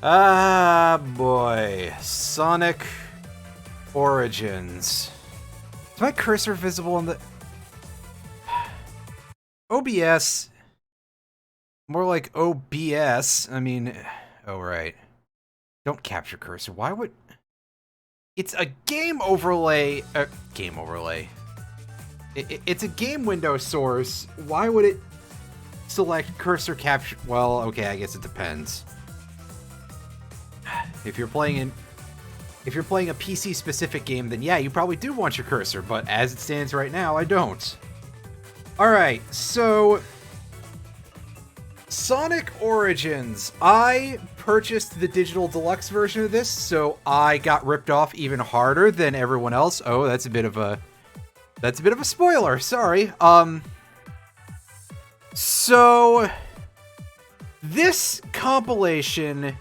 Ah, boy. Sonic Origins. Is my cursor visible on the... OBS? More like OBS. I mean... Oh, right. Don't capture cursor. Why would... It's a game overlay... game overlay. It's a game window source. Why would it select cursor capture? Well, okay, I guess it depends. If you're playing a PC specific game, then yeah, you probably do want your cursor, but as it stands right now, I don't. Alright, so Sonic Origins. I purchased the digital deluxe version of this, so I got ripped off even harder than everyone else. Oh, that's a bit of a spoiler, sorry. So this compilation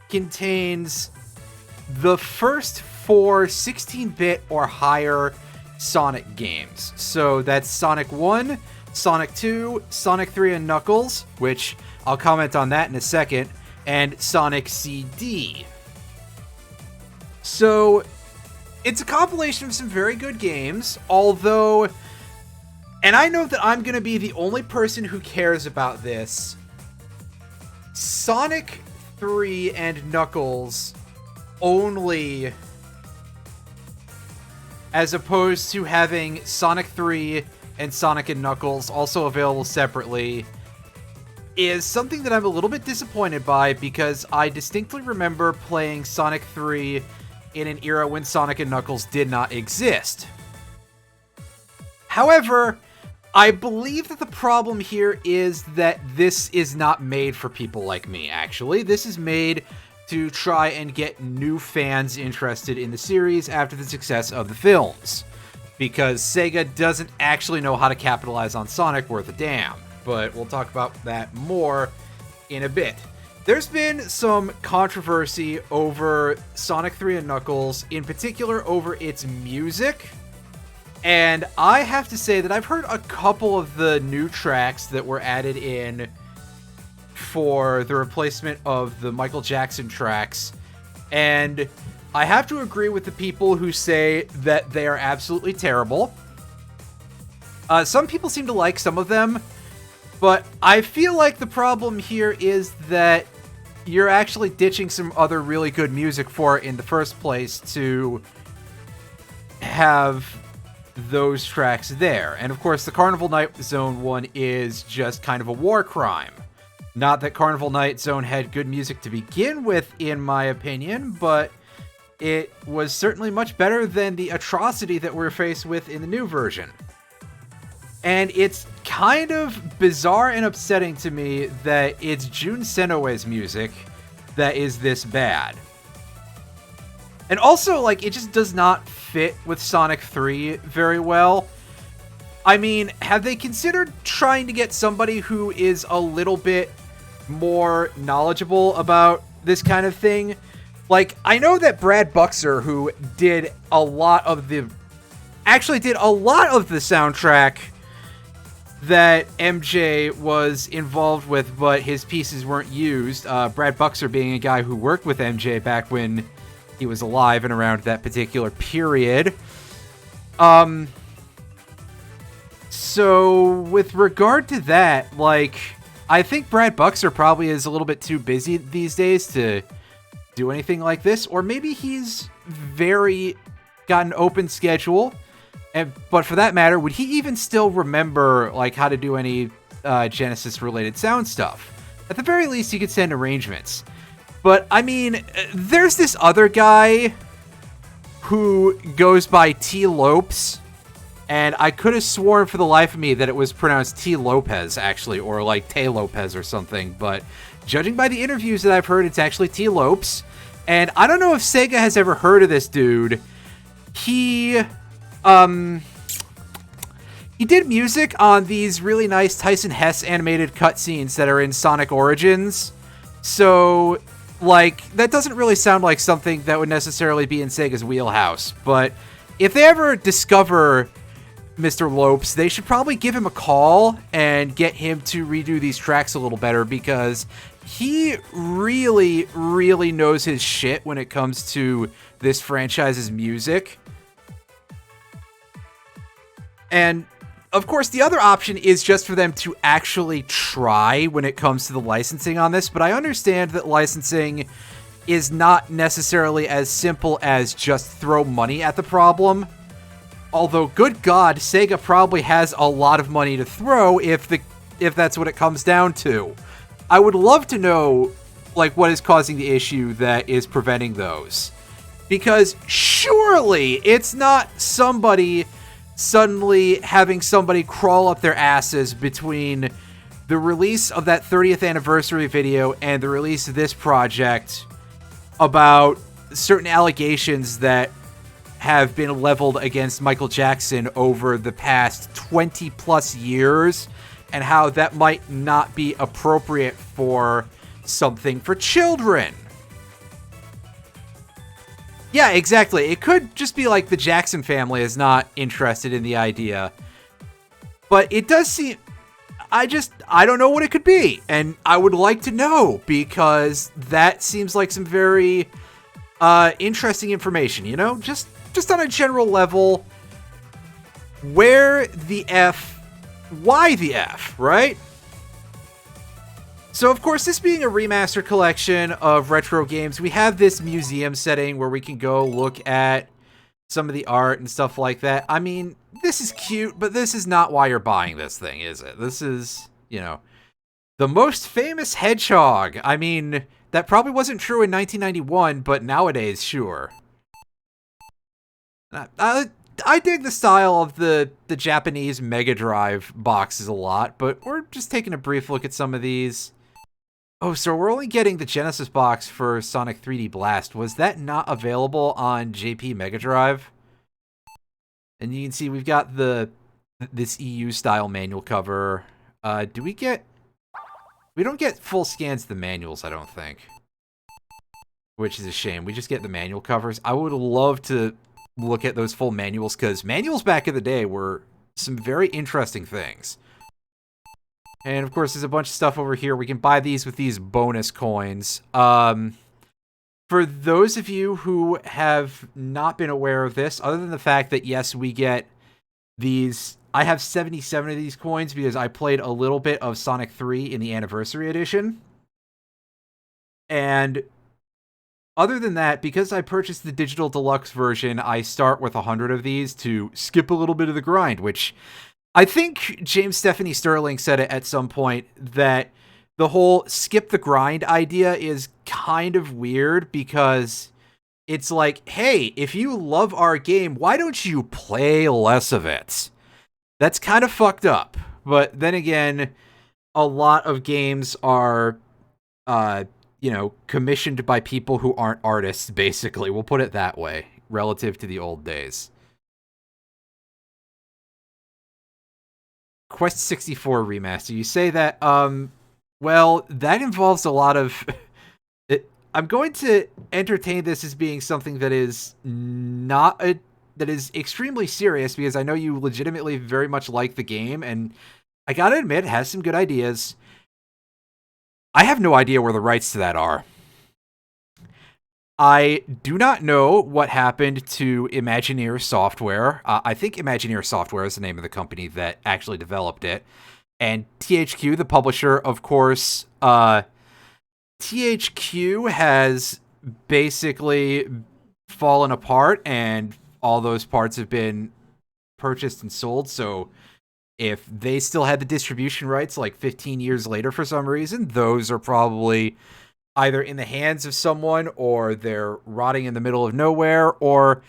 contains the first 4 16-bit or higher Sonic games. So that's Sonic 1, Sonic 2, Sonic 3 and Knuckles, which I'll comment on that in a second, and Sonic CD. So it's a compilation of some very good games, although, and I know that I'm going to be the only person who cares about this, Sonic 3 and Knuckles only, as opposed to having Sonic 3 and Sonic and Knuckles also available separately, is something that I'm a little bit disappointed by, because I distinctly remember playing Sonic 3 in an era when Sonic and Knuckles did not exist. However, I believe that the problem here is that this is not made for people like me, actually. This is made to try and get new fans interested in the series after the success of the films, because Sega doesn't actually know how to capitalize on Sonic worth a damn, but we'll talk about that more in a bit. There's been some controversy over Sonic 3 and Knuckles, in particular over its music, and I have to say that I've heard a couple of the new tracks that were added in for the replacement of the Michael Jackson tracks, and I have to agree with the people who say that they are absolutely terrible. Some people seem to like some of them, but I feel like the problem here is that you're actually ditching some other really good music for it in the first place to have those tracks there. And of course, the Carnival Night Zone one is just kind of a war crime. Not that Carnival Night Zone had good music to begin with, in my opinion, but it was certainly much better than the atrocity that we're faced with in the new version. And it's kind of bizarre and upsetting to me that it's Jun Senoe's music that is this bad. And also, like, it just does not fit with Sonic 3 very well. I mean, have they considered trying to get somebody who is a little bit more knowledgeable about this kind of thing? Like, I know that Brad Buxer, who did a lot of the soundtrack that MJ was involved with, but his pieces weren't used. Brad Buxer being a guy who worked with MJ back when he was alive and around that particular period. So with regard to that, like, I think Brad Buxer probably is a little bit too busy these days to do anything like this, or maybe he's got an open schedule. But for that matter, would he even still remember, like, how to do any Genesis-related sound stuff? At the very least, he could send arrangements. But, I mean, there's this other guy who goes by T. Lopes, and I could have sworn for the life of me that it was pronounced T. Lopez, actually, or like Tay Lopez or something, but judging by the interviews that I've heard, it's actually T. Lopes, and I don't know if Sega has ever heard of this dude. He did music on these really nice Tyson Hess animated cutscenes that are in Sonic Origins. So, like, that doesn't really sound like something that would necessarily be in Sega's wheelhouse. But if they ever discover Mr. Lopes, they should probably give him a call and get him to redo these tracks a little better, because he really, really knows his shit when it comes to this franchise's music. And, of course, the other option is just for them to actually try when it comes to the licensing on this, but I understand that licensing is not necessarily as simple as just throw money at the problem. Although, good God, Sega probably has a lot of money to throw if that's what it comes down to. I would love to know, like, what is causing the issue that is preventing those. Because surely it's not somebody suddenly having somebody crawl up their asses between the release of that 30th anniversary video and the release of this project about certain allegations that have been leveled against Michael Jackson over the past 20 plus years, and how that might not be appropriate for something for children. Yeah, exactly. It could just be like the Jackson family is not interested in the idea. But it does seem... I don't know what it could be. And I would like to know, because that seems like some very interesting information, you know? Just on a general level, where the F, why the F, right? So, of course, this being a remastered collection of retro games, we have this museum setting where we can go look at some of the art and stuff like that. I mean, this is cute, but this is not why you're buying this thing, is it? This is, you know, the most famous hedgehog. I mean, that probably wasn't true in 1991, but nowadays, sure. I dig the style of the Japanese Mega Drive boxes a lot, but we're just taking a brief look at some of these. Oh, so we're only getting the Genesis box for Sonic 3D Blast. Was that not available on JP Mega Drive? And you can see we've got this EU-style manual cover. Do we get... We don't get full scans of the manuals, I don't think. Which is a shame. We just get the manual covers. I would love to look at those full manuals, because manuals back in the day were some very interesting things. And of course, there's a bunch of stuff over here. We can buy these with these bonus coins. For those of you who have not been aware of this, other than the fact that, yes, we get these... I have 77 of these coins because I played a little bit of Sonic 3 in the Anniversary Edition. And other than that, because I purchased the digital deluxe version, I start with 100 of these to skip a little bit of the grind, which I think James Stephanie Sterling said it at some point, that the whole skip the grind idea is kind of weird, because it's like, hey, if you love our game, why don't you play less of it? That's kind of fucked up. But then again, a lot of games are, commissioned by people who aren't artists, basically. We'll put it that way, relative to the old days. Quest 64 remaster. You say that, well, that involves a lot of... I'm going to entertain this as being something that is that is extremely serious, because I know you legitimately very much like the game, and I gotta admit, it has some good ideas. I have no idea where the rights to that are. I do not know what happened to Imagineer Software. I think Imagineer Software is the name of the company that actually developed it. And THQ, the publisher, of course, THQ has basically fallen apart, and all those parts have been purchased and sold. So if they still had the distribution rights like 15 years later for some reason, those are probably either in the hands of someone, or they're rotting in the middle of nowhere, or,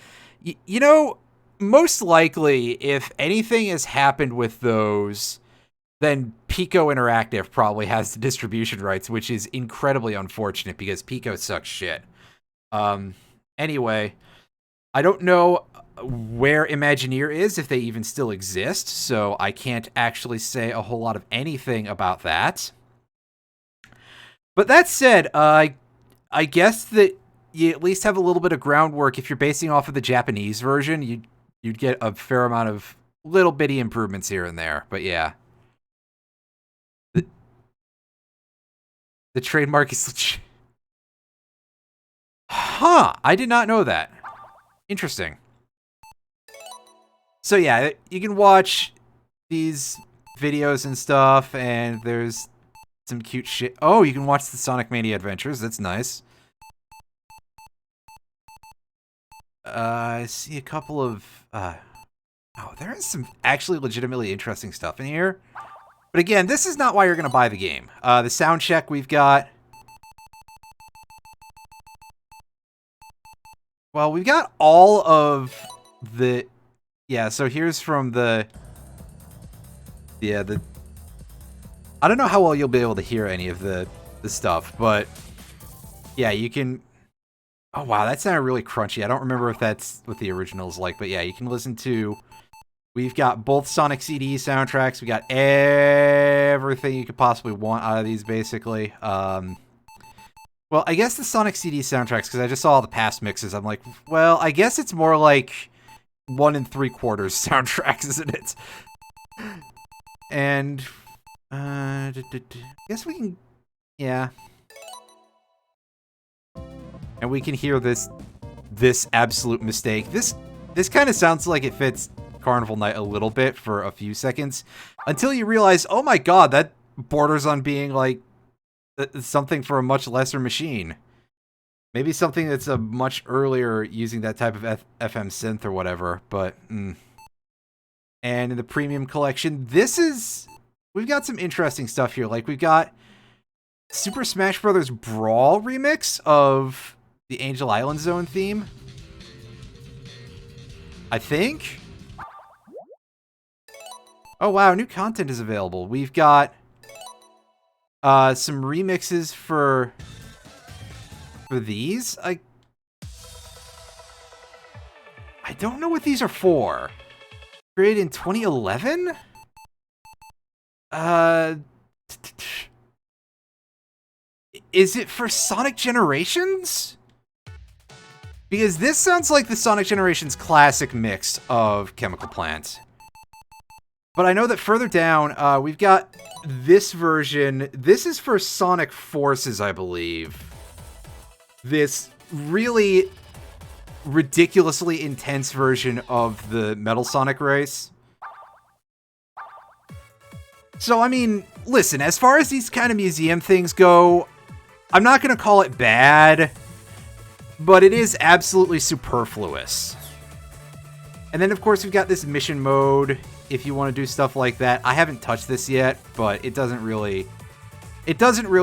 most likely, if anything has happened with those, then Pico Interactive probably has the distribution rights, which is incredibly unfortunate, because Pico sucks shit. Anyway, I don't know where Imagineer is, if they even still exist, so I can't actually say a whole lot of anything about that. But that said, I guess that you at least have a little bit of groundwork. If you're basing off of the Japanese version, you'd get a fair amount of little bitty improvements here and there, but yeah. The trademark is legit. Huh, I did not know that. Interesting. So yeah, you can watch these videos and stuff, and there's some cute shit. Oh, you can watch the Sonic Mania Adventures. That's nice. I see a couple of... oh, there is some actually legitimately interesting stuff in here. But again, this is not why you're going to buy the game. The sound check we've got... Well, we've got all of the... Yeah, so here's from the... Yeah, the... I don't know how well you'll be able to hear any of the stuff, but... Yeah, you can... Oh, wow, that sounded really crunchy. I don't remember if that's what the original's like, but yeah, you can listen to... We've got both Sonic CD soundtracks. We got everything you could possibly want out of these, basically. Well, I guess the Sonic CD soundtracks, because I just saw all the past mixes. I'm like, well, I guess it's more like 1 3/4 soundtracks, isn't it? And, I guess we can, yeah. And we can hear this absolute mistake. This kind of sounds like it fits Carnival Night a little bit for a few seconds, until you realize, oh my god, that borders on being like something for a much lesser machine. Maybe something that's a much earlier using that type of FM synth or whatever, but... And in the premium collection, we've got some interesting stuff here. Like, we've got Super Smash Bros. Brawl remix of the Angel Island Zone theme. I think? Oh wow, new content is available. We've got some remixes for these. I don't know what these are for. Created in 2011? Is it for Sonic Generations? Because this sounds like the Sonic Generations classic mix of Chemical Plant. But I know that further down, we've got this version. This is for Sonic Forces, I believe. This really ridiculously intense version of the Metal Sonic race. So, I mean, listen, as far as these kind of museum things go, I'm not going to call it bad, but it is absolutely superfluous. And then, of course, we've got this mission mode, if you want to do stuff like that. I haven't touched this yet, but it doesn't really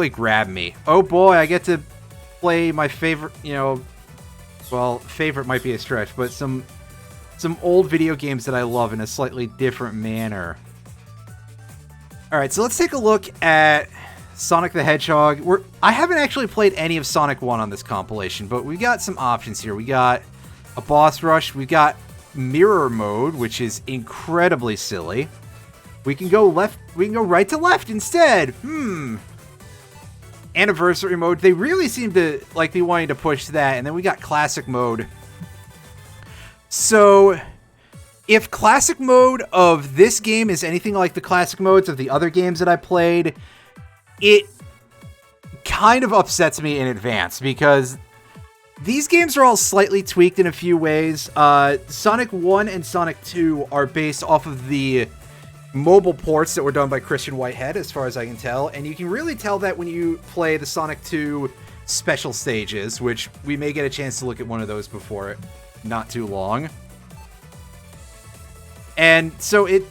grab me. Oh boy, I get to play my favorite, well, favorite might be a stretch, but some old video games that I love in a slightly different manner. Alright, so let's take a look at Sonic the Hedgehog. I haven't actually played any of Sonic 1 on this compilation, but we got some options here. We got a boss rush, we got mirror mode, which is incredibly silly. We can go right to left instead. Anniversary mode, they really seem to like be wanting to push that. And then we got classic mode. So if classic mode of this game is anything like the classic modes of the other games that I played, it kind of upsets me in advance, because these games are all slightly tweaked in a few ways. Sonic 1 and Sonic 2 are based off of the mobile ports that were done by Christian Whitehead, as far as I can tell. And you can really tell that when you play the Sonic 2 special stages, which we may get a chance to look at one of those before not too long. And so it,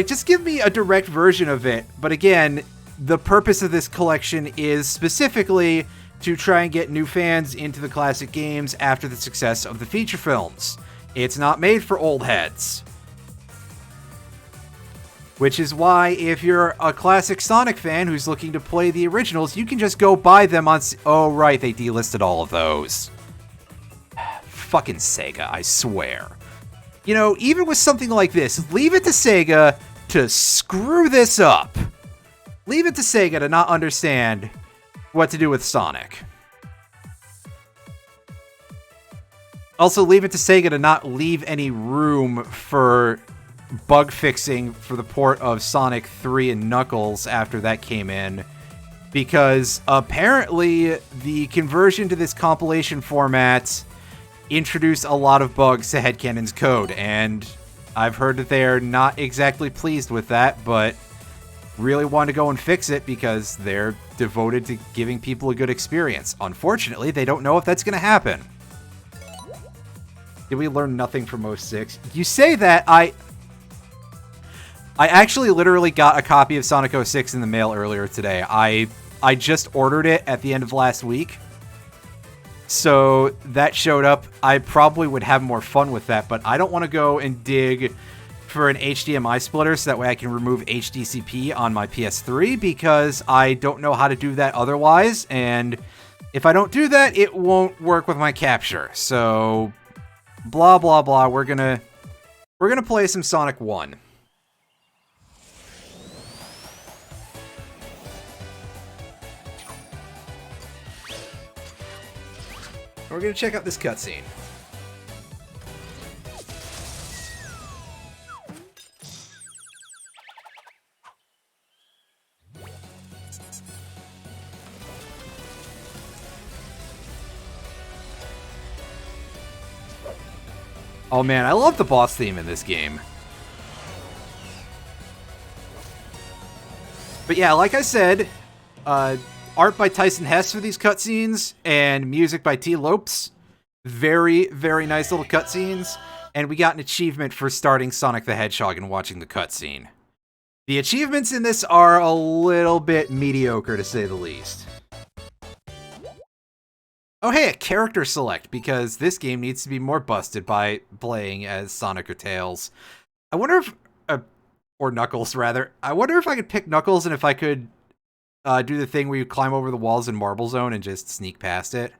just give me a direct version of it. But again, the purpose of this collection is specifically to try and get new fans into the classic games after the success of the feature films. It's not made for old heads. Which is why, if you're a classic Sonic fan who's looking to play the originals, you can just go buy them on... Oh, right, they delisted all of those. Fucking Sega, I swear. Even with something like this, leave it to Sega to screw this up. Leave it to Sega to not understand what to do with Sonic. Also, leave it to Sega to not leave any room for bug fixing for the port of Sonic 3 and Knuckles after that came in, because apparently the conversion to this compilation format introduced a lot of bugs to Headcanon's code, and I've heard that they're not exactly pleased with that, but really want to go and fix it because they're devoted to giving people a good experience. Unfortunately, they don't know if that's going to happen. Did we learn nothing from 06? You say that, I actually literally got a copy of Sonic 06 in the mail earlier today. I just ordered it at the end of last week. So that showed up. I probably would have more fun with that, but I don't want to go and dig for an HDMI splitter so that way I can remove HDCP on my PS3 because I don't know how to do that otherwise. And if I don't do that, it won't work with my capture. So blah, blah, blah. We're gonna play some Sonic 1. We're gonna check out this cutscene. Oh man, I love the boss theme in this game. But yeah, like I said, art by Tyson Hess for these cutscenes, and music by T. Lopes. Very, very nice little cutscenes. And we got an achievement for starting Sonic the Hedgehog and watching the cutscene. The achievements in this are a little bit mediocre, to say the least. Oh hey, a character select, because this game needs to be more busted by playing as Sonic or Tails. I wonder if... or Knuckles, rather. I wonder if I could pick Knuckles and if I could do the thing where you climb over the walls in Marble Zone and just sneak past it.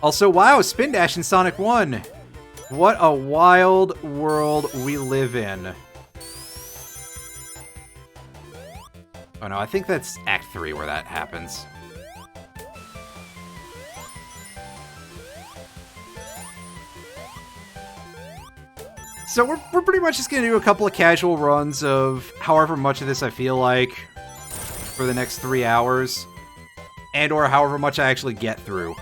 Also, wow, Spin Dash in Sonic 1! What a wild world we live in. Oh no, I think that's Act 3 where that happens. So we're pretty much just going to do a couple of casual runs of however much of this I feel like for the next 3 hours, and or however much I actually get through.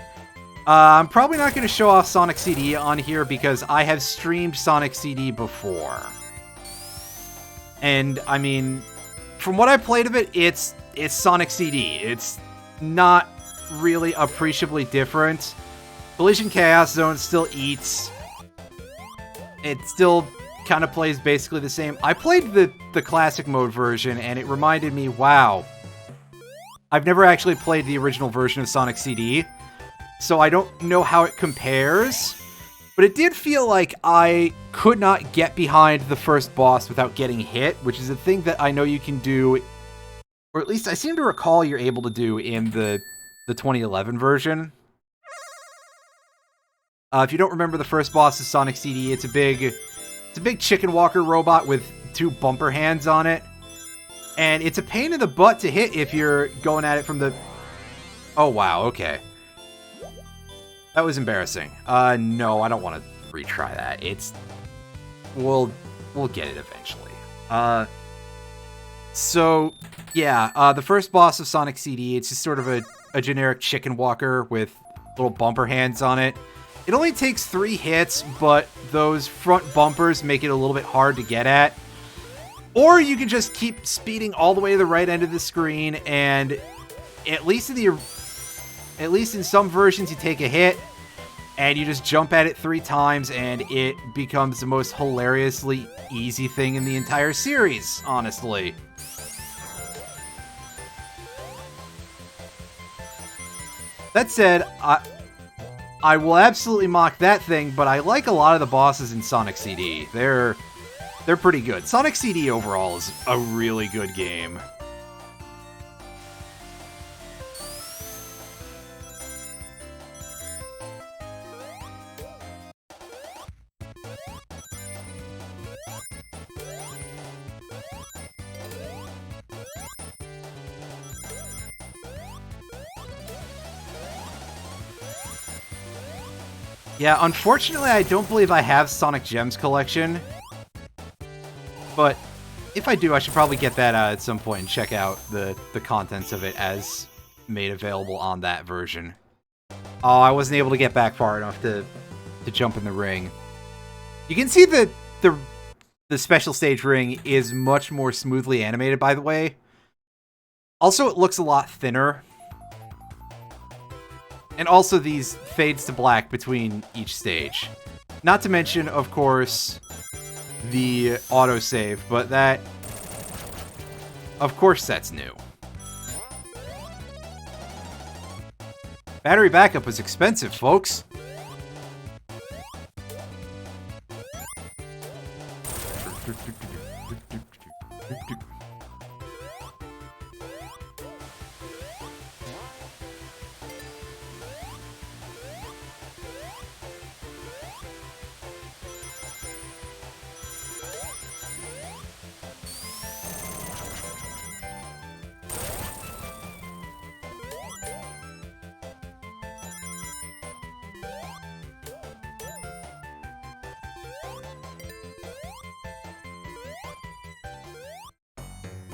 I'm probably not going to show off Sonic CD on here because I have streamed Sonic CD before. And, I mean, from what I played of it, it's Sonic CD. It's not really appreciably different. Collision Chaos Zone still eats. It still kind of plays basically the same. I played the classic mode version, and it reminded me, wow, I've never actually played the original version of Sonic CD, so I don't know how it compares, but it did feel like I could not get behind the first boss without getting hit, which is a thing that I know you can do, or at least I seem to recall you're able to do in the 2011 version. If you don't remember the first boss of Sonic CD, it's a big chicken walker robot with 2 bumper hands on it. And it's a pain in the butt to hit if you're going at it from the... Oh, wow, okay. That was embarrassing. No, I don't want to retry that. We'll get it eventually. So, yeah, the first boss of Sonic CD, it's just sort of a generic chicken walker with little bumper hands on it. It only takes 3 hits, but those front bumpers make it a little bit hard to get at. Or you can just keep speeding all the way to the right end of the screen, and at least in some versions, you take a hit, and you just jump at it 3 times, and it becomes the most hilariously easy thing in the entire series, honestly. That said, I will absolutely mock that thing, but I like a lot of the bosses in Sonic CD. They're pretty good. Sonic CD overall is a really good game. Yeah, unfortunately, I don't believe I have Sonic Gems collection. But if I do, I should probably get that at some point and check out the contents of it as made available on that version. Oh, I wasn't able to get back far enough to jump in the ring. You can see that the special stage ring is much more smoothly animated, by the way. Also, it looks a lot thinner. And also these fades to black between each stage. Not to mention, of course, the autosave, but that... Of course that's new. Battery backup was expensive, folks.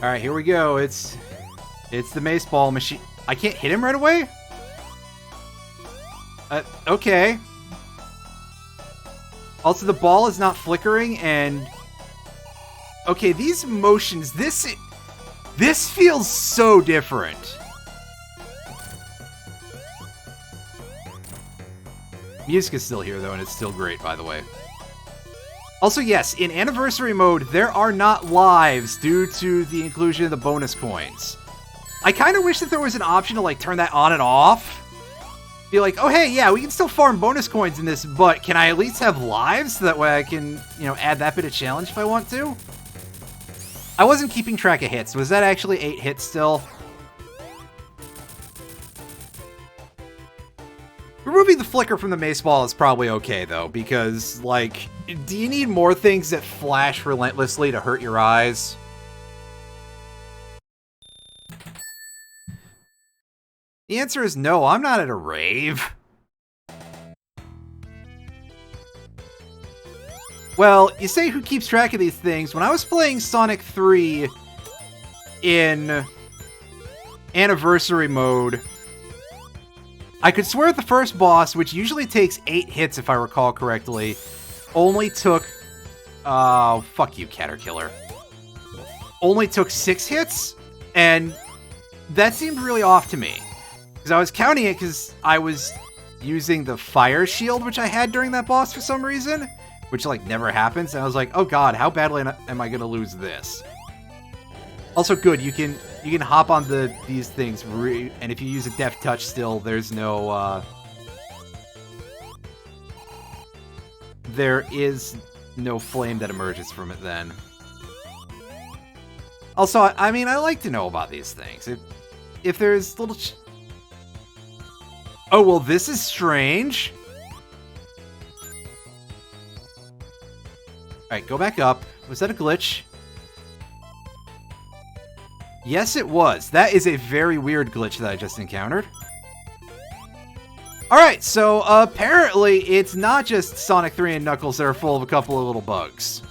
Alright, here we go. It's the mace ball machine. I can't hit him right away? Okay. Also, the ball is not flickering, and... Okay, these motions, this feels so different. Music is still here, though, and it's still great, by the way. Also, yes, in Anniversary Mode, there are not lives due to the inclusion of the bonus coins. I kind of wish that there was an option to, like, turn that on and off. Be like, oh, hey, yeah, we can still farm bonus coins in this, but can I at least have lives so that way I can, you know, add that bit of challenge if I want to? I wasn't keeping track of hits. Was that actually 8 hits still? Removing the flicker from the mace ball is probably okay, though, because, like, do you need more things that flash relentlessly to hurt your eyes? The answer is no, I'm not at a rave. Well, you say who keeps track of these things. When I was playing Sonic 3 in Anniversary Mode, I could swear the first boss, which usually takes 8 hits if I recall correctly, only took... fuck you, Caterkiller. Only took 6 hits? And that seemed really off to me. Because I was counting it because I was using the fire shield, which I had during that boss for some reason, which, like, never happens. And I was like, oh god, how badly am I going to lose this? Also, good, you can hop on these things, and if you use a deft touch still, there's no, there is no flame that emerges from it then. Also, I mean, I like to know about these things. If there's little... Oh, well, this is strange. Alright, go back up. Was that a glitch? Yes, it was. That is a very weird glitch that I just encountered. Alright, so apparently it's not just Sonic 3 and Knuckles that are full of a couple of little bugs.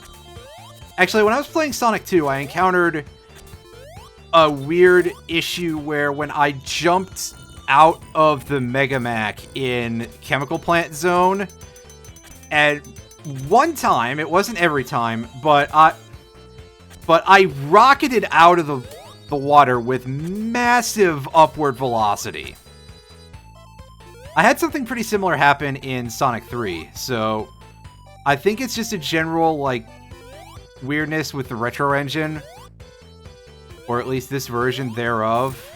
Actually, when I was playing Sonic 2, I encountered a weird issue where when I jumped out of the Mega Mac in Chemical Plant Zone, at one time, it wasn't every time, but I rocketed out of the water with massive upward velocity. I had something pretty similar happen in Sonic 3, so I think it's just a general, like, weirdness with the retro engine, or at least this version thereof.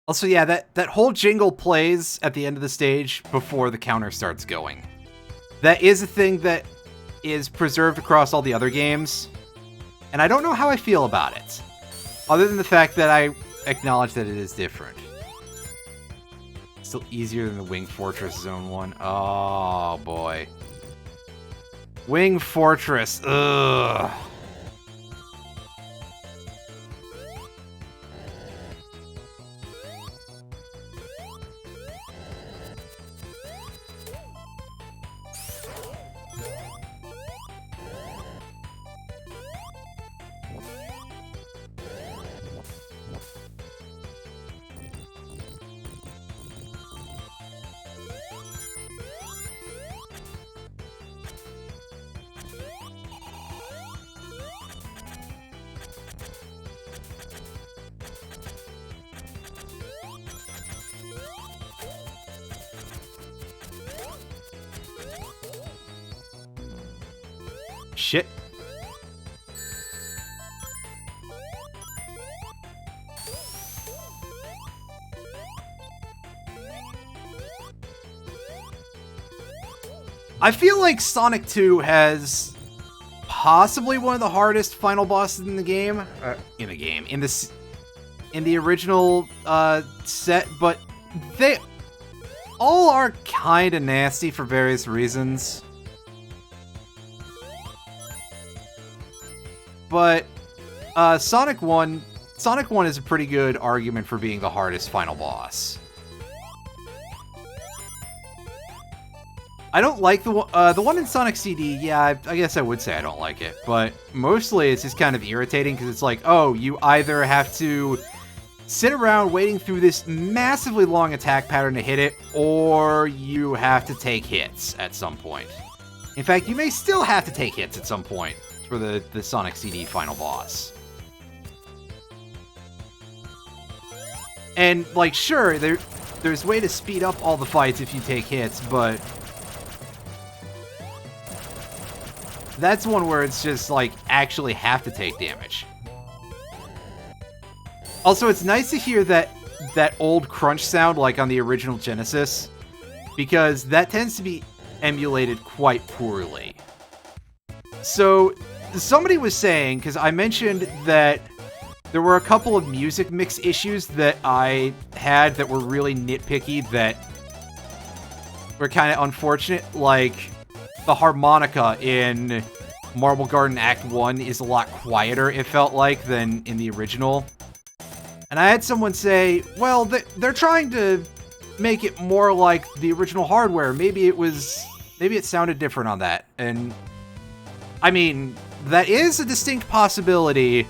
Also, yeah, that whole jingle plays at the end of the stage before the counter starts going. That is a thing that is preserved across all the other games, and I don't know how I feel about it, other than the fact that I acknowledge that it is different. Still easier than the Wing Fortress Zone 1. Oh, boy. Wing Fortress. Ugh. Shit. I feel like Sonic 2 has possibly one of the hardest final bosses in the game. In the original set, but they all are kind of nasty for various reasons. But Sonic 1 is a pretty good argument for being the hardest final boss. I don't like the one in Sonic CD. Yeah, I guess I would say I don't like it, but mostly it's just kind of irritating because it's like, oh, you either have to sit around waiting through this massively long attack pattern to hit it, or you have to take hits at some point. In fact, you may still have to take hits at some point for the Sonic CD final boss. And, like, sure, there's a way to speed up all the fights if you take hits, but that's one where it's just, like, actually have to take damage. Also, it's nice to hear that old crunch sound like on the original Genesis, because that tends to be emulated quite poorly. So, somebody was saying, because I mentioned that there were a couple of music mix issues that I had that were really nitpicky, that were kind of unfortunate, like the harmonica in Marble Garden Act 1 is a lot quieter, it felt like, than in the original. And I had someone say, well, they're trying to make it more like the original hardware. Maybe it sounded different on that. And, I mean, that is a distinct possibility,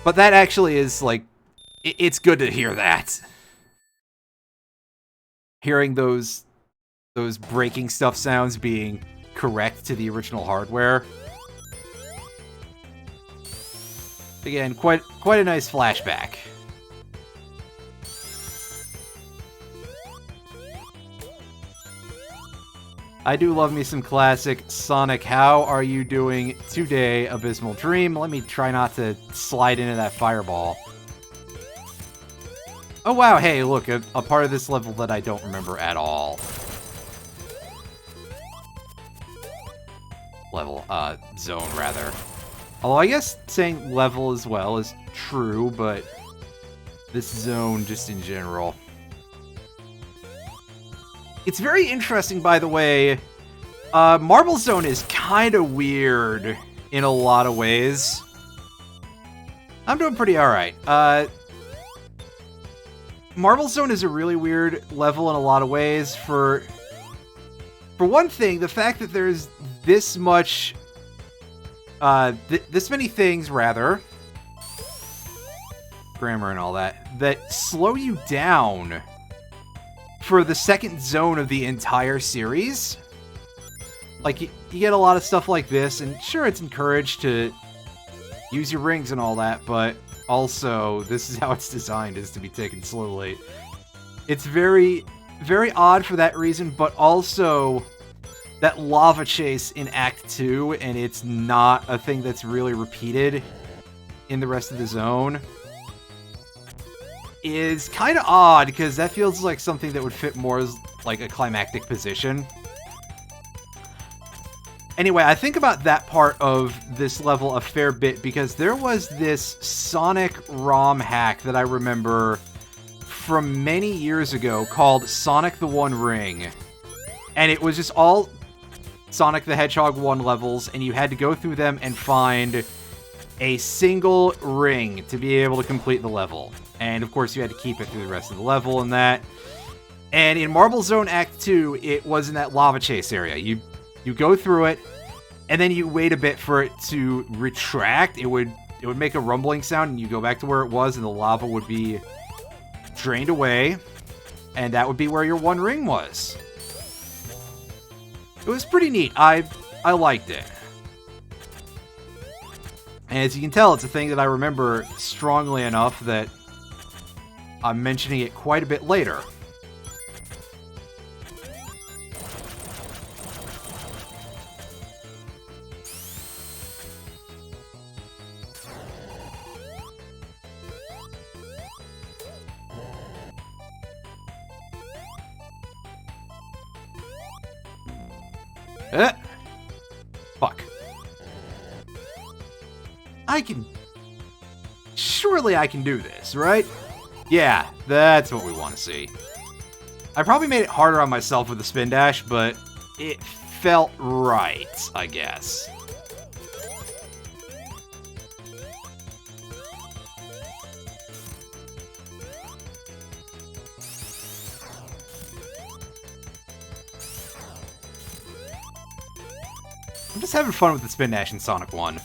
but that actually is, like, it's good to hear that. Hearing those breaking stuff sounds being correct to the original hardware. Again, quite a nice flashback. I do love me some classic Sonic. How are you doing today, Abysmal Dream? Let me try not to slide into that fireball. Oh wow, hey, look, a part of this level that I don't remember at all. Zone, rather. Although I guess saying level as well is true, but this zone just in general. It's very interesting, by the way. Marble Zone is kind of weird in a lot of ways. I'm doing pretty alright. Marble Zone is a really weird level in a lot of ways. For one thing, the fact that there's this much... this many things, rather, grammar and all that slow you down for the second zone of the entire series. Like, you get a lot of stuff like this, and sure, it's encouraged to use your rings and all that, but also, this is how it's designed, is to be taken slowly. It's very, very odd for that reason, but also that lava chase in Act 2, and it's not a thing that's really repeated in the rest of the zone. is kind of odd, because that feels like something that would fit more as like a climactic position. Anyway, I think about that part of this level a fair bit, because there was this Sonic ROM hack that I remember from many years ago called Sonic the One Ring. And it was just all Sonic the Hedgehog 1 levels, and you had to go through them and find a single ring to be able to complete the level. And of course, you had to keep it through the rest of the level and that. And in Marble Zone Act 2, it was in that lava chase area. You go through it, and then you wait a bit for it to retract. It would make a rumbling sound, and you go back to where it was, and the lava would be drained away, and that would be where your one ring was. It was pretty neat. I liked it. And as you can tell, it's a thing that I remember strongly enough that I'm mentioning it quite a bit later. Fuck. Surely I can do this, right? Yeah, that's what we want to see. I probably made it harder on myself with the spin dash, but it felt right, I guess. I'm just having fun with the spin dash in Sonic 1.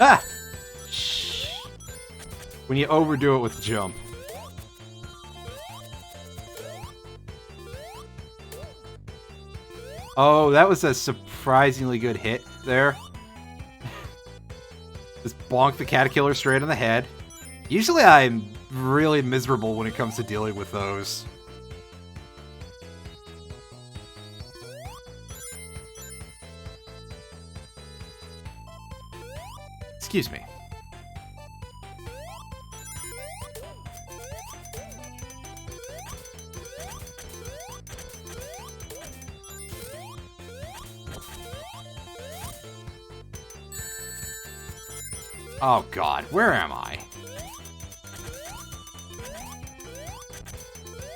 Ah! Shh. When you overdo it with the jump. Oh, that was a surprisingly good hit there. Just bonk the Caterkiller straight on the head. Usually I'm really miserable when it comes to dealing with those. Excuse me. Oh god, where am I?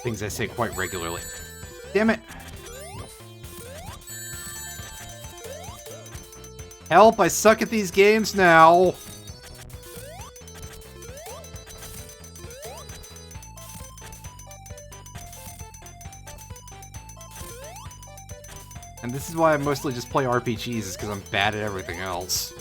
Things I say quite regularly. Damn it. Help, I suck at these games now. And this is why I mostly just play RPGs, is because I'm bad at everything else.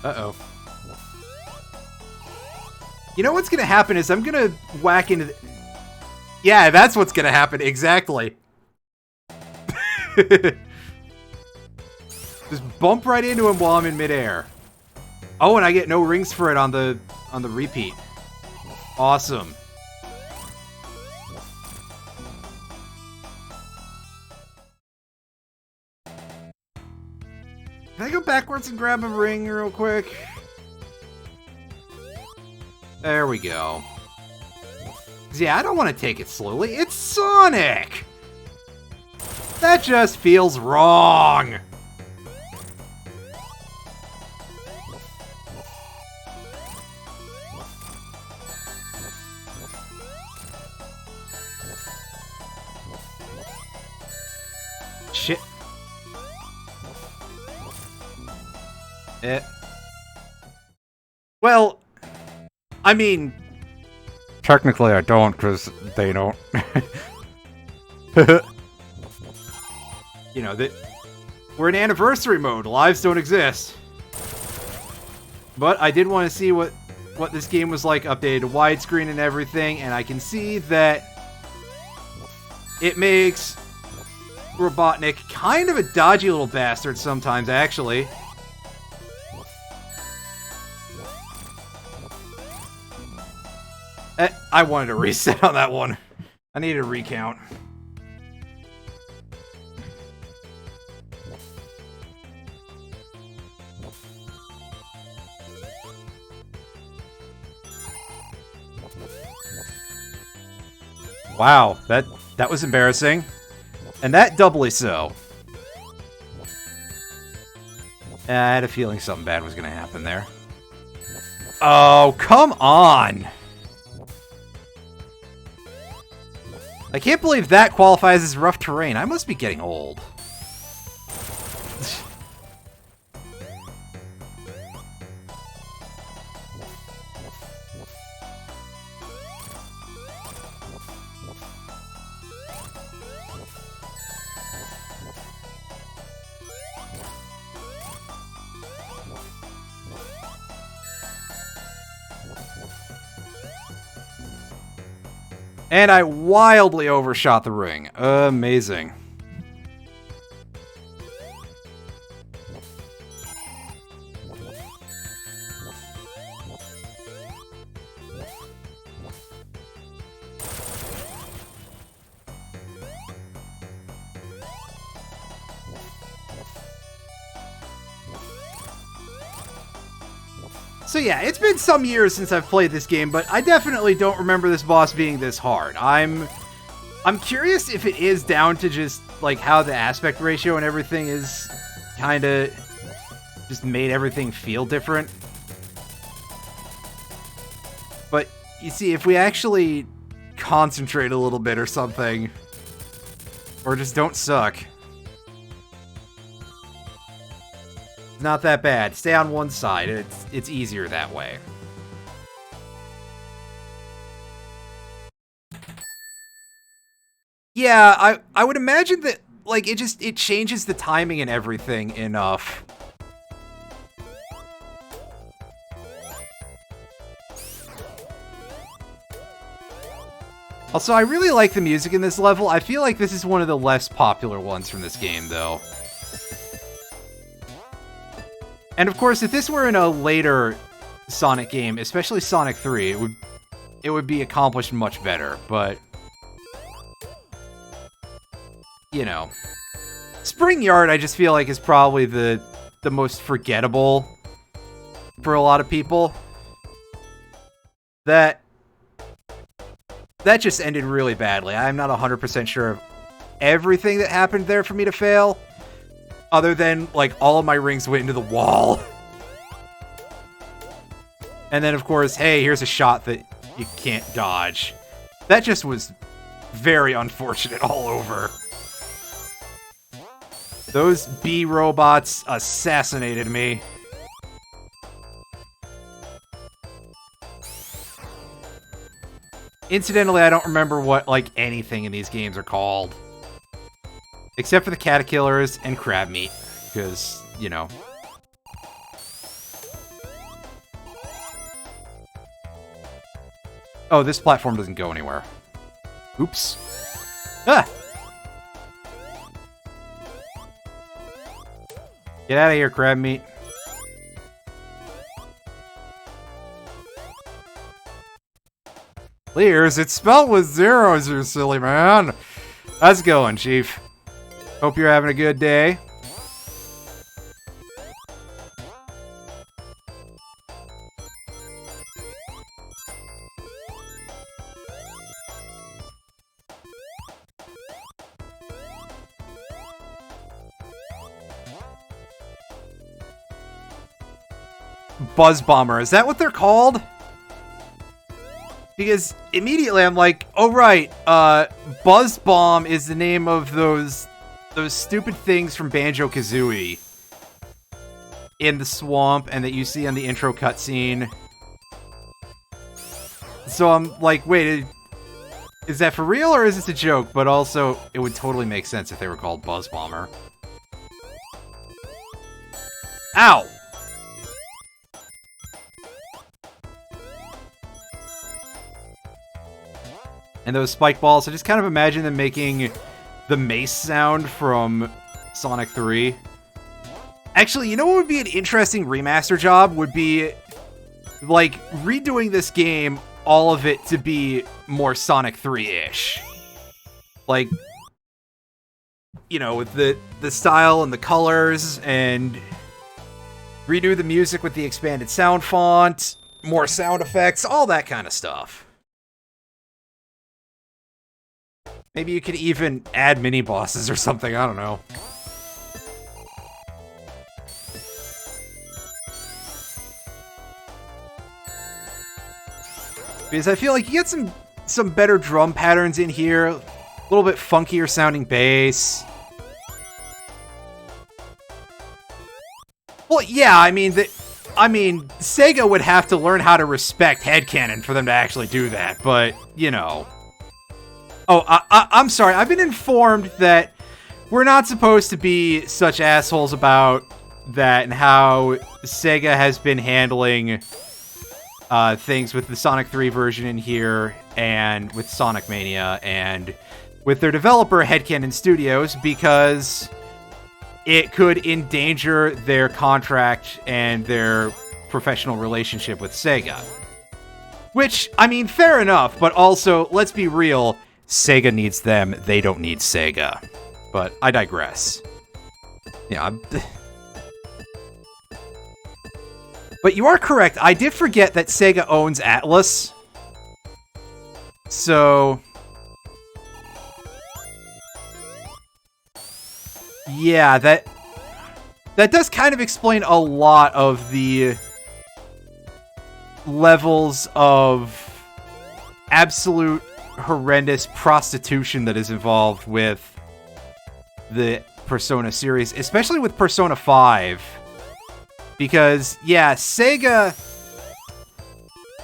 Uh-oh. You know what's gonna happen is I'm gonna whack into the... Yeah, that's what's gonna happen, exactly. Just bump right into him while I'm in midair. Oh, and I get no rings for it on the repeat. Awesome. Can I go backwards and grab a ring real quick? There we go. 'Cause yeah, I don't want to take it slowly. It's Sonic! That just feels wrong! Shit. Well, I mean, technically I don't, because they don't. You know, we're in anniversary mode. Lives don't exist. But I did want to see what this game was like, updated to widescreen and everything, and I can see that it makes Robotnik kind of a dodgy little bastard sometimes, actually. I wanted a reset on that one. I needed a recount. Wow, that was embarrassing. And that doubly so. I had a feeling something bad was going to happen there. Oh, come on! I can't believe that qualifies as rough terrain. I must be getting old. And I wildly overshot the ring. Amazing. So yeah, it's been some years since I've played this game, but I definitely don't remember this boss being this hard. I'm curious if it is down to just like how the aspect ratio and everything is kind of just made everything feel different. But you see, if we actually concentrate a little bit or something, or just don't suck, not that bad. Stay on one side. It's easier that way. Yeah, I would imagine that like it changes the timing and everything enough. Also, I really like the music in this level. I feel like this is one of the less popular ones from this game, though. And of course, if this were in a later Sonic game, especially Sonic 3, it would be accomplished much better, but you know. Spring Yard, I just feel like, is probably the most forgettable for a lot of people. That just ended really badly. I'm not 100% sure of everything that happened there for me to fail. Other than, like, all of my rings went into the wall. And then, of course, hey, here's a shot that you can't dodge. That just was very unfortunate all over. Those bee robots assassinated me. Incidentally, I don't remember what, like, anything in these games are called. Except for the Caterkillers and Crab Meat. Because, you know. Oh, this platform doesn't go anywhere. Oops. Ah! Get out of here, Crab Meat. Clears, it's spelled with zeros, you silly man. How's it going, Chief? Hope you're having a good day. Buzz Bomber, is that what they're called? Because immediately I'm like, oh right, Buzz Bomb is the name of those stupid things from Banjo-Kazooie in the swamp and that you see on the intro cutscene. So I'm like, wait, is that for real or is this a joke? But also, it would totally make sense if they were called Buzz Bomber. Ow! And those spike balls, I just kind of imagine them making the mace sound from Sonic 3. Actually, you know what would be an interesting remaster job? Would be, like, redoing this game all of it to be more Sonic 3-ish. Like, you know, with the style and the colors, and redo the music with the expanded sound font, more sound effects, all that kind of stuff. Maybe you could even add mini-bosses or something, I don't know. Because I feel like you get some better drum patterns in here, a little bit funkier sounding bass. Well, yeah, I mean, Sega would have to learn how to respect headcanon for them to actually do that, but, you know. Oh, I'm sorry, I've been informed that we're not supposed to be such assholes about that and how Sega has been handling things with the Sonic 3 version in here, and with Sonic Mania, and with their developer, Headcanon Studios, because it could endanger their contract and their professional relationship with Sega. Which, I mean, fair enough, but also, let's be real, Sega needs them, they don't need Sega. But I digress. Yeah, But you are correct, I did forget that Sega owns Atlas. So... yeah, that does kind of explain a lot of the levels of absolute horrendous prostitution that is involved with the Persona series, especially with Persona 5. Because, yeah, Sega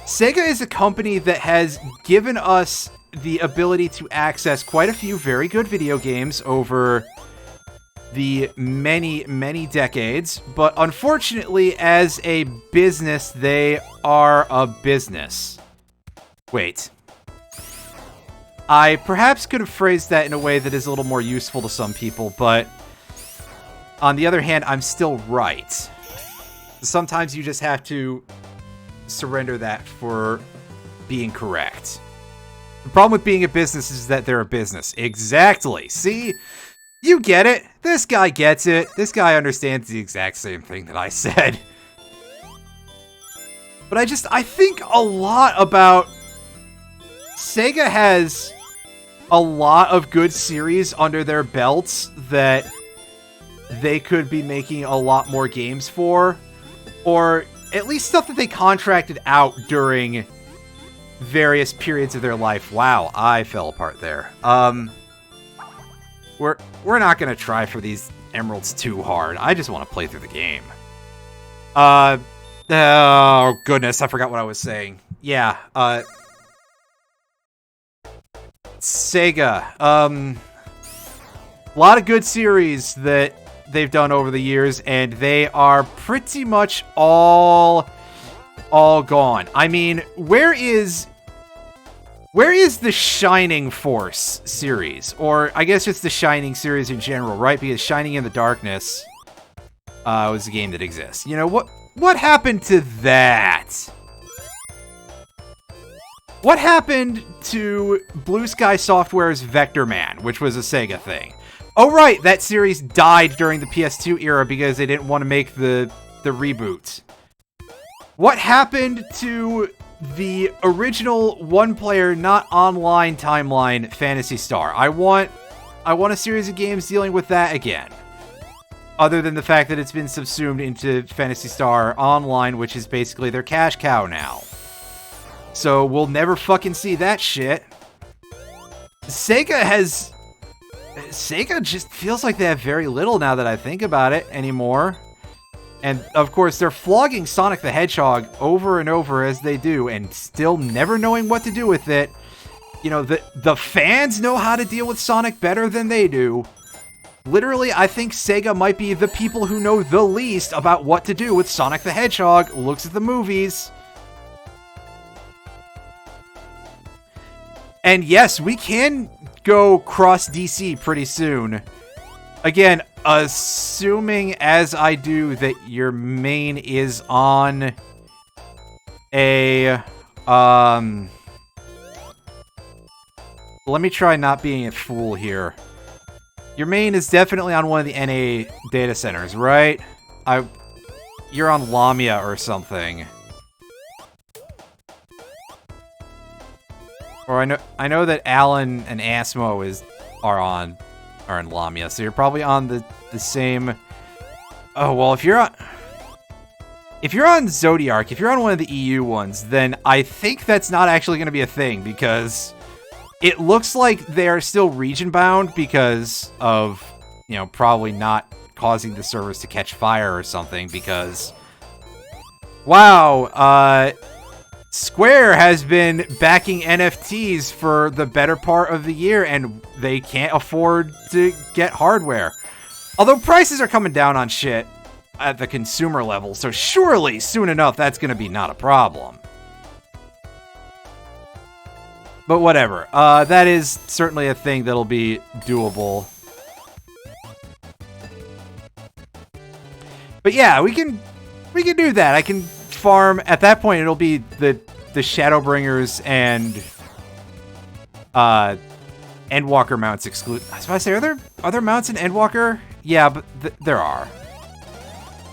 is a company that has given us the ability to access quite a few very good video games over the many, many decades, but unfortunately, as a business, they are a business. Wait. I perhaps could have phrased that in a way that is a little more useful to some people, but on the other hand, I'm still right. Sometimes you just have to surrender that for being correct. The problem with being a business is that they're a business. Exactly. See? You get it. This guy gets it. This guy understands the exact same thing that I said. But I think a lot about... Sega has a lot of good series under their belts that they could be making a lot more games for. Or at least stuff that they contracted out during various periods of their life. Wow, I fell apart there. We're not gonna try for these emeralds too hard. I just want to play through the game. Oh goodness, I forgot what I was saying. Yeah, Sega. A lot of good series that they've done over the years, and they are pretty much all gone. I mean, where is the Shining Force series? Or, I guess it's the Shining series in general, right? Because Shining in the Darkness was a game that exists. You know, what happened to that? What happened to Blue Sky Software's Vector Man, which was a Sega thing? Oh, right, that series died during the PS2 era because they didn't want to make the reboot. What happened to the original one-player, not online timeline Phantasy Star? I want a series of games dealing with that again. Other than the fact that it's been subsumed into Phantasy Star Online, which is basically their cash cow now. So we'll never fucking see that shit. Sega just feels like they have very little now that I think about it anymore. And, of course, they're flogging Sonic the Hedgehog over and over as they do, and still never knowing what to do with it. You know, the fans know how to deal with Sonic better than they do. Literally, I think Sega might be the people who know the least about what to do with Sonic the Hedgehog. Looks at the movies. And yes, we can go cross DC pretty soon. Again, assuming as I do that your main is on a Let me try not being a fool here. Your main is definitely on one of the NA data centers, right? You're on Lamia or something. Or I know that Alan and Asmo are in Lamia, so you're probably on the same. Oh well, if you're on Zodiark, if you're on one of the EU ones, then I think that's not actually going to be a thing because it looks like they're still region bound because of, you know, probably not causing the servers to catch fire or something because wow, Square has been backing NFTs for the better part of the year, and they can't afford to get hardware. Although prices are coming down on shit at the consumer level, so surely, soon enough, that's going to be not a problem. But whatever. That is certainly a thing that'll be doable. But yeah, we can do that. I can farm. At that point, it'll be the Shadowbringers and Endwalker mounts exclude. I was about to say, are there mounts in Endwalker? Yeah, but there are.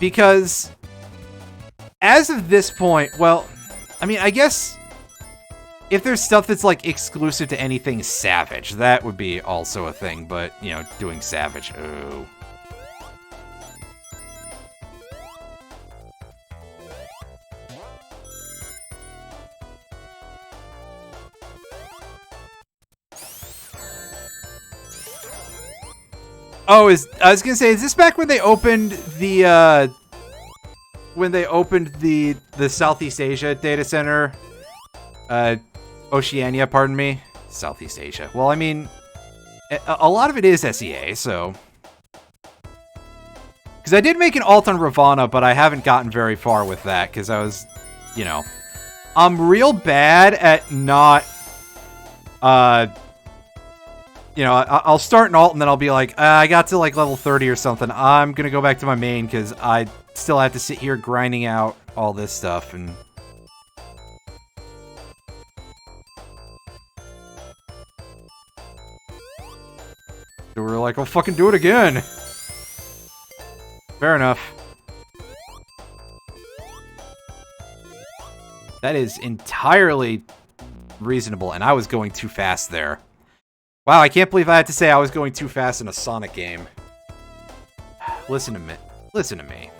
Because as of this point, well, I mean, I guess if there's stuff that's like exclusive to anything Savage, that would be also a thing. But you know, doing Savage, ooh. Oh, I was gonna say, is this back when they opened the Southeast Asia data center? Oceania, pardon me. Southeast Asia. Well, I mean, a lot of it is SEA, so. Because I did make an alt on Ravana, but I haven't gotten very far with that, because I was, you know, I'm real bad at not, you know, I'll start an alt and then I'll be like, I got to like level 30 or something. I'm going to go back to my main because I still have to sit here grinding out all this stuff. And so we're like, well, fucking do it again. Fair enough. That is entirely reasonable, and I was going too fast there. Wow, I can't believe I had to say I was going too fast in a Sonic game. Listen to me. Listen to me.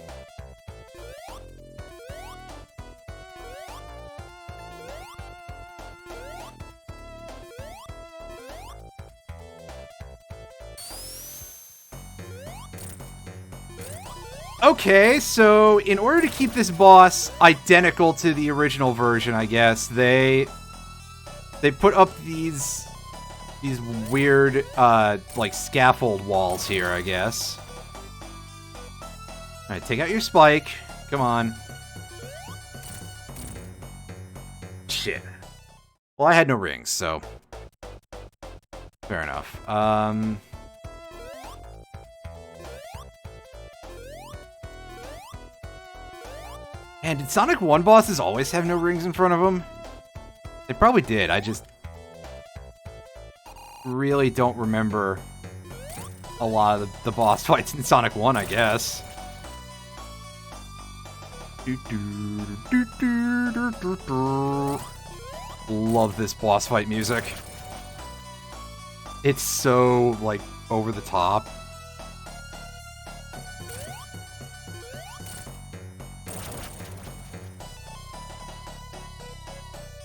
Okay, so in order to keep this boss identical to the original version, I guess, they put up these weird, like, scaffold walls here, I guess. Alright, take out your spike. Come on. Shit. Well, I had no rings, so. Fair enough. And did Sonic 1 bosses always have no rings in front of them? They probably did, I just really don't remember a lot of the boss fights in Sonic 1, I guess. Love this boss fight music. It's so, like, over the top.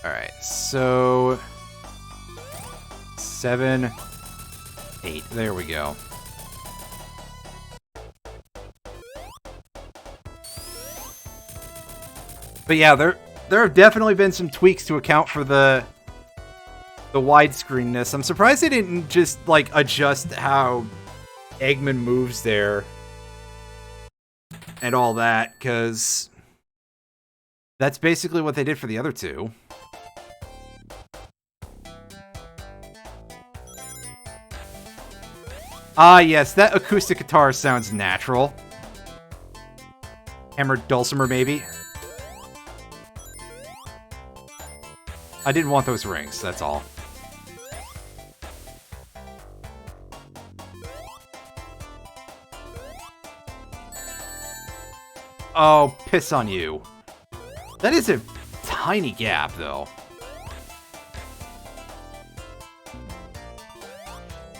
Alright, so 7, 8. There we go. But yeah, there have definitely been some tweaks to account for the widescreenness. I'm surprised they didn't just like adjust how Eggman moves there and all that, because that's basically what they did for the other two. Ah, yes, that acoustic guitar sounds natural. Hammered dulcimer, maybe. I didn't want those rings, that's all. Oh, piss on you. That is a tiny gap, though.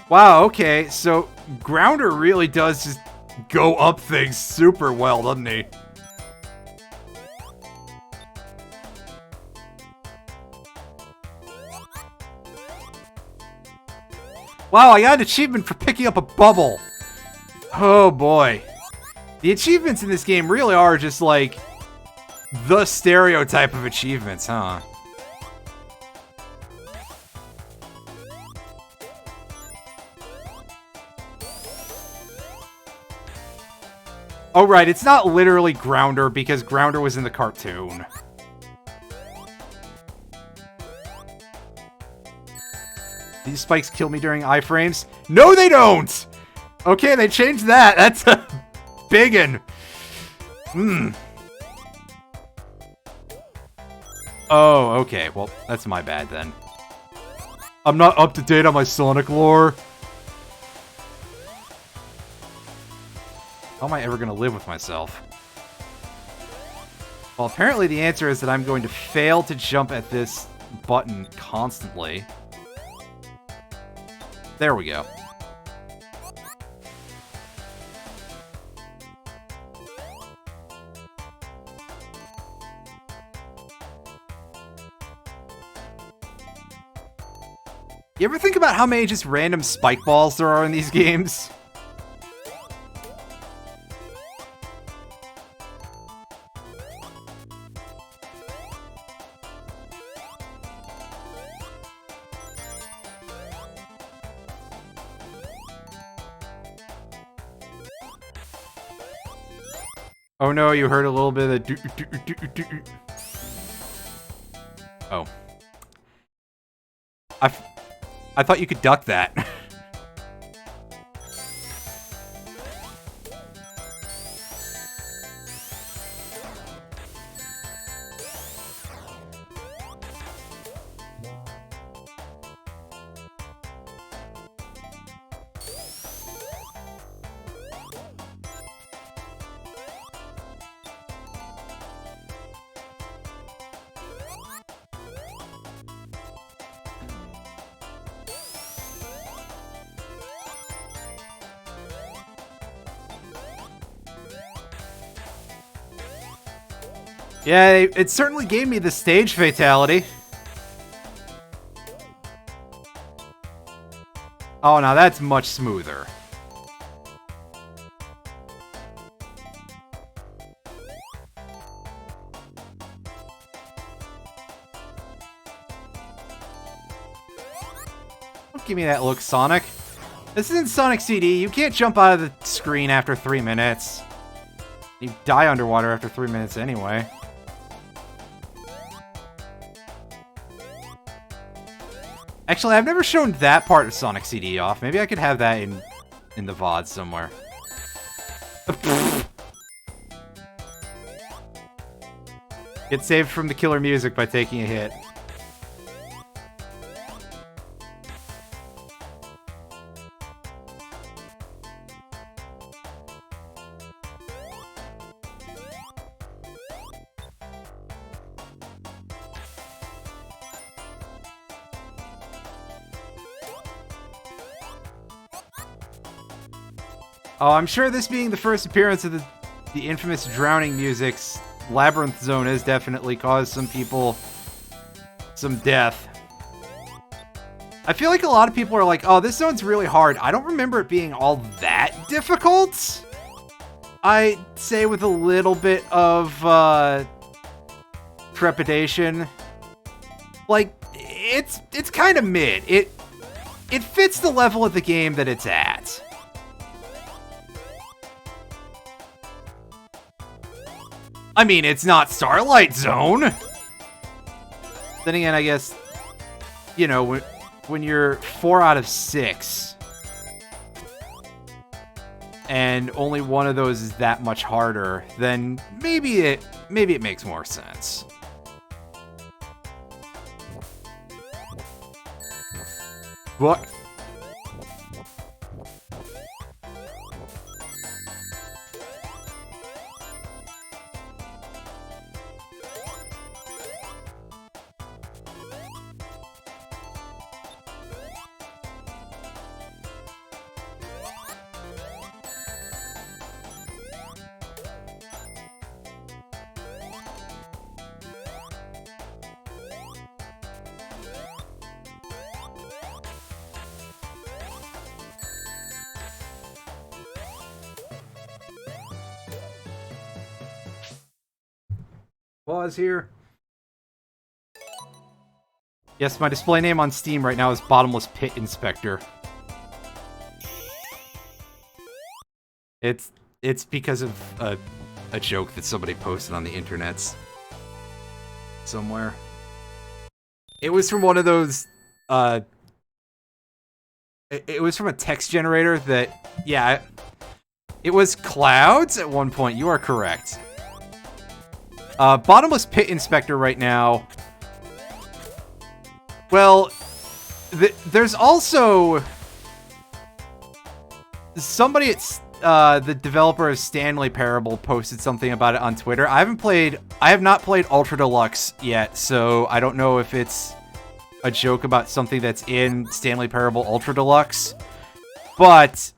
Wow, okay, so Grounder really does just go up things super well, doesn't he? Wow, I got an achievement for picking up a bubble. Oh boy. The achievements in this game really are just like the stereotype of achievements, huh? Oh right, it's not literally Grounder because Grounder was in the cartoon. These spikes kill me during iframes? No, they don't! Okay, they changed that. That's a biggin. Oh, okay. Well, that's my bad then. I'm not up to date on my Sonic lore. How am I ever going to live with myself? Well, apparently the answer is that I'm going to fail to jump at this button constantly. There we go. You ever think about how many just random spike balls there are in these games? Oh no, you heard a little bit of the do. Oh. I thought you could duck that. Yeah, it certainly gave me the stage fatality. Oh, now that's much smoother. Don't give me that look, Sonic. This isn't Sonic CD. You can't jump out of the screen after 3 minutes. You die underwater after 3 minutes anyway. Actually, I've never shown that part of Sonic CD off. Maybe I could have that in the VOD somewhere. Get saved from the killer music by taking a hit. Oh, I'm sure this being the first appearance of the infamous drowning music's Labyrinth Zone has definitely caused some people some death. I feel like a lot of people are like, oh, this zone's really hard. I don't remember it being all that difficult. I say with a little bit of trepidation. Like, it's kind of mid. It fits the level of the game that it's at. I mean, it's not Starlight Zone. Then again, I guess, you know, when you're 4 out of 6, and only one of those is that much harder, then maybe it makes more sense. What? Pause here. Yes, my display name on Steam right now is Bottomless Pit Inspector. It's because of a joke that somebody posted on the internets somewhere. It was from one of those it was from a text generator that, yeah, it was clouds at one point. You are correct. Bottomless Pit Inspector right now. Well, there's also somebody at the developer of Stanley Parable posted something about it on Twitter. I have not played Ultra Deluxe yet, so I don't know if it's a joke about something that's in Stanley Parable Ultra Deluxe. But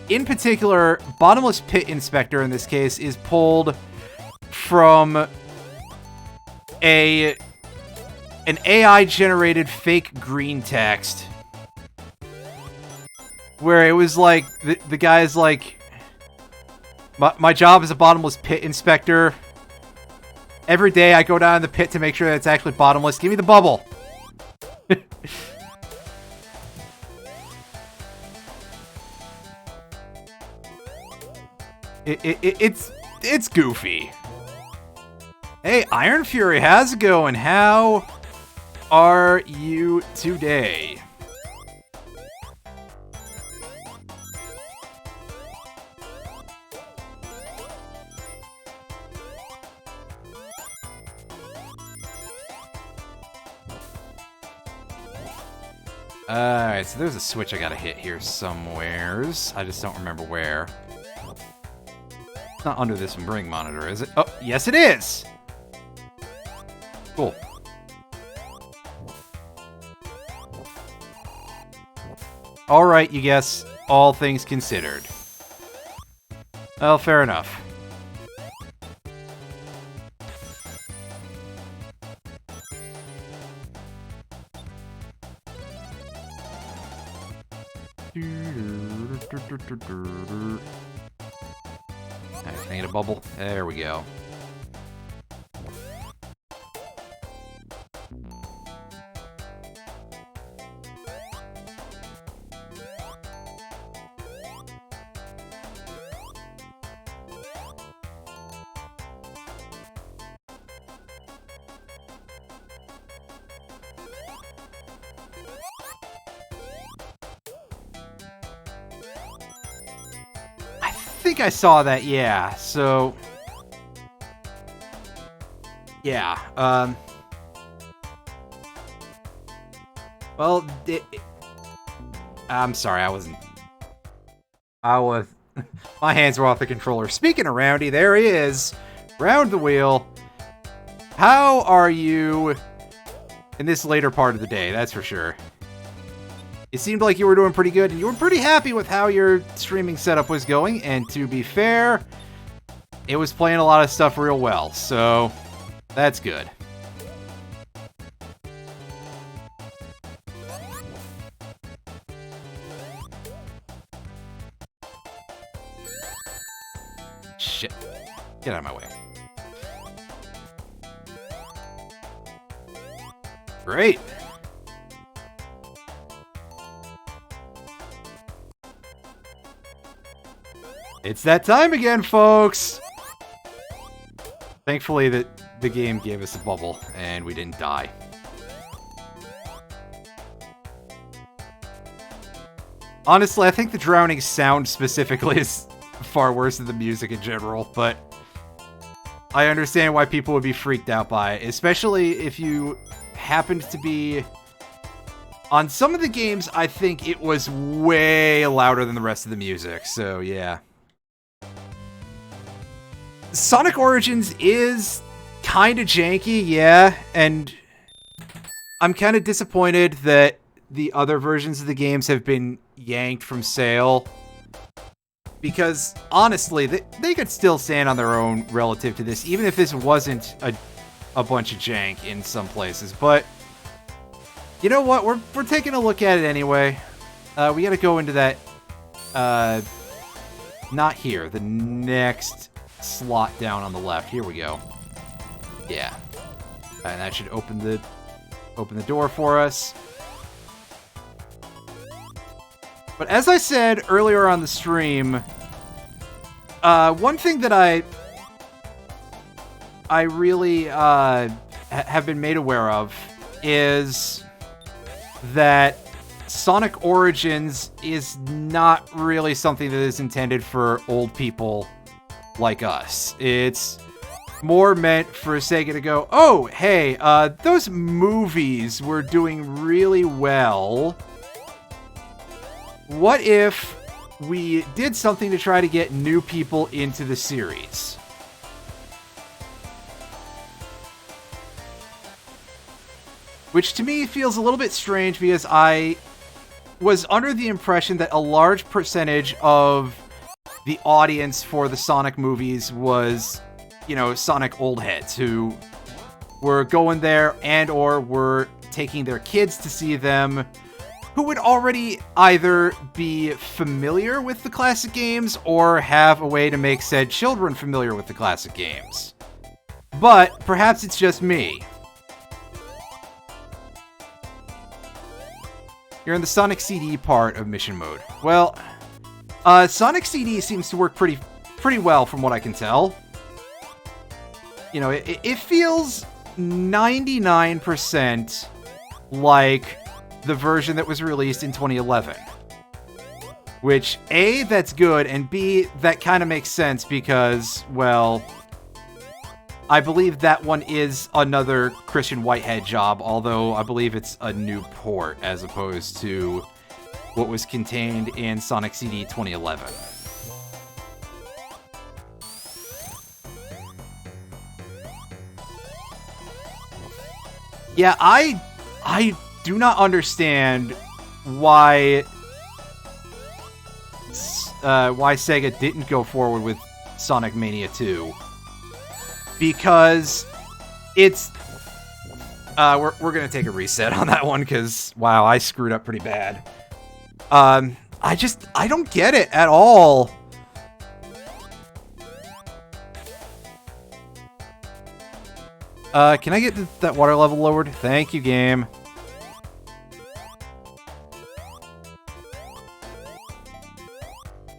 in particular, Bottomless Pit Inspector in this case is pulled from an AI-generated fake green text, where it was like, the guy's like, my job is a bottomless pit inspector. Every day I go down in the pit to make sure that it's actually bottomless. Give me the bubble. It's goofy. Hey, Iron Fury, how's it going? How are you today? Alright, so there's a switch I gotta hit here somewheres. I just don't remember where. It's not under this ring monitor, is it? Oh, yes it is! Cool. Alright, you guess, all things considered. Well, fair enough. I need a bubble. There we go. I saw that, yeah. So, yeah. Well, I'm sorry, I was. My hands were off the controller. Speaking of Roundy, there he is. Round the wheel. How are you in this later part of the day? That's for sure. It seemed like you were doing pretty good, and you were pretty happy with how your streaming setup was going, and to be fair, it was playing a lot of stuff real well, so that's good. Shit. Get out of my way. Great. It's that time again, folks! Thankfully, the game gave us a bubble, and we didn't die. Honestly, I think the drowning sound specifically is far worse than the music in general, but I understand why people would be freaked out by it, especially if you happened to be On some of the games, I think it was way louder than the rest of the music, so yeah. Sonic Origins is kind of janky, yeah, and I'm kind of disappointed that the other versions of the games have been yanked from sale. Because, honestly, they could still stand on their own relative to this, even if this wasn't a bunch of jank in some places, but... You know what? We're taking a look at it anyway. We gotta go into that, not here. The next slot down on the left. Here we go. Yeah. And that should open the door for us. But as I said earlier on the stream, one thing that I really, have been made aware of is that Sonic Origins is not really something that is intended for old people like us. It's more meant for Sega to go, oh, hey, those movies were doing really well. What if we did something to try to get new people into the series? Which to me feels a little bit strange because I was under the impression that a large percentage of the audience for the Sonic movies was, you know, Sonic old heads who were going there and or were taking their kids to see them, who would already either be familiar with the classic games or have a way to make said children familiar with the classic games. But perhaps it's just me. You're in the Sonic CD part of mission mode. Well, Sonic CD seems to work pretty well from what I can tell. You know, it feels 99% like the version that was released in 2011. Which, A, that's good, and B, that kind of makes sense because, well, I believe that one is another Christian Whitehead job, although I believe it's a new port as opposed to what was contained in Sonic CD 2011. Yeah, I do not understand why Sega didn't go forward with Sonic Mania 2. Because it's... we're gonna take a reset on that one, because, wow, I screwed up pretty bad. I don't get it at all. Can I get that water level lowered? Thank you, game.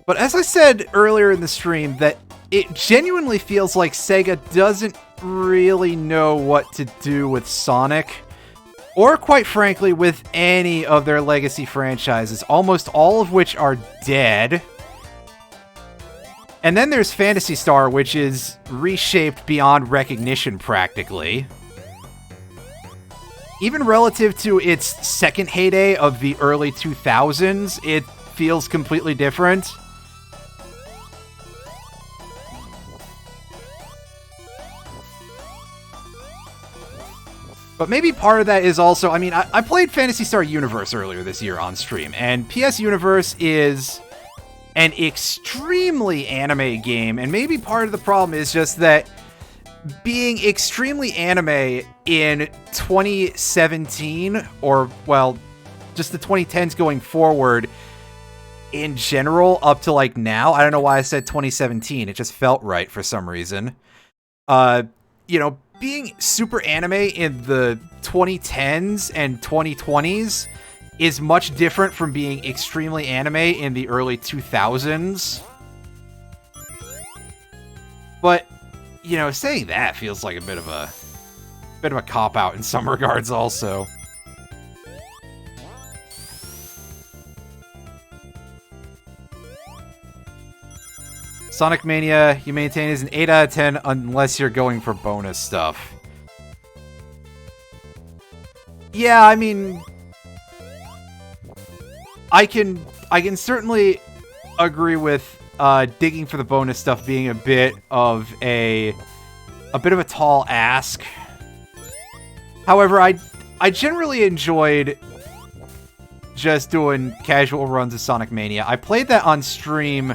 But as I said earlier in the stream, that it genuinely feels like Sega doesn't really know what to do with Sonic, or quite frankly, with any of their legacy franchises, almost all of which are dead. And then there's Phantasy Star, which is reshaped beyond recognition, practically. Even relative to its second heyday of the early 2000s, it feels completely different. But maybe part of that is also, I mean, I played Phantasy Star Universe earlier this year on stream, and PS Universe is an extremely anime game, and maybe part of the problem is just that being extremely anime in 2017, or, well, just the 2010s going forward in general up to, like, now, I don't know why I said 2017, it just felt right for some reason. You know, being super anime in the 2010s and 2020s is much different from being extremely anime in the early 2000s. But, you know, saying that feels like a bit of a cop-out in some regards also. Sonic Mania, you maintain, is an 8 out of 10 unless you're going for bonus stuff. Yeah, I mean, I can certainly agree with digging for the bonus stuff being a bit of a tall ask. However, I generally enjoyed just doing casual runs of Sonic Mania. I played that on stream.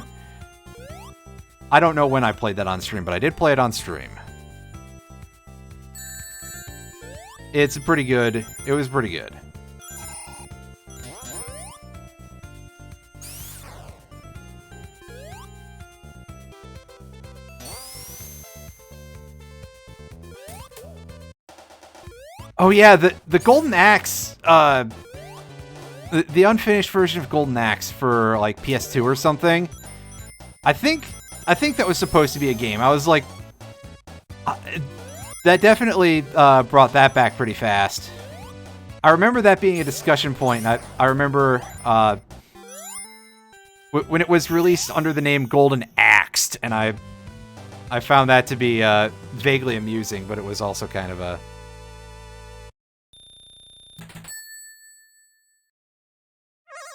I don't know when I played that on stream, but I did play it on stream. It's pretty good. It was pretty good. Oh yeah, the Golden Axe, the unfinished version of Golden Axe for like PS2 or something. I think that was supposed to be a game. I was like, that definitely brought that back pretty fast. I remember that being a discussion point. And I remember when it was released under the name Golden Axed, and I found that to be vaguely amusing, but it was also kind of a...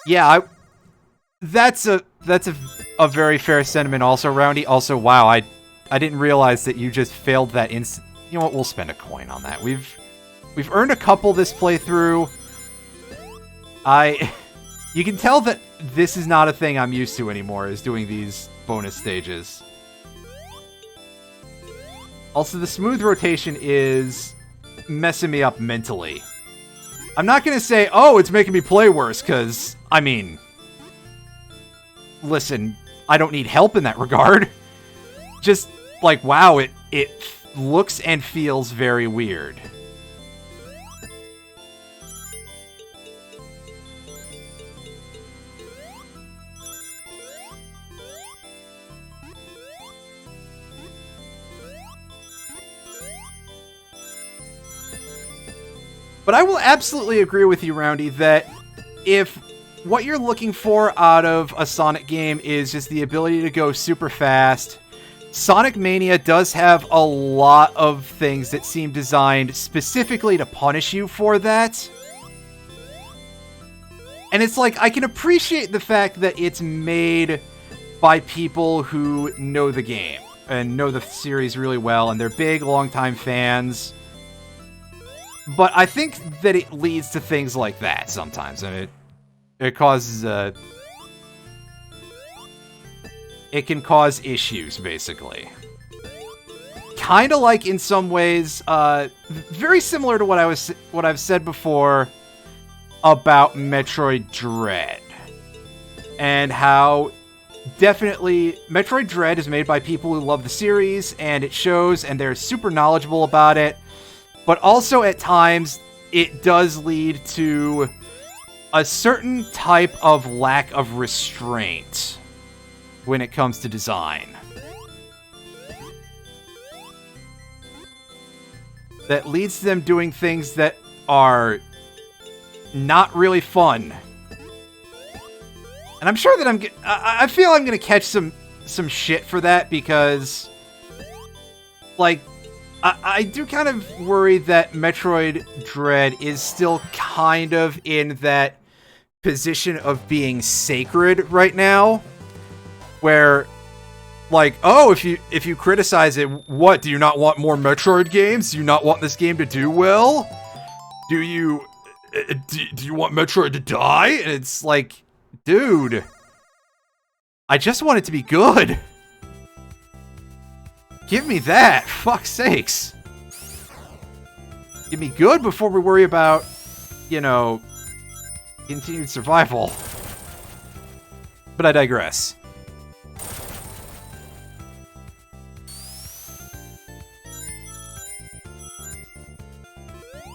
Yeah, that's a very fair sentiment also, Roundy. Also, wow, I didn't realize that you just failed that instant. You know what, we'll spend a coin on that. We've earned a couple this playthrough. You can tell that this is not a thing I'm used to anymore, is doing these bonus stages. Also, the smooth rotation is messing me up mentally. I'm not gonna say, oh, it's making me play worse, because, I mean... Listen, I don't need help in that regard. Just, like, wow, it looks and feels very weird. But I will absolutely agree with you, Roundy, that if what you're looking for out of a Sonic game is just the ability to go super fast, Sonic Mania does have a lot of things that seem designed specifically to punish you for that. And it's like, I can appreciate the fact that it's made by people who know the game and know the series really well, and they're big, longtime fans. But I think that it leads to things like that sometimes, and it causes it can cause issues, basically. Kind of like, in some ways, very similar to what I've said before about Metroid Dread, and how definitely Metroid Dread is made by people who love the series, and it shows, and they're super knowledgeable about it. But also, at times, it does lead to a certain type of lack of restraint when it comes to design. That leads to them doing things that are not really fun. And I'm sure that I feel I'm gonna catch some shit for that, because, like, I do kind of worry that Metroid Dread is still kind of in that position of being sacred right now, where, like, oh, if you criticize it, what, do you not want more Metroid games? Do you not want this game to do well? Do you want Metroid to die? And it's like, dude, I just want it to be good. Give me that, fuck's sakes. Give me good before we worry about, you know, continued survival. But I digress.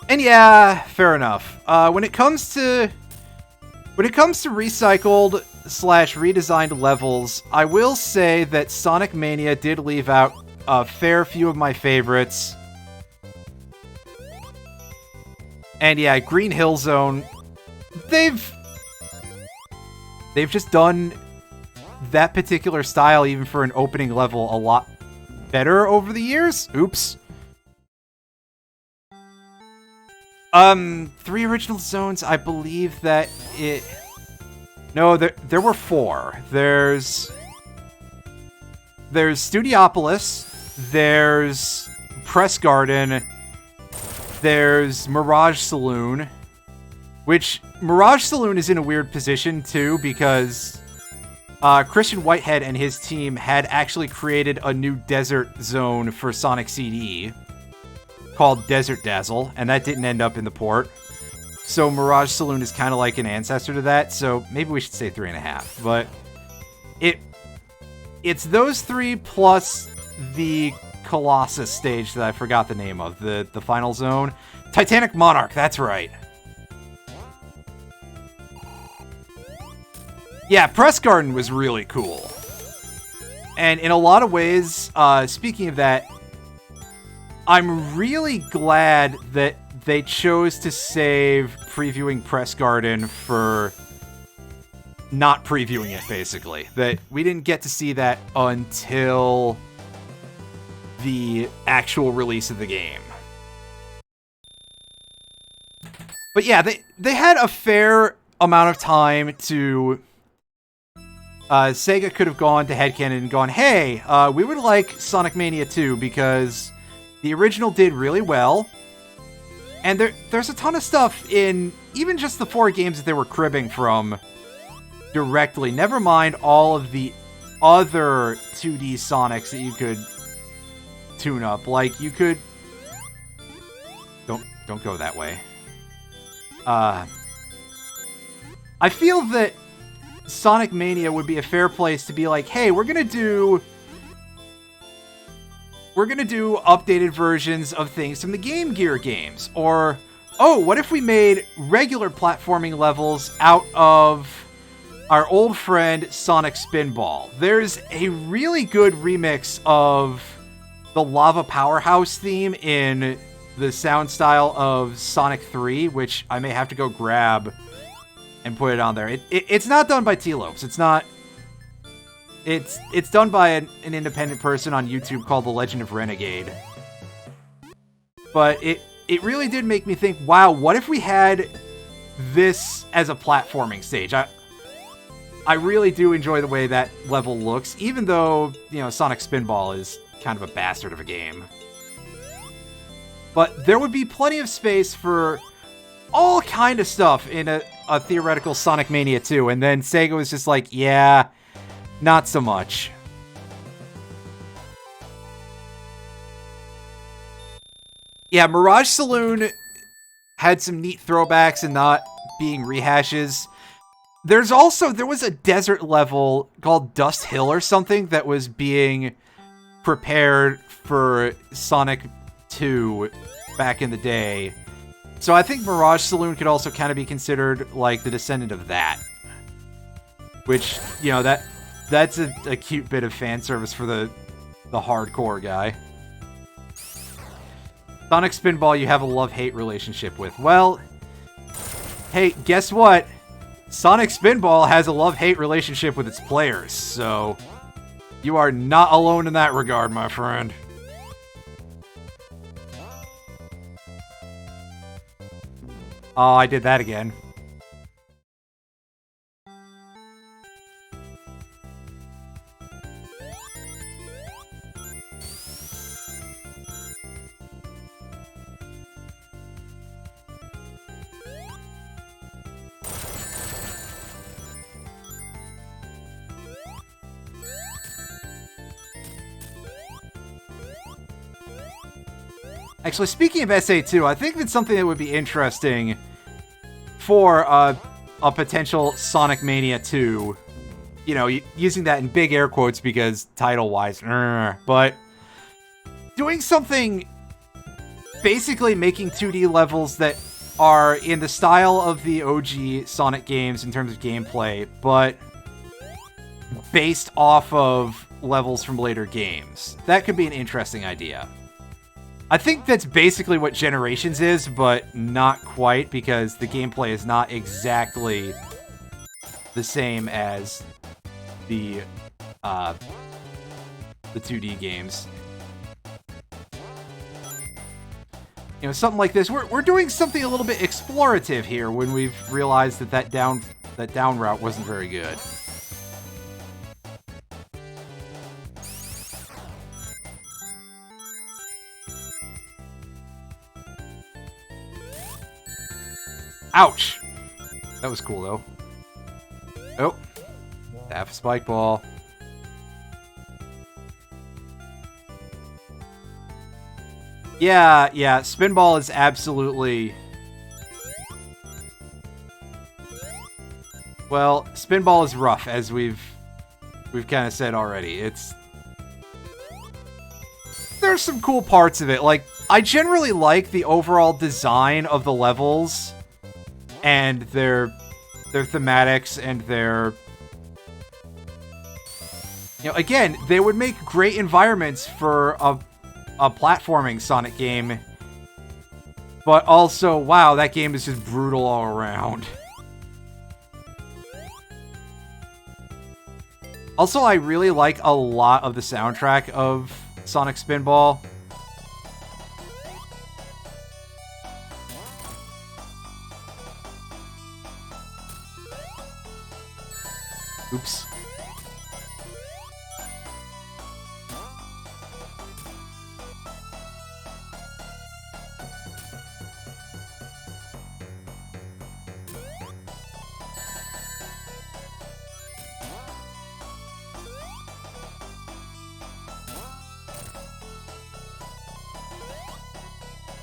And yeah, fair enough. When it comes to recycled / redesigned levels, I will say that Sonic Mania did leave out a fair few of my favorites. And yeah, Green Hill Zone, they've just done that particular style, even for an opening level, a lot better over the years. Oops. 3 original zones, I believe that No, there were 4. There's Studiopolis, there's Press Garden, there's Mirage Saloon, which Mirage Saloon is in a weird position too because Christian Whitehead and his team had actually created a new desert zone for Sonic CD called Desert Dazzle, and that didn't end up in the port. So Mirage Saloon is kind of like an ancestor to that, so maybe we should say 3.5. But it's those 3 plus the Colossus stage that I forgot the name of, the final zone. Titanic Monarch, that's right. Yeah, Press Garden was really cool. And in a lot of ways, speaking of that, I'm really glad that they chose to save previewing Press Garden for not previewing it, basically. That we didn't get to see that until the actual release of the game. But yeah, they had a fair amount of time to... Sega could have gone to headcanon and gone, hey, we would like Sonic Mania 2 because the original did really well. And there's a ton of stuff in even just the 4 games that they were cribbing from directly. Never mind all of the other 2D Sonics that you could tune up. Like, you could... Don't go that way. I feel that Sonic Mania would be a fair place to be like, hey, we're gonna do updated versions of things from the Game Gear games. Or, oh, what if we made regular platforming levels out of our old friend Sonic Spinball? There's a really good remix of the Lava Powerhouse theme in the sound style of Sonic 3, which I may have to go grab and put it on there. It's not done by T-Lopes. It's not... It's done by an independent person on YouTube called The Legend of Renegade. But it really did make me think, wow, what if we had this as a platforming stage? I really do enjoy the way that level looks, even though, you know, Sonic Spinball is kind of a bastard of a game. But there would be plenty of space for all kind of stuff in a theoretical Sonic Mania 2, and then Sega was just like, yeah, not so much. Yeah, Mirage Saloon had some neat throwbacks and not being rehashes. There was a desert level called Dust Hill or something that was being prepared for Sonic 2 back in the day. So I think Mirage Saloon could also kind of be considered like the descendant of that. Which, you know, that's a cute bit of fan service for the hardcore guy. Sonic Spinball you have a love-hate relationship with. Well, hey, guess what? Sonic Spinball has a love-hate relationship with its players, so you are not alone in that regard, my friend. Oh, I did that again. Actually, speaking of SA2, I think that's something that would be interesting for a potential Sonic Mania 2. You know, using that in big air quotes because title-wise, but doing something, basically making 2D levels that are in the style of the OG Sonic games in terms of gameplay, but based off of levels from later games. That could be an interesting idea. I think that's basically what Generations is, but not quite, because the gameplay is not exactly the same as the 2D games. You know, something like this. We're doing something a little bit explorative here when we've realized that that down route wasn't very good. Ouch! That was cool, though. Oh. Half a spike ball. Yeah, spin ball is absolutely... Well, spin ball is rough, as we've kind of said already. There's some cool parts of it. Like, I generally like the overall design of the levels and their thematics and their... You know, again, they would make great environments for a platforming Sonic game. But also, wow, that game is just brutal all around. Also, I really like a lot of the soundtrack of Sonic Spinball. Oops.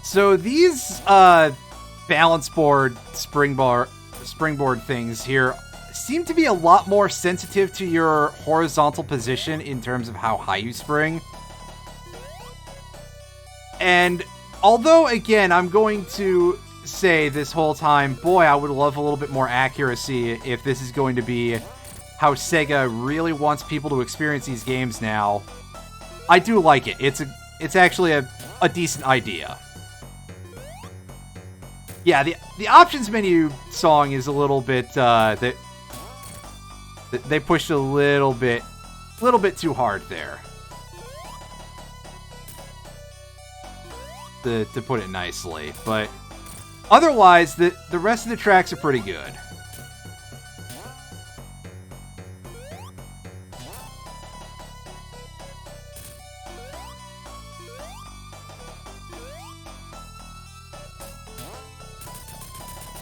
So these balance board springboard things here seem to be a lot more sensitive to your horizontal position in terms of how high you spring. And although, again, I'm going to say this whole time, boy, I would love a little bit more accuracy if this is going to be how Sega really wants people to experience these games now. I do like it. It's actually a decent idea. Yeah, the options menu song is a little bit they pushed a little bit too hard there. To put it nicely, but otherwise the rest of the tracks are pretty good.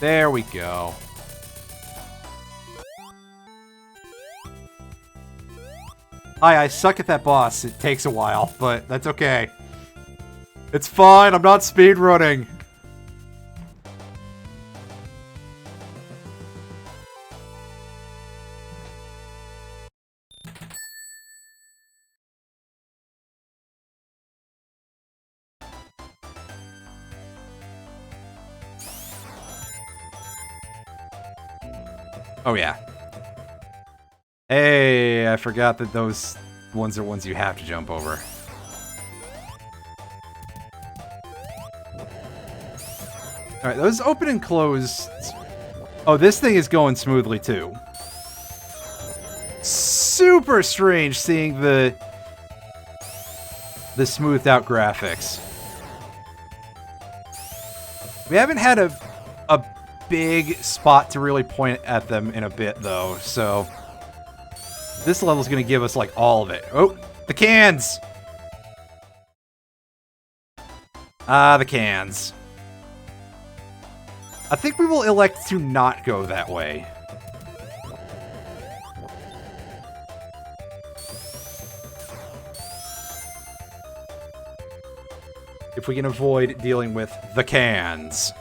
There we go. Hi, I suck at that boss. It takes a while, but that's okay. It's fine, I'm not speedrunning. Oh, yeah. Hey, I forgot that those ones are ones you have to jump over. Alright, those open and close... Oh, this thing is going smoothly, too. Super strange seeing the smoothed out graphics. We haven't had a big spot to really point at them in a bit, though, so... This level's gonna give us, like, all of it. Oh, the cans! Ah, the cans. I think we will elect to not go that way. If we can avoid dealing with the cans.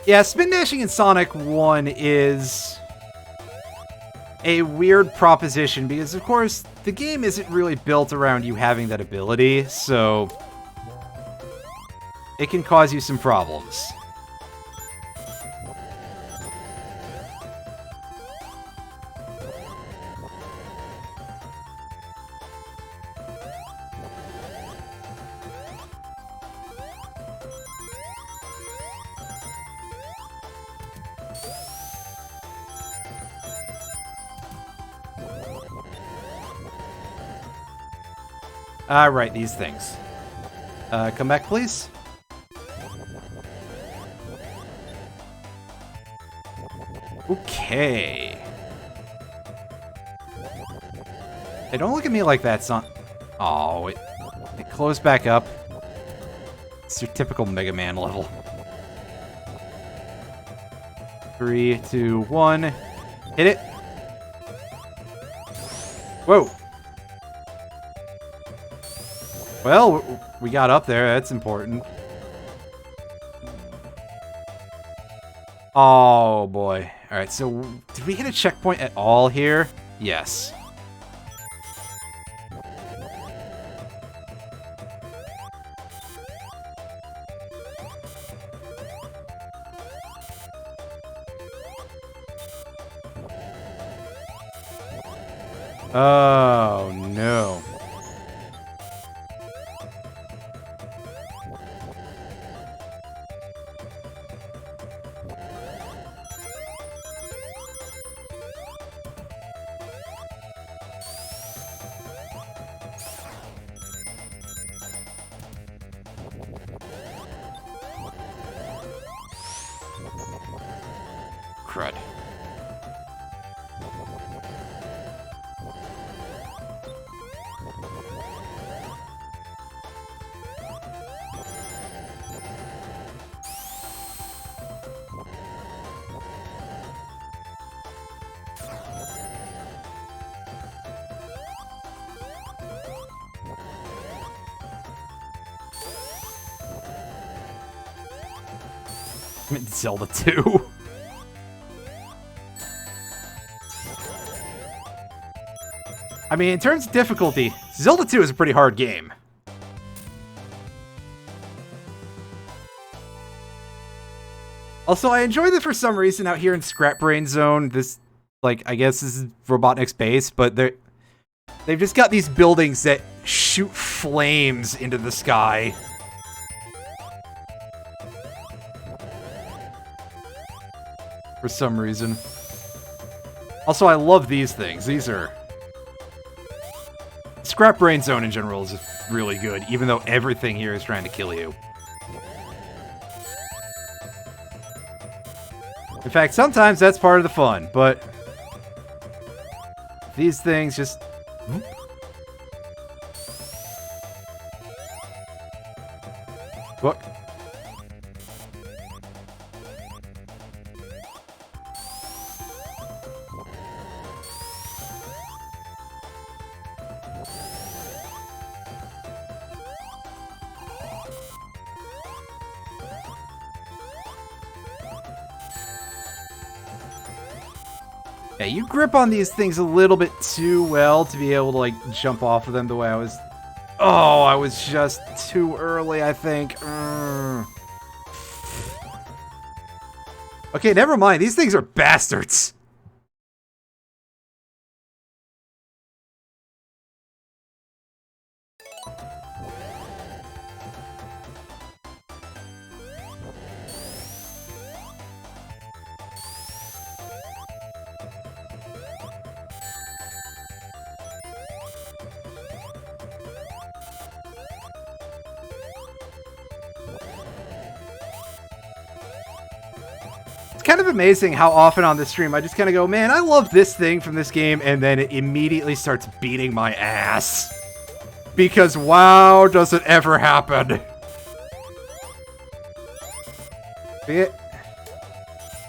Yeah, spin dashing in Sonic 1 is a weird proposition because, of course, the game isn't really built around you having that ability, so it can cause you some problems. Right, these things. Come back, please. Okay. Hey, don't look at me like that, son. Oh, it closed back up. It's your typical Mega Man level. 3, 2, 1. Hit it. Whoa. Well, we got up there. That's important. Oh, boy. All right, so did we hit a checkpoint at all here? Yes. Oh, no. Crud. Zelda 2. I mean, in terms of difficulty, Zelda 2 is a pretty hard game. Also, I enjoy that for some reason out here in Scrap Brain Zone, this, like, I guess this is Robotnik's base, but they've just got these buildings that shoot flames into the sky. For some reason. Also, I love these things. These are... Scrap Brain Zone in general is really good, even though everything here is trying to kill you. In fact, sometimes that's part of the fun, but... These things just... Look. Yeah, you grip on these things a little bit too well to be able to, like, jump off of them the way I was... Oh, I was just too early, I think. Okay, never mind. These things are bastards. It's kind of amazing how often on this stream I just kind of go, man, I love this thing from this game, and then it immediately starts beating my ass. Because wow, does it ever happen. The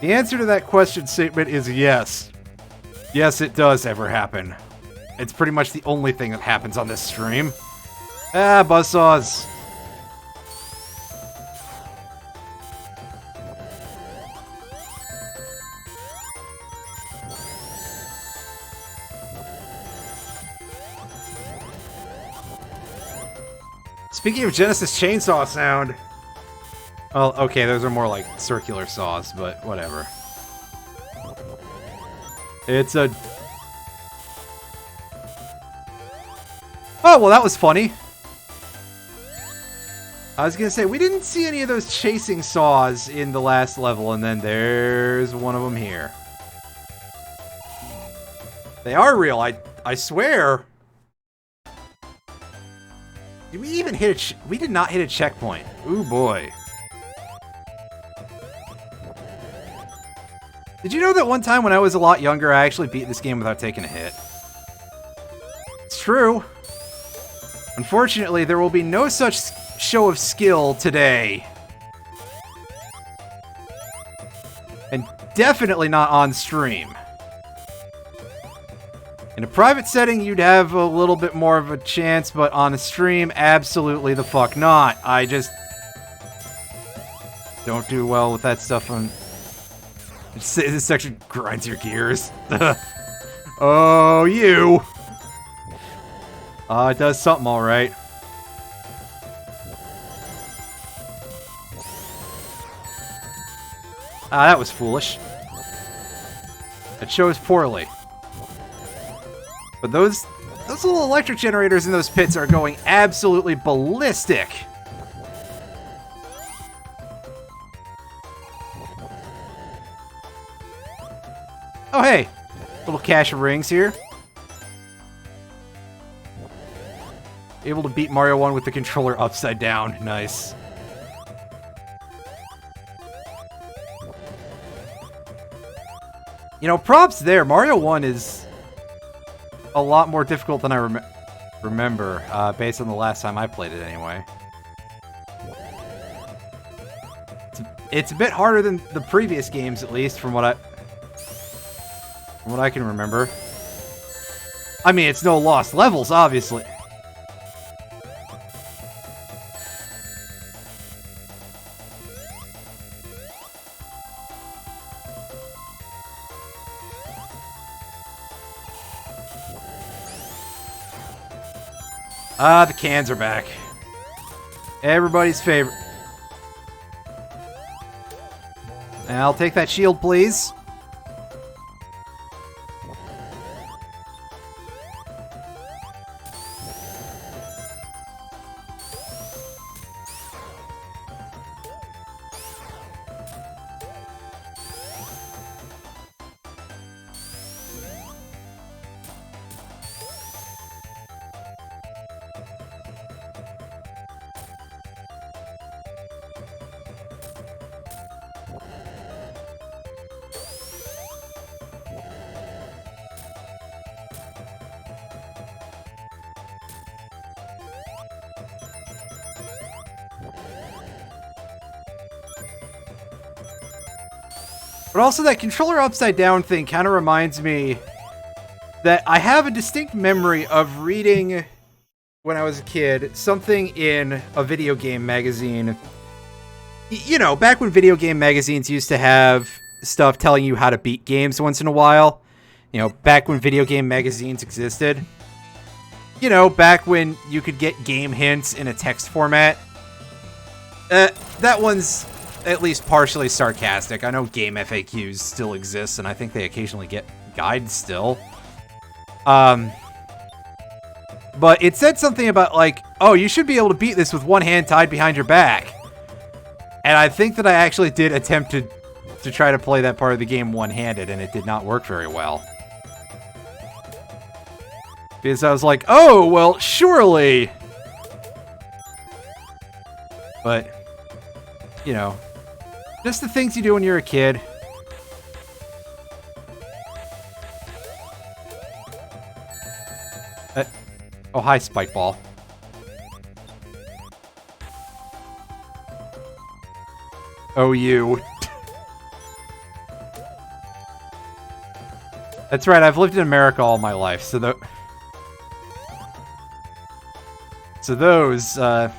answer to that question statement is yes. Yes, it does ever happen. It's pretty much the only thing that happens on this stream. Ah, buzzsaws. Speaking of Genesis chainsaw sound... Well, okay, those are more like circular saws, but whatever. It's a... Oh, well, that was funny. I was gonna say, we didn't see any of those chasing saws in the last level, and then there's one of them here. They are real, I swear. Did we even hit we did not hit a checkpoint. Ooh, boy. Did you know that one time when I was a lot younger, I actually beat this game without taking a hit? It's true. Unfortunately, there will be no such show of skill today. And definitely not on stream. In a private setting, you'd have a little bit more of a chance, but on a stream, absolutely the fuck not. I just don't do well with that stuff on... This section grinds your gears. Oh, you! It does something alright. That was foolish. It chose poorly. But those little electric generators in those pits are going absolutely ballistic. Oh, hey. Little cache of rings here. Able to beat Mario 1 with the controller upside down. Nice. You know, props there. Mario 1 is a lot more difficult than I remember, based on the last time I played it anyway. It's a bit harder than the previous games, at least, from what I can remember. I mean, it's no lost levels, obviously. The cans are back. Everybody's favorite. And I'll take that shield, please. But also that controller upside down thing kind of reminds me that I have a distinct memory of reading, when I was a kid, something in a video game magazine. You know, back when video game magazines used to have stuff telling you how to beat games once in a while. You know, back when video game magazines existed. You know, back when you could get game hints in a text format. That one's at least partially sarcastic. I know game FAQs still exist, and I think they occasionally get guides still. But it said something about, like, oh, you should be able to beat this with one hand tied behind your back. And I think that I actually did attempt to try to play that part of the game one-handed, and it did not work very well. Because I was like, oh, well, surely. But, you know, just the things you do when you're a kid. Oh, hi, Spike Ball. Oh, you. That's right, I've lived in America all my life, so those, well,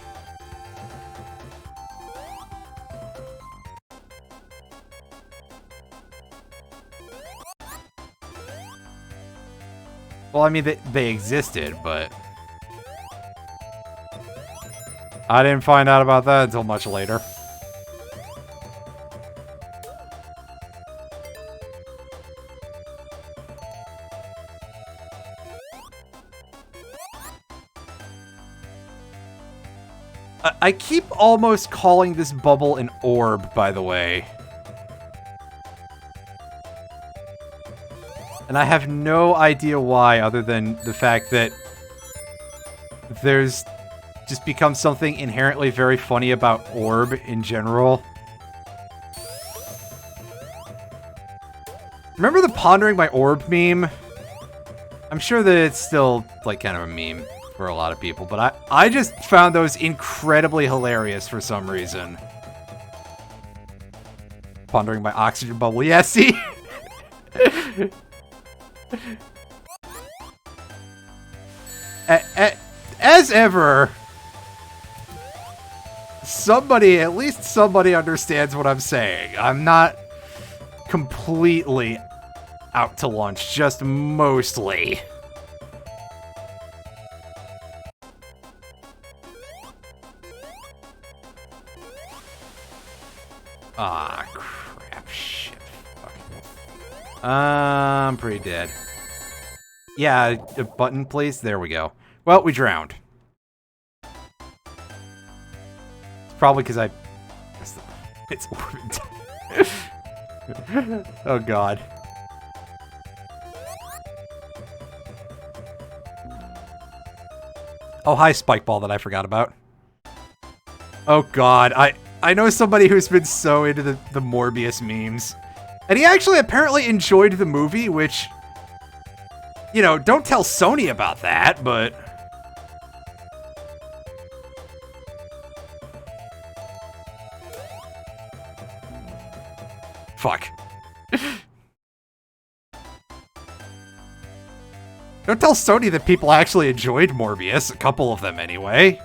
I mean, they existed, but I didn't find out about that until much later. I keep almost calling this bubble an orb, by the way. And I have no idea why, other than the fact that there's just becomes something inherently very funny about Orb in general. Remember the pondering my orb meme? I'm sure that it's still, like, kind of a meme for a lot of people, but I just found those incredibly hilarious for some reason. Pondering my oxygen bubble. Yeah, see? As ever, at least somebody understands what I'm saying. I'm not completely out to lunch, just mostly. Ah, crap, shit, fuck. I'm pretty dead. Yeah, a button, please. There we go. Well, we drowned. It's probably because it's orbit. Oh, God. Oh, hi, Spikeball, that I forgot about. Oh, God. I know somebody who's been so into the Morbius memes. And he actually apparently enjoyed the movie, which... You know, don't tell Sony about that, but... Fuck. Don't tell Sony that people actually enjoyed Morbius, a couple of them anyway.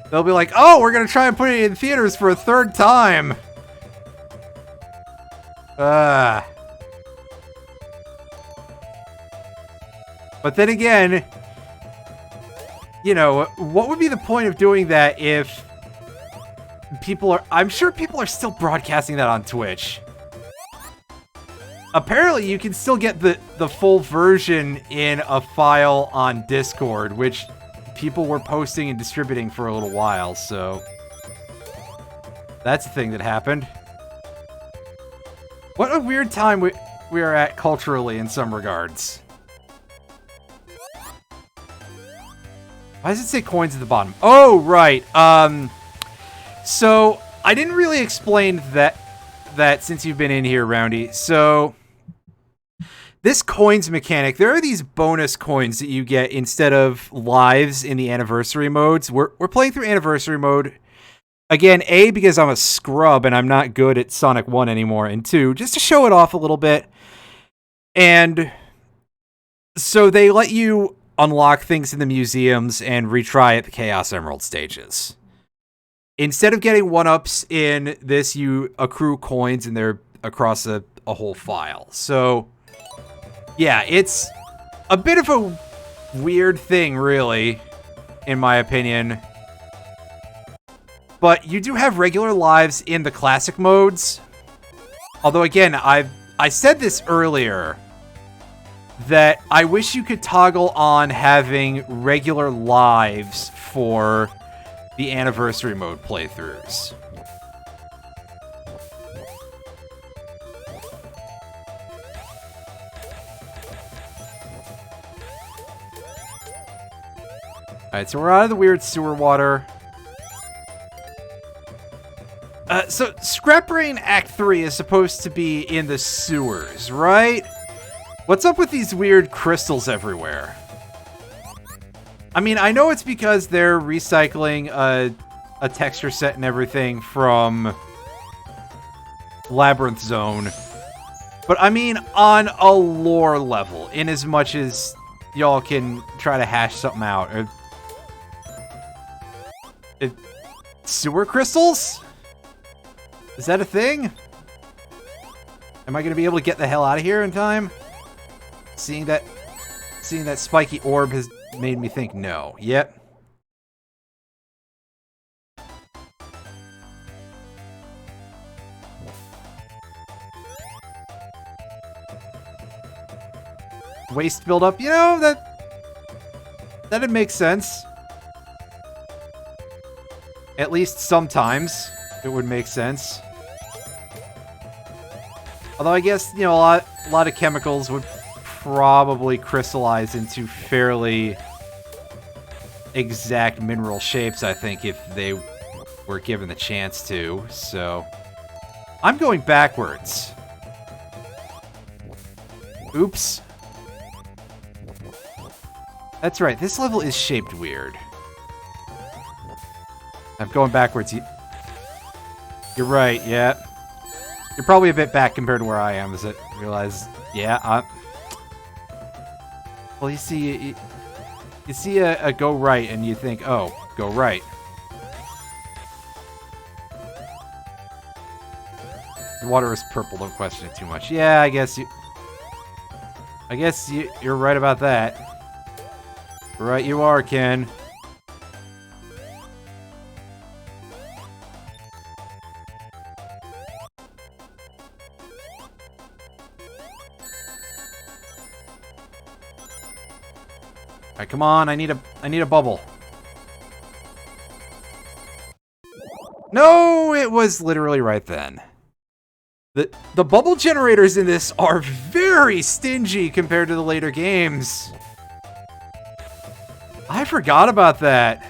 They'll be like, oh, we're gonna try and put it in theaters for a third time. But then again, you know, what would be the point of doing that if people are... I'm sure people are still broadcasting that on Twitch. Apparently, you can still get the full version in a file on Discord, which people were posting and distributing for a little while, so... That's a thing that happened. What a weird time we are at culturally in some regards. Why does it say coins at the bottom? Oh, right. So, I didn't really explain that since you've been in here, Roundy. So... This coins mechanic, there are these bonus coins that you get instead of lives in the anniversary modes. We're playing through anniversary mode. Again, A, because I'm a scrub and I'm not good at Sonic 1 anymore, and 2, just to show it off a little bit. And so they let you unlock things in the museums and retry at the Chaos Emerald stages. Instead of getting 1-ups in this, you accrue coins and they're across a whole file. So... yeah, it's a bit of a weird thing, really, in my opinion. But you do have regular lives in the classic modes. Although, again, I said this earlier, that I wish you could toggle on having regular lives for the anniversary mode playthroughs. Alright, so we're out of the weird sewer water. So Scrap Brain Act 3 is supposed to be in the sewers, right? What's up with these weird crystals everywhere? I mean, I know it's because they're recycling a texture set and everything from Labyrinth Zone. But I mean, on a lore level, in as much as y'all can try to hash something out. Sewer crystals? Is that a thing? Am I going to be able to get the hell out of here in time? Seeing that spiky orb has made me think no. Yep. Waste buildup, you know, that'd make sense. At least sometimes it would make sense. Although I guess, you know, a lot of chemicals would probably crystallize into fairly exact mineral shapes, I think, if they were given the chance to, so... I'm going backwards. Oops. That's right, this level is shaped weird. I'm going backwards. You're right, yeah. You're probably a bit back compared to where I am, as I realize... Yeah, well, you see a go right, and you think, oh, go right. The water is purple, don't question it too much. Yeah, I guess you're right about that. Right you are, Ken. Alright, come on, I need a bubble. No, it was literally right then. The bubble generators in this are very stingy compared to the later games. I forgot about that.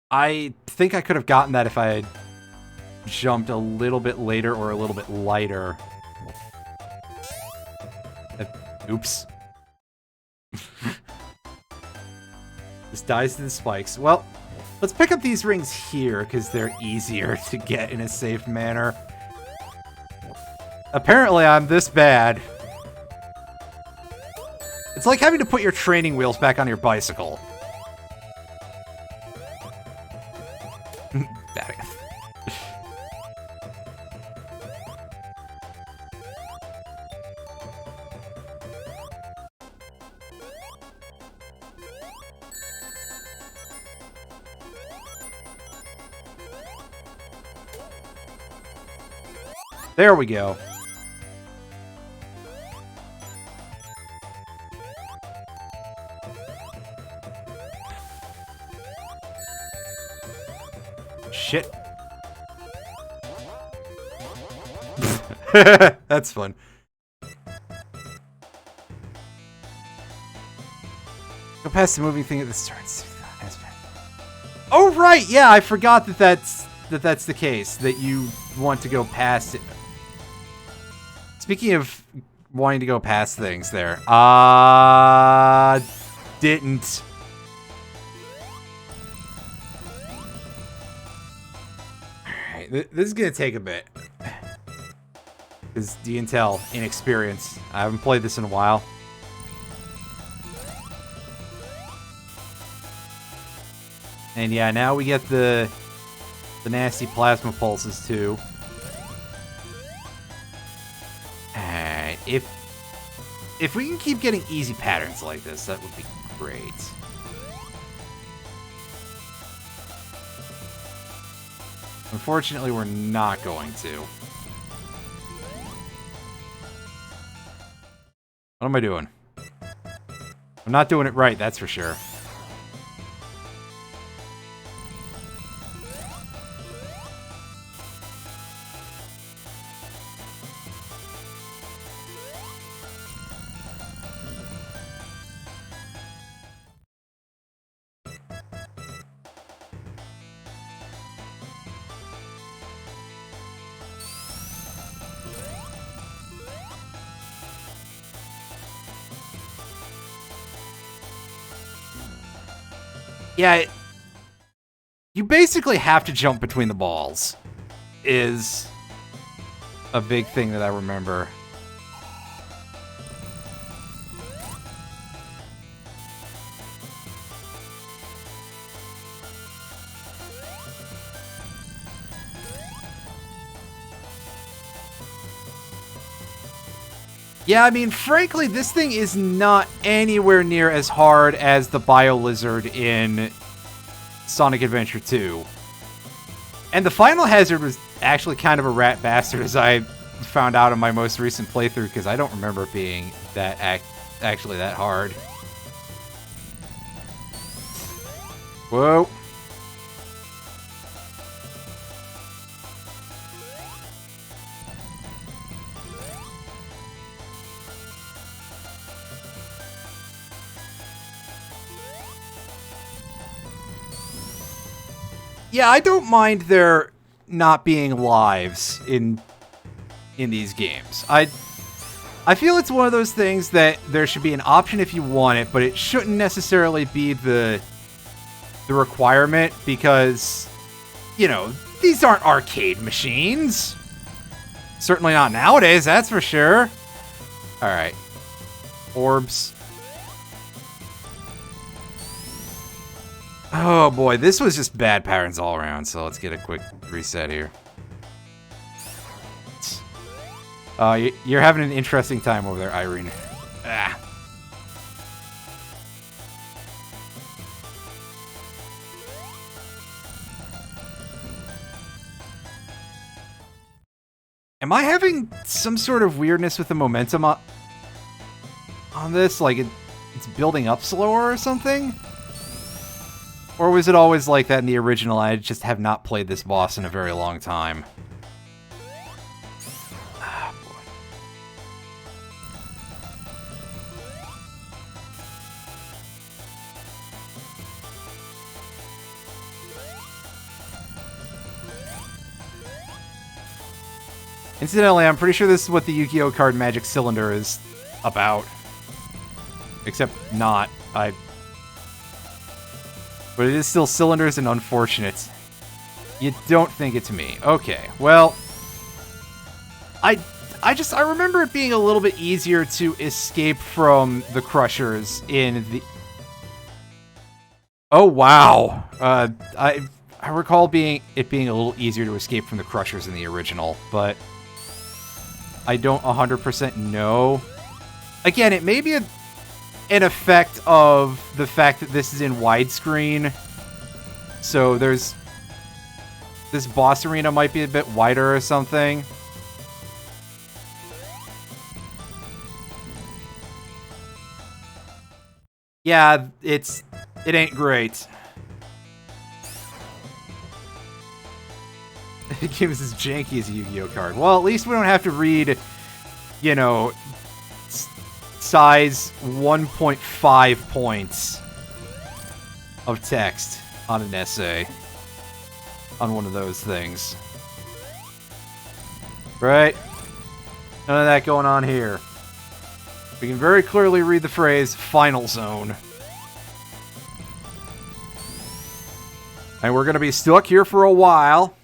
I think I could have gotten that if I had jumped a little bit later or a little bit lighter. Oops. This dies to the spikes. Well, let's pick up these rings here, because they're easier to get in a safe manner. Apparently, I'm this bad. It's like having to put your training wheels back on your bicycle. There we go. Shit. That's fun. Go past the moving thing at the start. Oh right, yeah, I forgot that that's the case. That you want to go past it. Speaking of wanting to go past things there, didn't. Alright, this is gonna take a bit. Because D&Tel, inexperience. I haven't played this in a while. And yeah, now we get the nasty plasma pulses too. If we can keep getting easy patterns like this, that would be great. Unfortunately, we're not going to. What am I doing? I'm not doing it right, that's for sure. Yeah, you basically have to jump between the balls, is a big thing that I remember. Yeah, I mean, frankly, this thing is not anywhere near as hard as the Bio-Lizard in Sonic Adventure 2. And the final hazard was actually kind of a rat bastard, as I found out in my most recent playthrough, because I don't remember it being that actually that hard. Whoa. Yeah, I don't mind there not being lives in these games. I feel it's one of those things that there should be an option if you want it, but it shouldn't necessarily be the requirement, because, you know, these aren't arcade machines. Certainly not nowadays, that's for sure. Alright. Orbs. Oh boy, this was just bad patterns all around, so let's get a quick reset here. You're having an interesting time over there, Irene. Ah. Am I having some sort of weirdness with the momentum on this? Like, it's building up slower or something? Or was it always like that in the original? I just have not played this boss in a very long time. Ah, boy. Incidentally, I'm pretty sure this is what the Yu-Gi-Oh! Card Magic Cylinder is about. Except not. But it is still cylinders and unfortunate. You don't think it's me. Okay, well... I remember it being a little bit easier to escape from the Crushers in the... Oh, wow. I recall it being a little easier to escape from the Crushers in the original, but... I don't 100% know. Again, it may be an effect of the fact that this is in widescreen. So there's... This boss arena might be a bit wider or something. Yeah, it ain't great. The game is as janky as a Yu-Gi-Oh card. Well, at least we don't have to read, you know, size 1.5 points of text on an essay. On one of those things. Right? None of that going on here. We can very clearly read the phrase, Final Zone. And we're going to be stuck here for a while.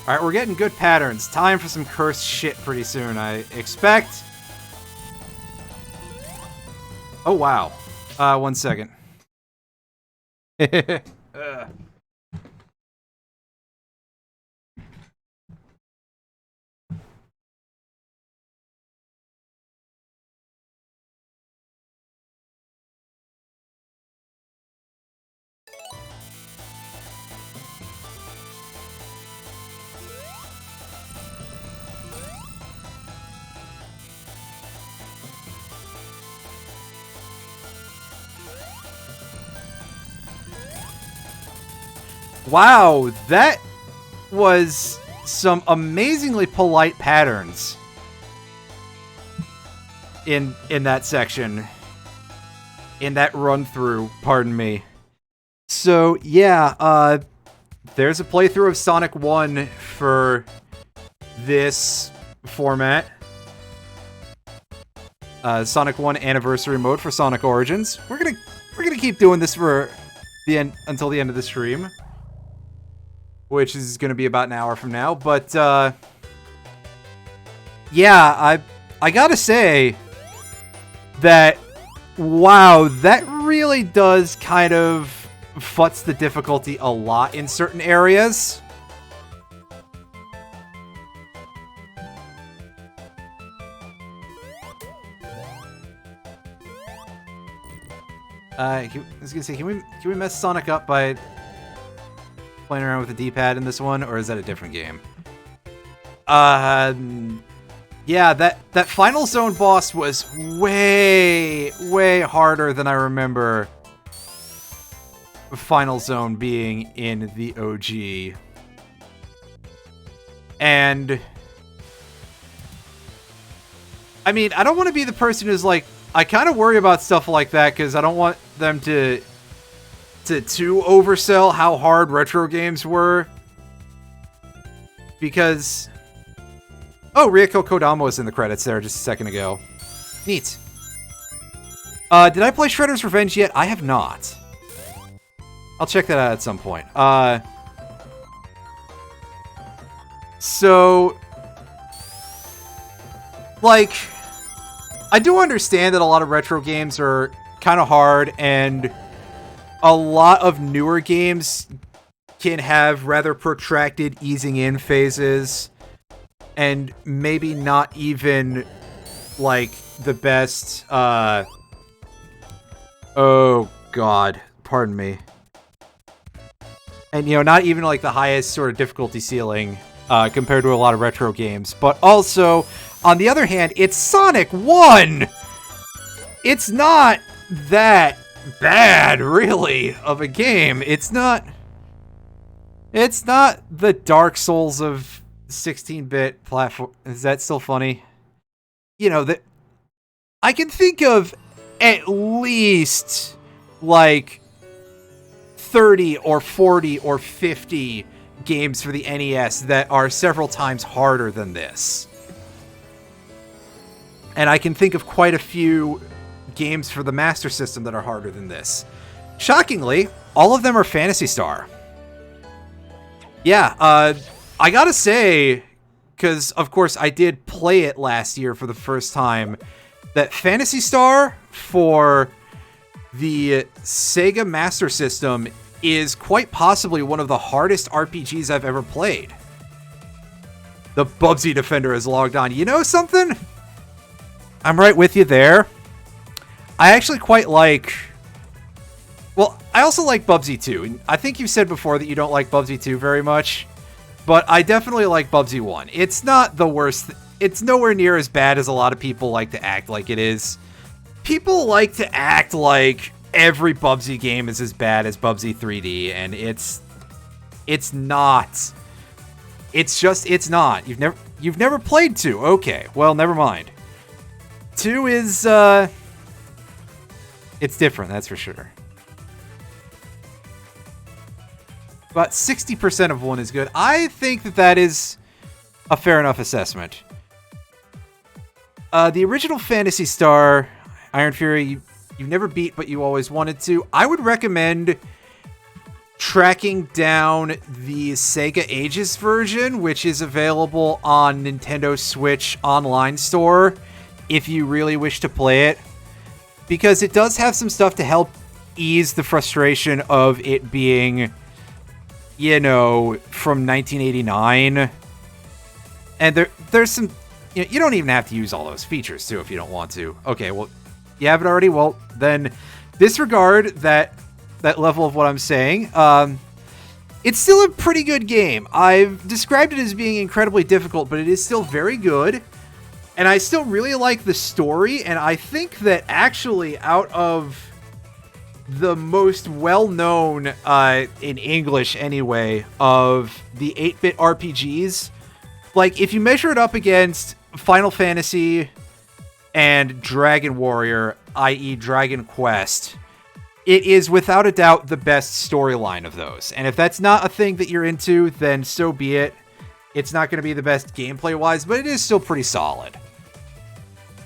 Alright, we're getting good patterns. Time for some cursed shit pretty soon, I expect. Oh, wow. 1 second. Wow, that was some amazingly polite patterns in that section, in that run through, pardon me. So yeah, there's a playthrough of Sonic 1 for this format. Sonic 1 Anniversary Mode for Sonic Origins. We're gonna keep doing this for the end until the end of the stream, which is gonna be about an hour from now. But yeah, I gotta say that wow, that really does kind of futs the difficulty a lot in certain areas. I was gonna say, can we mess Sonic up by playing around with the D-pad in this one, or is that a different game? Yeah, that final zone boss was way harder than I remember final zone being in the OG. And I mean, I don't want to be the person who's like, I kind of worry about stuff like that because I don't want them to oversell how hard retro games were. Because, oh, Ryoko Kodama was in the credits there just a second ago. Neat. Did I play Shredder's Revenge yet? I have not. I'll check that out at some point. So, like, I do understand that a lot of retro games are kind of hard, and a lot of newer games can have rather protracted easing in phases, and maybe not even, like, the best, oh, God. Pardon me. And, you know, not even, like, the highest sort of difficulty ceiling, compared to a lot of retro games. But also, on the other hand, it's Sonic 1! It's not that bad, really, of a game. It's not the Dark Souls of 16-bit platform. Is that still funny? You know, that I can think of at least, like, 30 or 40 or 50 games for the NES that are several times harder than this. And I can think of quite a few games for the Master System that are harder than this. Shockingly, all of them are Phantasy Star. Yeah, I gotta say, because of course I did play it last year for the first time, that Phantasy Star for the Sega Master System is quite possibly one of the hardest RPGs I've ever played. The Bubsy Defender is logged on. You know something? I'm right with you there. I actually quite like... Well, I also like Bubsy 2. I think you said before that you don't like Bubsy 2 very much, but I definitely like Bubsy 1. It's not the worst. It's nowhere near as bad as a lot of people like to act like it is. People like to act like every Bubsy game is as bad as Bubsy 3D, and it's not. It's not. You've never played 2. Okay, well, never mind. 2 is, it's different, that's for sure. About 60% of 1 is good. I think that is a fair enough assessment. The original Phantasy Star, Iron Fury, you never beat, but you always wanted to. I would recommend tracking down the Sega Ages version, which is available on Nintendo Switch Online Store, if you really wish to play it. Because it does have some stuff to help ease the frustration of it being, you know, from 1989. And there's some... You don't even have to use all those features, too, if you don't want to. Okay, well, you have it already? Well, then disregard that level of what I'm saying. It's still a pretty good game. I've described it as being incredibly difficult, but it is still very good. And I still really like the story, and I think that actually out of the most well-known, in English anyway, of the 8-bit RPGs. Like, if you measure it up against Final Fantasy and Dragon Warrior, i.e. Dragon Quest, it is without a doubt the best storyline of those. And if that's not a thing that you're into, then so be it. It's not going to be the best gameplay-wise, but it is still pretty solid.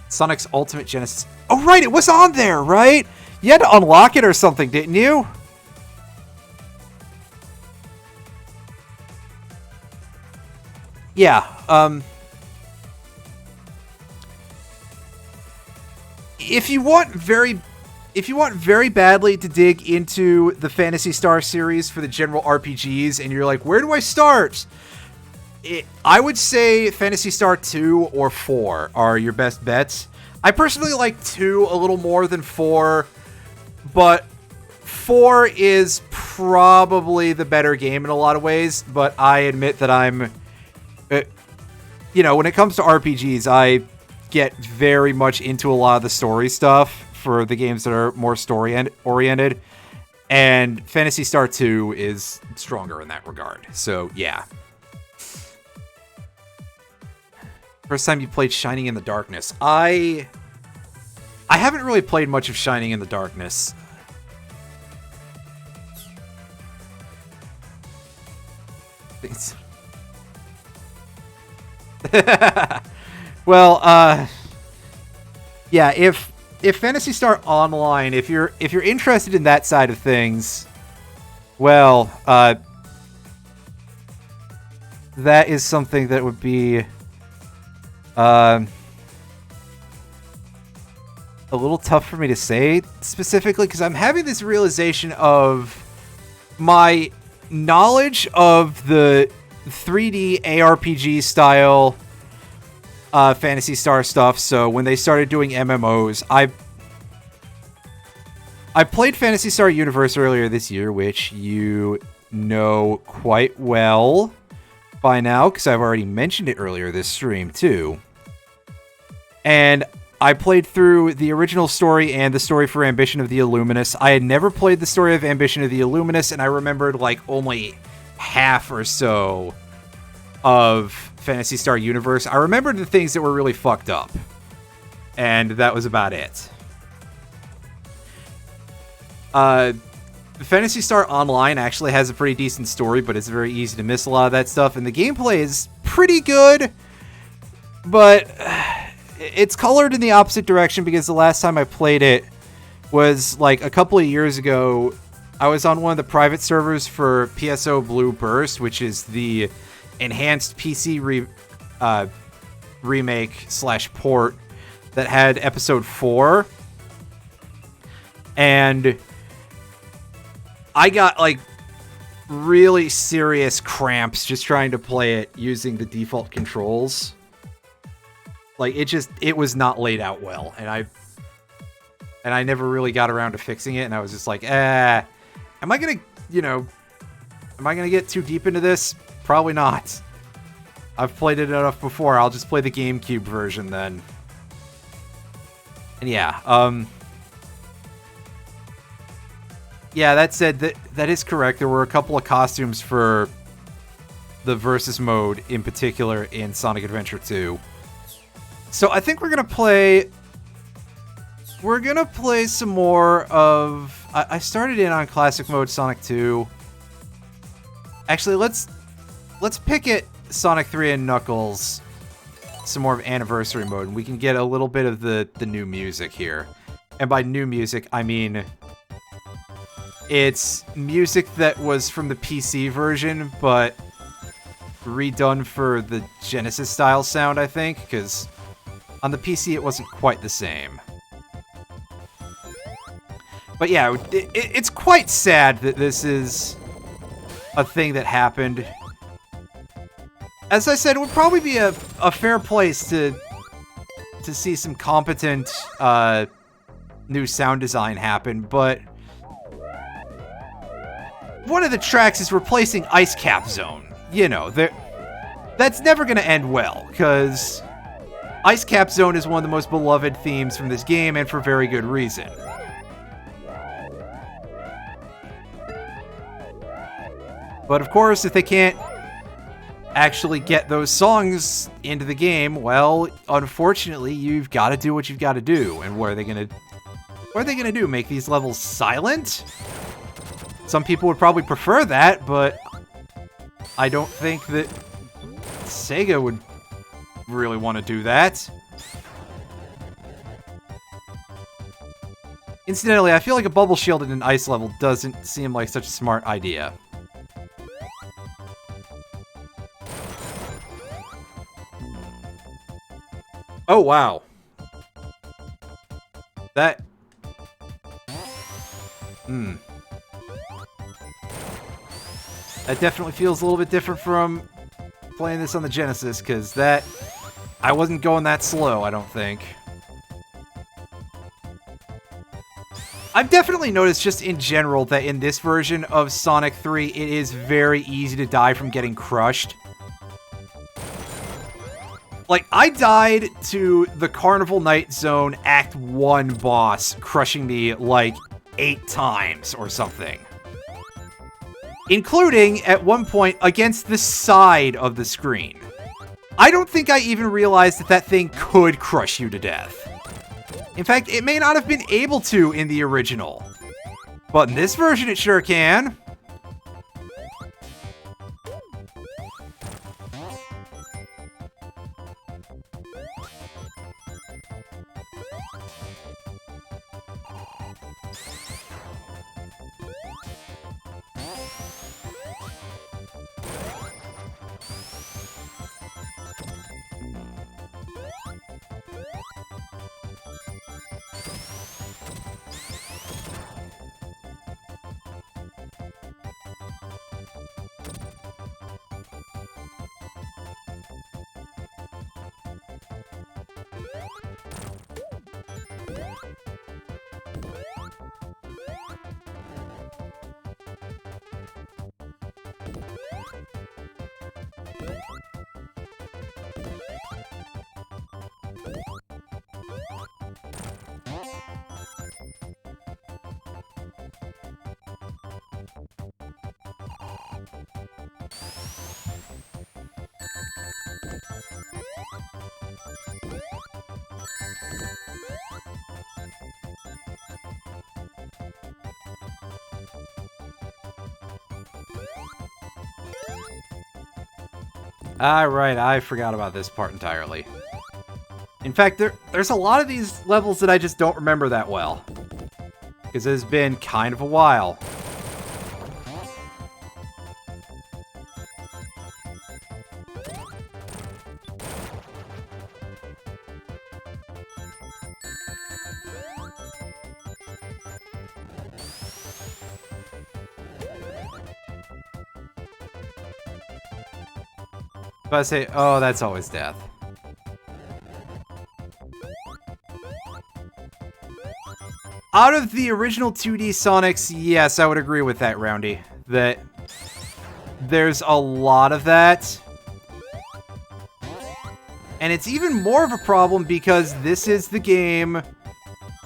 Sonic's Ultimate Genesis. Oh, right, it was on there, right? You had to unlock it or something, didn't you? Yeah, if you want very badly to dig into the Phantasy Star series for the general RPGs, and you're like, where do I start? I would say Phantasy Star 2 or 4 are your best bets. I personally like 2 a little more than 4, but 4 is probably the better game in a lot of ways, but I admit that I'm... when it comes to RPGs, I get very much into a lot of the story stuff for the games that are more story-oriented, and Phantasy Star 2 is stronger in that regard, so yeah. First time you played Shining in the Darkness. I haven't really played much of Shining in the Darkness. Well, yeah, if Phantasy Star Online, if you're interested in that side of things, well, that is something that would be a little tough for me to say specifically, because I'm having this realization of my knowledge of the 3D ARPG style Phantasy Star stuff. So when they started doing MMOs, I played Phantasy Star Universe earlier this year, which you know quite well by now, because I've already mentioned it earlier this stream too. And I played through the original story and the story for Ambition of the Illuminous. I had never played the story of Ambition of the Illuminous, and I remembered like only half or so of Phantasy Star Universe. I remembered the things that were really fucked up, and that was about it. Phantasy Star Online actually has a pretty decent story, but it's very easy to miss a lot of that stuff, and the gameplay is pretty good, but it's colored in the opposite direction, because the last time I played it was like a couple of years ago. I was on one of the private servers for PSO Blue Burst, which is the enhanced PC remake / port that had episode 4. And I got like really serious cramps just trying to play it using the default controls. Like, it was not laid out well, and I never really got around to fixing it, and I was just like, am I gonna get too deep into this? Probably not. I've played it enough before. I'll just play the GameCube version then. And yeah, yeah, that said, that is correct. There were a couple of costumes for the Versus mode in particular in Sonic Adventure 2. So I think we're gonna play some more of... I started in on Classic Mode Sonic 2. Actually, let's pick it Sonic 3 and Knuckles some more of Anniversary Mode, and we can get a little bit of the new music here. And by new music, I mean it's music that was from the PC version, but redone for the Genesis style sound, I think, because on the PC it wasn't quite the same. But yeah, it's quite sad that this is a thing that happened. As I said, it would probably be a fair place to see some competent new sound design happen, but one of the tracks is replacing Ice Cap Zone. You know, that's never going to end well, because Ice Cap Zone is one of the most beloved themes from this game, and for very good reason. But of course, if they can't actually get those songs into the game, well, unfortunately, you've got to do what you've got to do. And what are they gonna do? Make these levels silent? Some people would probably prefer that, but I don't think that Sega would really want to do that. Incidentally, I feel like a bubble shield in an ice level doesn't seem like such a smart idea. Oh, wow. That... That definitely feels a little bit different from playing this on the Genesis, because that... I wasn't going that slow, I don't think. I've definitely noticed just in general that in this version of Sonic 3, it is very easy to die from getting crushed. Like, I died to the Carnival Night Zone Act 1 boss crushing me, like, 8 times or something. Including, at one point, against the side of the screen. I don't think I even realized that that thing could crush you to death. In fact, it may not have been able to in the original. But in this version, it sure can. Right, I forgot about this part entirely. In fact, there's a lot of these levels that I just don't remember that well. Because it's been kind of a while. If I say, oh, that's always death. Out of the original 2D Sonics, yes, I would agree with that, Roundy. That there's a lot of that. And it's even more of a problem because this is the game,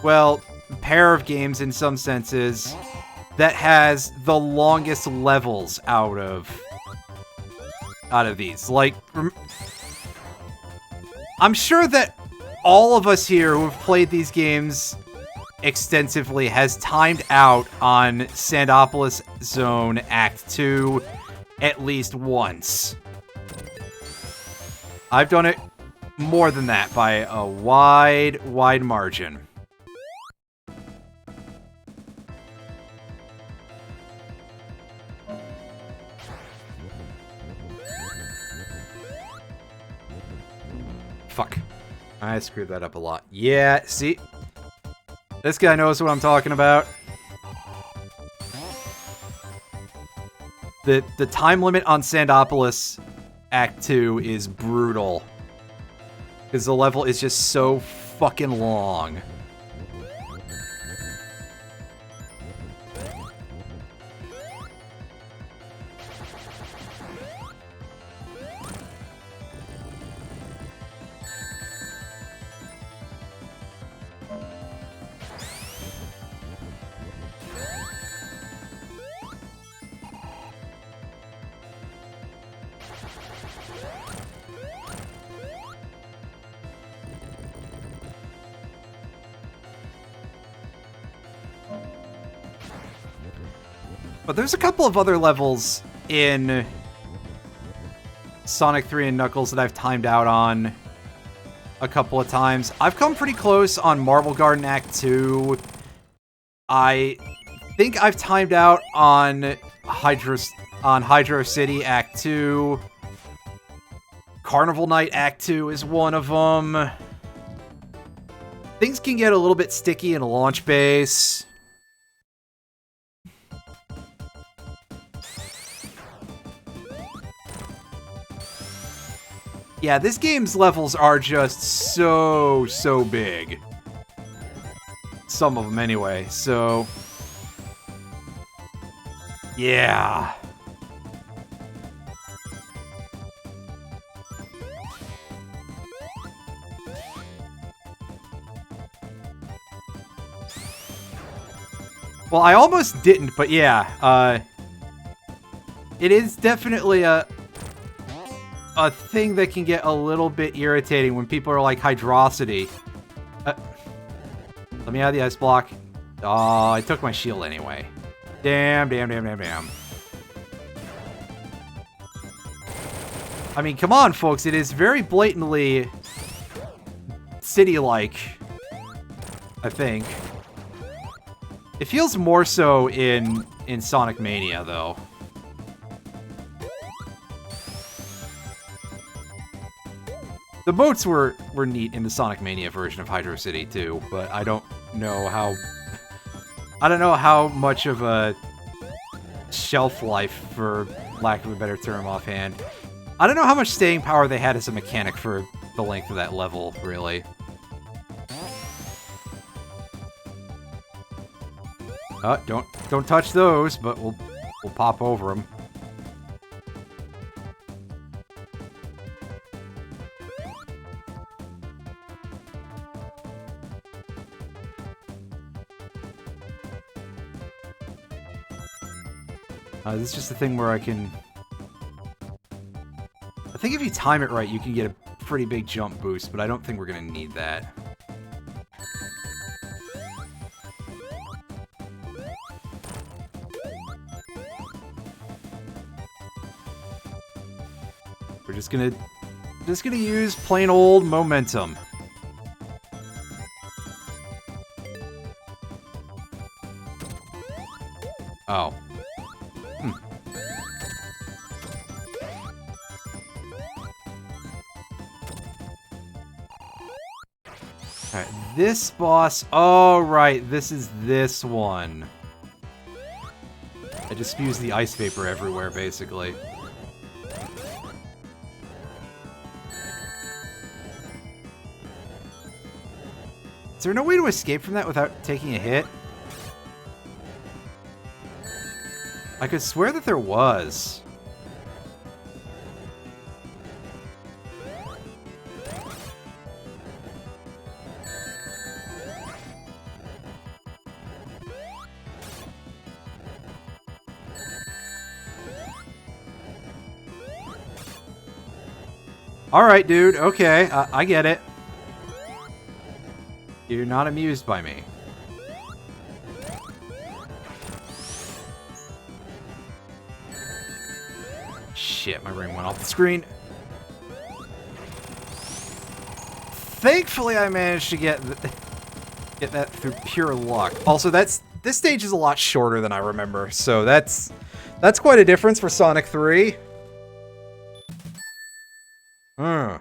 well, pair of games in some senses, that has the longest levels out of these. Like, I'm sure that all of us here who have played these games extensively has timed out on Sandopolis Zone Act 2 at least once. I've done it more than that by a wide, wide margin. Fuck. I screwed that up a lot. Yeah, see? This guy knows what I'm talking about. The time limit on Sandopolis Act 2 is brutal. Because the level is just so fucking long. But there's a couple of other levels in Sonic 3 and Knuckles that I've timed out on a couple of times. I've come pretty close on Marble Garden Act 2. I think I've timed out on Hydro City Act 2. Carnival Night Act 2 is one of them. Things can get a little bit sticky in a launch base. Yeah, this game's levels are just so big. Some of them anyway, so... yeah. Well, I almost didn't, but yeah, it is definitely a thing that can get a little bit irritating when people are like, Hydrosity. Let me out of the ice block. Oh, I took my shield anyway. Damn. I mean, come on, folks. It is very blatantly city-like, I think. It feels more so in Sonic Mania, though. The boats were neat in the Sonic Mania version of Hydro City too, but I don't know how much of a shelf life, for lack of a better term offhand. I don't know how much staying power they had as a mechanic for the length of that level, really. Don't touch those, but we'll pop over them. This is just a thing where I think if you time it right, you can get a pretty big jump boost, but I don't think we're going to need that. We're just gonna use plain old momentum. Oh. Alright, this boss... oh, right, this is this one. I just spews the ice vapor everywhere, basically. Is there no way to escape from that without taking a hit? I could swear that there was. Alright, dude. Okay, I get it. You're not amused by me. Shit, my ring went off the screen. Thankfully, I managed to get that through pure luck. Also, this stage is a lot shorter than I remember, so that's quite a difference for Sonic 3. Alright.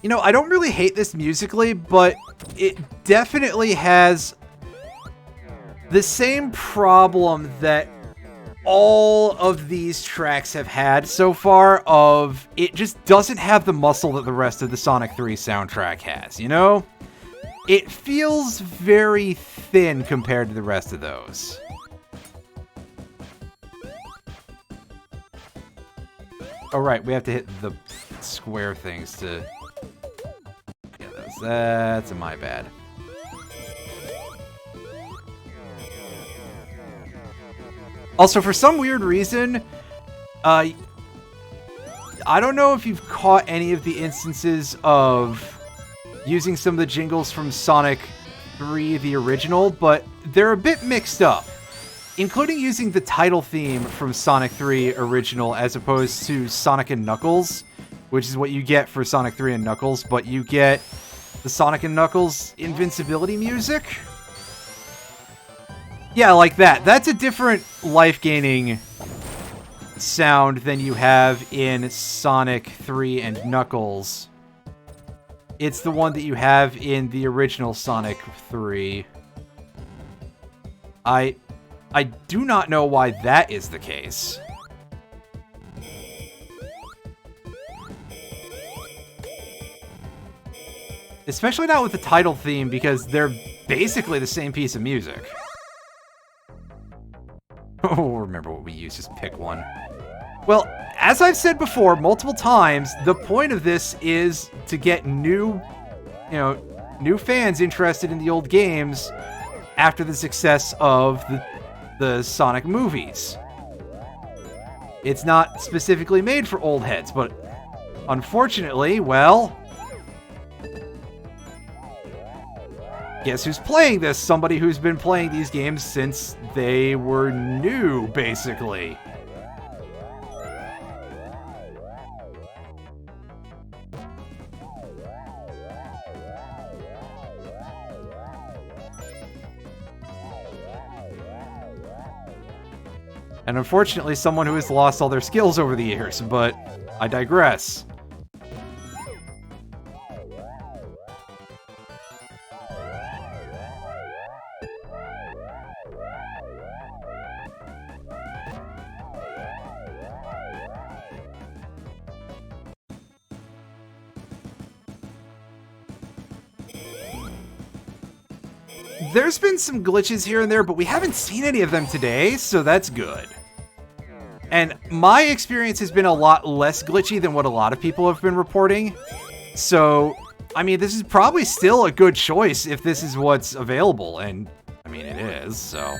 You know, I don't really hate this musically, but it definitely has the same problem that all of these tracks have had so far of it just doesn't have the muscle that the rest of the Sonic 3 soundtrack has, you know? It feels very thin compared to the rest of those. Oh, right, we have to hit the square things to get those. That's my bad. Also, for some weird reason, I don't know if you've caught any of the instances of using some of the jingles from Sonic 3, the original, but they're a bit mixed up, including using the title theme from Sonic 3 original as opposed to Sonic and Knuckles, which is what you get for Sonic 3 and Knuckles, but you get the Sonic and Knuckles invincibility music. Yeah, like that. That's a different life-gaining sound than you have in Sonic 3 and Knuckles. It's the one that you have in the original Sonic 3. I do not know why that is the case. Especially not with the title theme, because they're basically the same piece of music. Oh, remember what we used, just pick one. Well, as I've said before multiple times, the point of this is to get new fans interested in the old games after the success of the Sonic movies. It's not specifically made for old heads, but unfortunately, well, guess who's playing this? Somebody who's been playing these games since they were new, basically. And unfortunately, someone who has lost all their skills over the years, but I digress. There's been some glitches here and there, but we haven't seen any of them today, so that's good. And my experience has been a lot less glitchy than what a lot of people have been reporting. So, I mean, this is probably still a good choice if this is what's available, and, I mean, it is, so...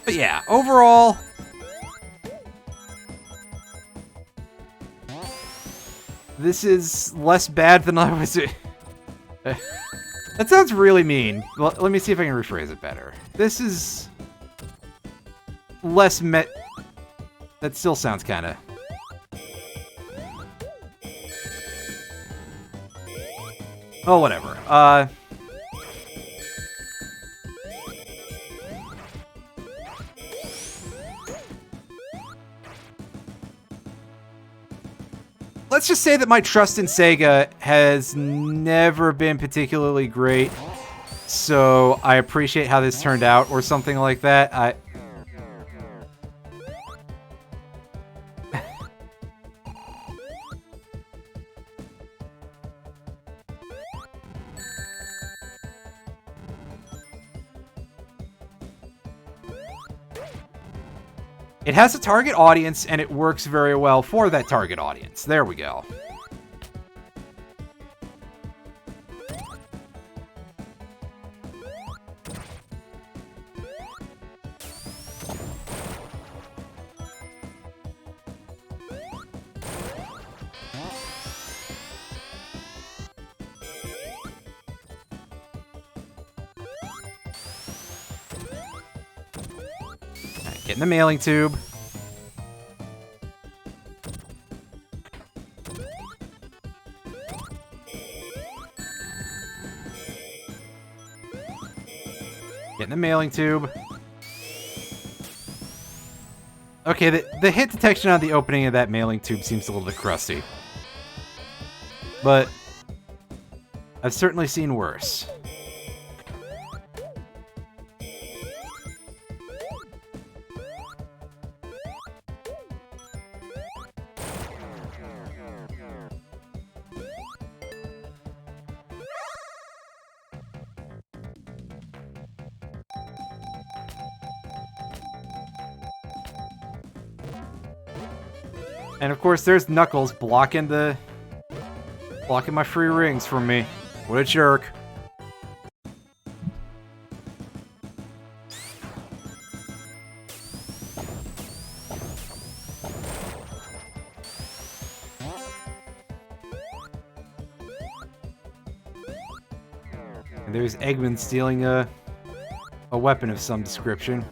But yeah, overall, this is less bad than I was... That sounds really mean. Let me see if I can rephrase it better. This is less That still sounds kind of... Oh, whatever. Let's just say that my trust in Sega has never been particularly great, so I appreciate how this turned out, or something like that. It has a target audience, and it works very well for that target audience. There we go. Get in the mailing tube. Get in the mailing tube. Okay, the hit detection on the opening of that mailing tube seems a little bit crusty. But I've certainly seen worse. And of course, there's Knuckles blocking my free rings from me. What a jerk. And there's Eggman stealing a weapon of some description.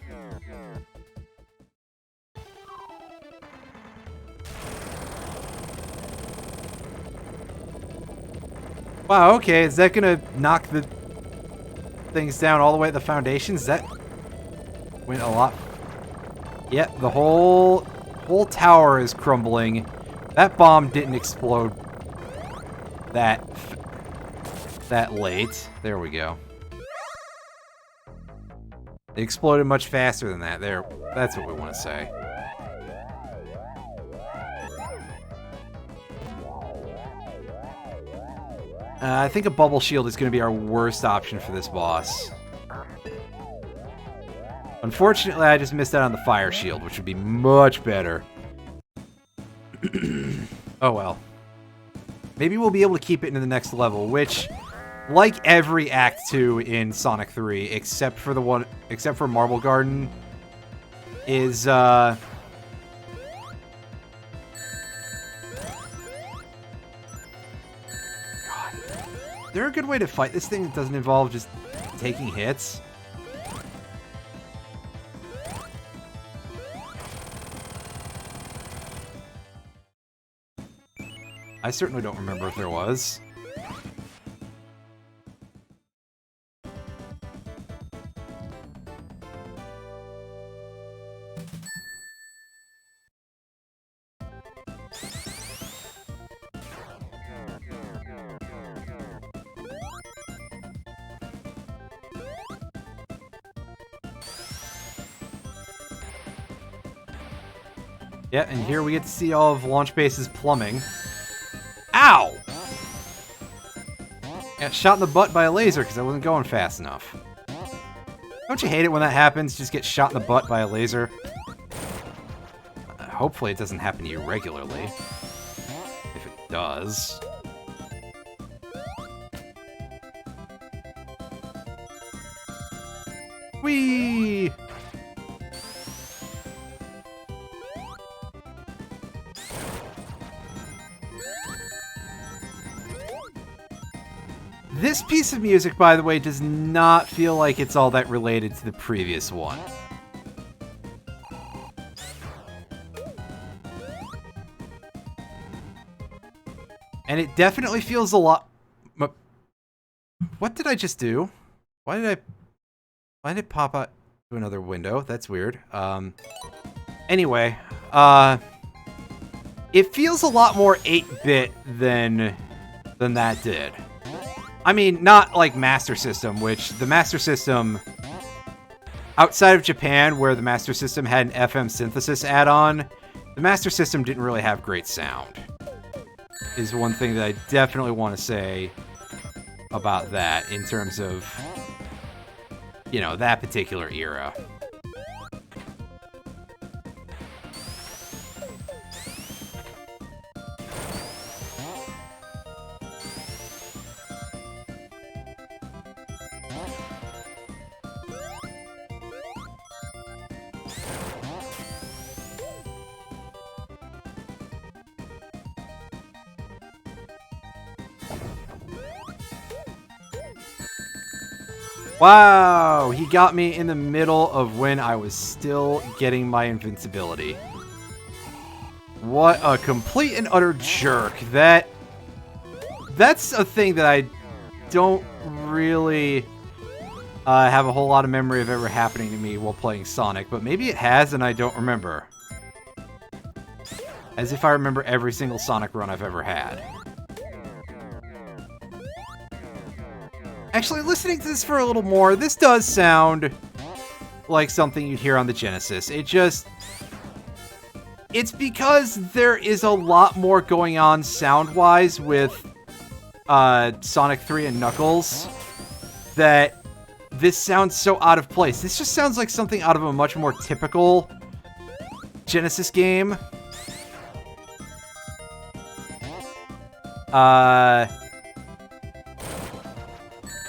Wow, okay, is that gonna knock the things down all the way at the foundations? That went a lot. Yep, the whole tower is crumbling. That bomb didn't explode that late. There we go. It exploded much faster than that. There, that's what we want to say. I think a bubble shield is going to be our worst option for this boss. Unfortunately, I just missed out on the fire shield, which would be much better. Oh well. Maybe we'll be able to keep it into the next level, which, like every Act 2 in Sonic 3, except for Marble Garden, is Is there a good way to fight this thing that doesn't involve just taking hits? I certainly don't remember if there was. Yeah, and here we get to see all of Launch Base's plumbing. Ow! Got shot in the butt by a laser because I wasn't going fast enough. Don't you hate it when that happens? Just get shot in the butt by a laser? Hopefully it doesn't happen to you regularly. If it does. Whee! This piece of music, by the way, does not feel like it's all that related to the previous one. And it definitely feels a lot... What did I just do? Why did it pop out to another window? That's weird. Anyway, it feels a lot more 8-bit than that did. I mean, not like Master System, which the Master System, outside of Japan, where the Master System had an FM synthesis add-on, the Master System didn't really have great sound. Is one thing that I definitely want to say about that in terms of, you know, that particular era. Wow, he got me in the middle of when I was still getting my invincibility. What a complete and utter jerk. That's a thing that I don't really have a whole lot of memory of ever happening to me while playing Sonic, but maybe it has and I don't remember. As if I remember every single Sonic run I've ever had. Actually, listening to this for a little more, this does sound like something you'd hear on the Genesis. It's because there is a lot more going on sound-wise with Sonic 3 and Knuckles that this sounds so out of place. This just sounds like something out of a much more typical Genesis game.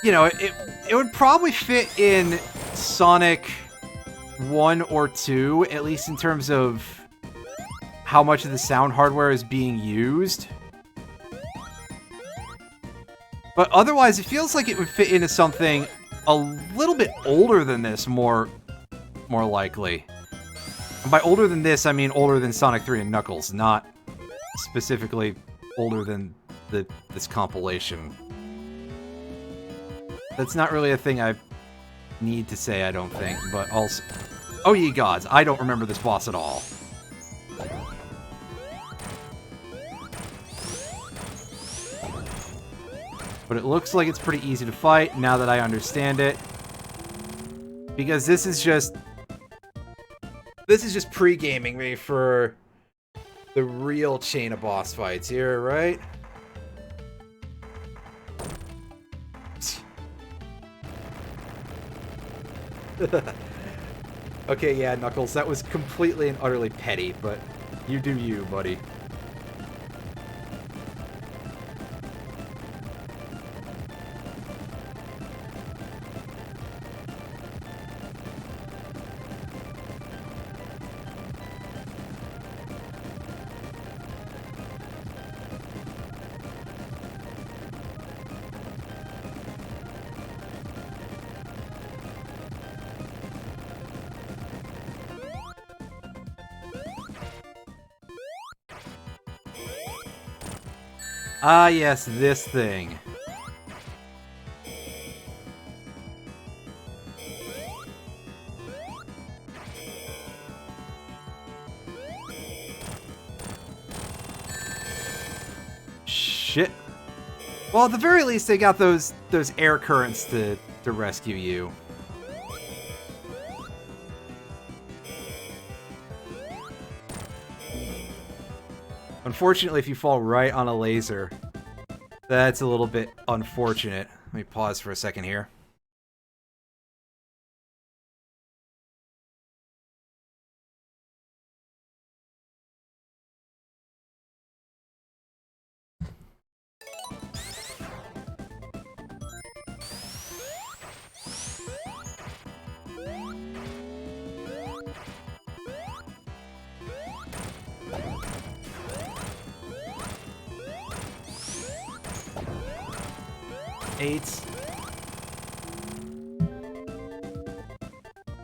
You know, it would probably fit in Sonic 1 or 2, at least in terms of how much of the sound hardware is being used. But otherwise, it feels like it would fit into something a little bit older than this, more likely. And by older than this, I mean older than Sonic 3 and Knuckles, not specifically older than this compilation. That's not really a thing I need to say, I don't think, but also... Oh ye gods, I don't remember this boss at all. But it looks like it's pretty easy to fight, now that I understand it. Because this is just pre-gaming me for the real chain of boss fights here, right? Okay, yeah, Knuckles, that was completely and utterly petty, but you do you, buddy. Ah, yes, this thing. Shit. Well, at the very least, they got those air currents to rescue you. Unfortunately, if you fall right on a laser, that's a little bit unfortunate. Let me pause for a second here.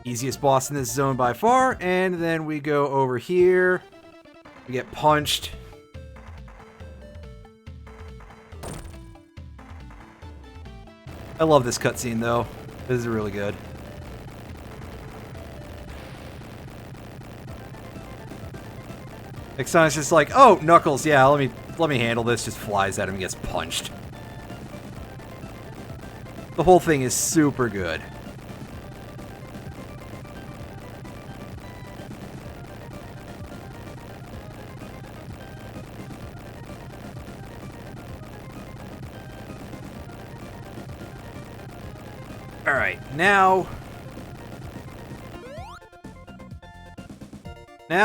Easiest boss in this zone by far, and then we go over here. We get punched. I love this cutscene, though. This is really good. Like, Sonic's just like, oh, Knuckles, yeah, let me handle this. Just flies at him and gets punched. The whole thing is super good. Alright, now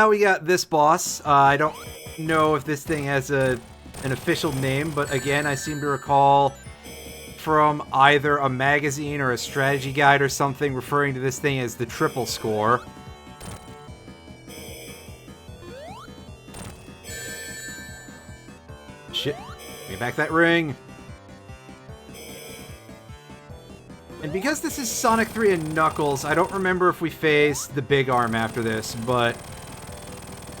we got this boss. I don't know if this thing has an official name, but again, I seem to recall from either a magazine or a strategy guide or something referring to this thing as the triple score. Shit. Give me back that ring. And because this is Sonic 3 and Knuckles, I don't remember if we face the big arm after this, but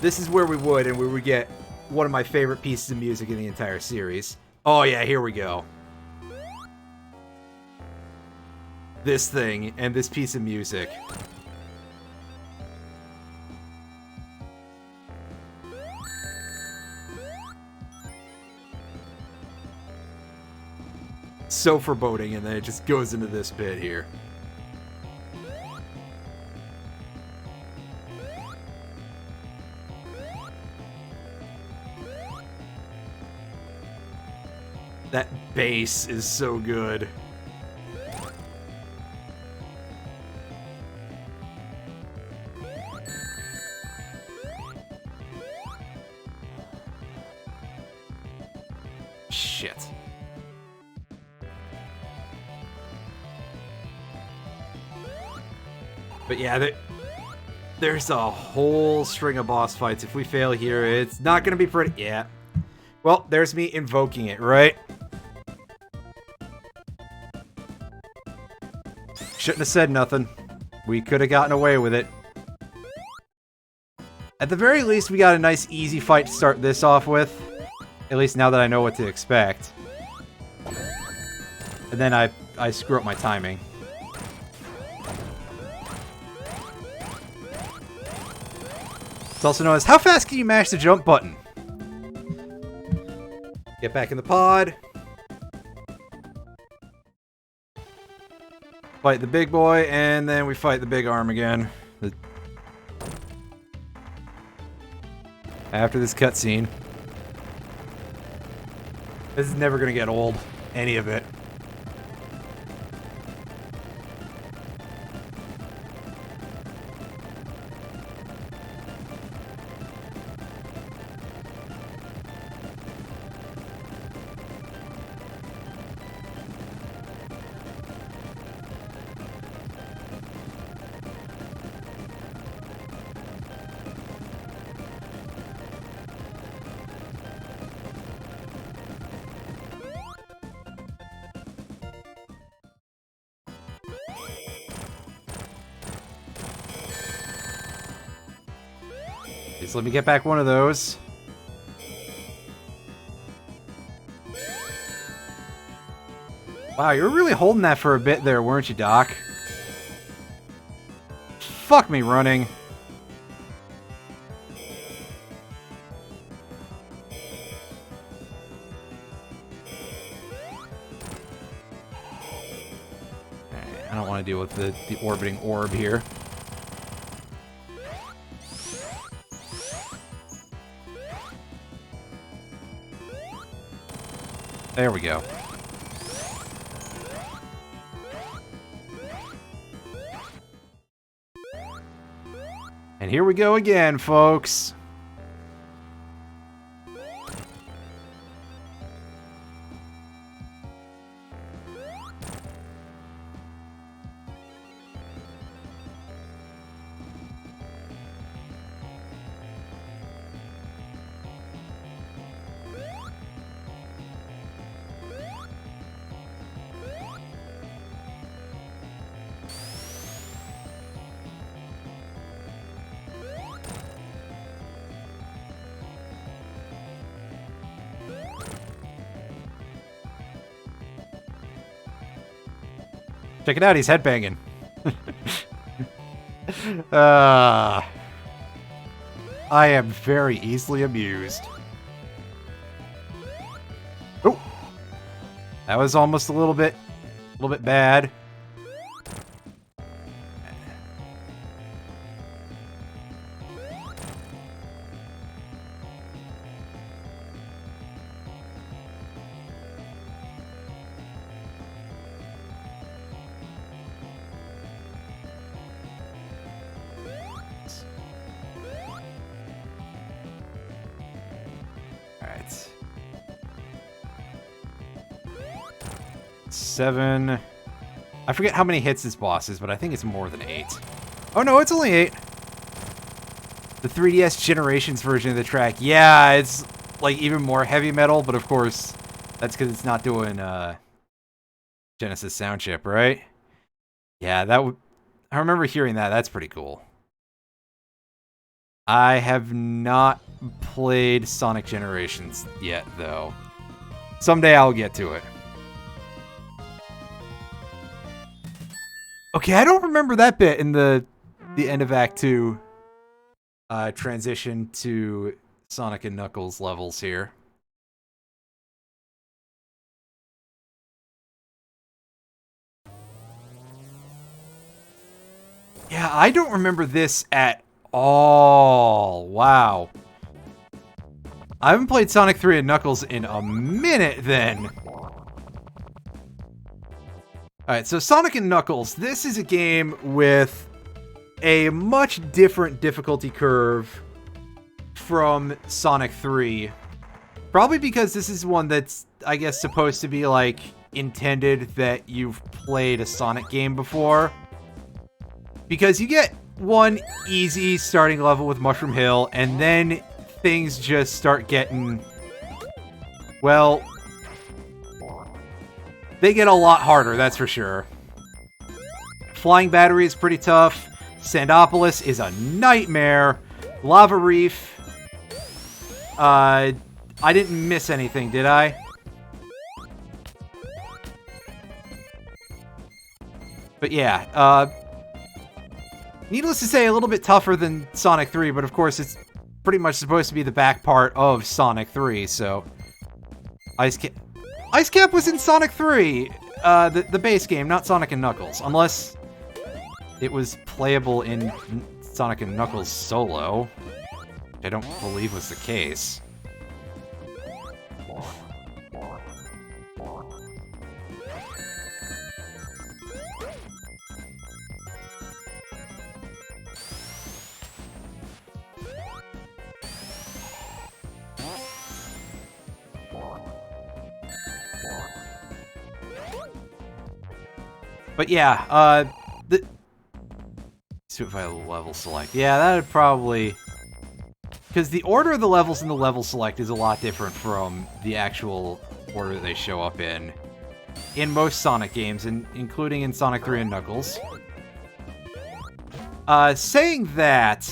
this is where we would, and we would get one of my favorite pieces of music in the entire series. Oh yeah, here we go. This thing and this piece of music. So foreboding, and then it just goes into this bit here. That bass is so good. But yeah, there's a whole string of boss fights. If we fail here, it's not going to be pretty. Yeah. Well, there's me invoking it, right? Shouldn't have said nothing. We could have gotten away with it. At the very least, we got a nice easy fight to start this off with. At least now that I know what to expect. And then I screw up my timing. It's also known as, how fast can you mash the jump button? Get back in the pod. Fight the big boy, and then we fight the big arm again. After this cutscene. This is never gonna get old. Any of it. Just let me get back one of those. Wow, you were really holding that for a bit there, weren't you, Doc? Fuck me running. I don't want to deal with the orbiting orb here. There we go. And here we go again, folks. Check it out, he's headbanging. I am very easily amused. Oh, that was almost a little bit bad. Alright. 7. I forget how many hits this boss is, but I think it's more than 8. Oh no, it's only 8. The 3DS Generations version of the track. Yeah, it's like even more heavy metal, but of course, that's because it's not doing Genesis sound chip, right? Yeah, I remember hearing that. That's pretty cool. I have not played Sonic Generations yet, though. Someday I'll get to it. Okay, I don't remember that bit in the end of Act 2 transition to Sonic and Knuckles levels here. Yeah, I don't remember this at all. Wow. I haven't played Sonic 3 and Knuckles in a minute then. Alright, so Sonic and Knuckles, this is a game with a much different difficulty curve from Sonic 3. Probably because this is one that's, I guess, supposed to be, like, intended that you've played a Sonic game before. Because you get one easy starting level with Mushroom Hill, and then things just start getting... well... they get a lot harder, that's for sure. Flying Battery is pretty tough. Sandopolis is a nightmare. Lava Reef... I didn't miss anything, did I? But yeah, needless to say, a little bit tougher than Sonic 3, but of course it's pretty much supposed to be the back part of Sonic 3, so... Ice Cap was in Sonic 3, the base game, not Sonic and Knuckles, unless it was playable in Sonic and Knuckles solo, which I don't believe was the case. But yeah, see if I level select. Yeah, that would probably... because the order of the levels in the level select is a lot different from the actual order that they show up in most Sonic games, and including in Sonic 3 and Knuckles. Saying that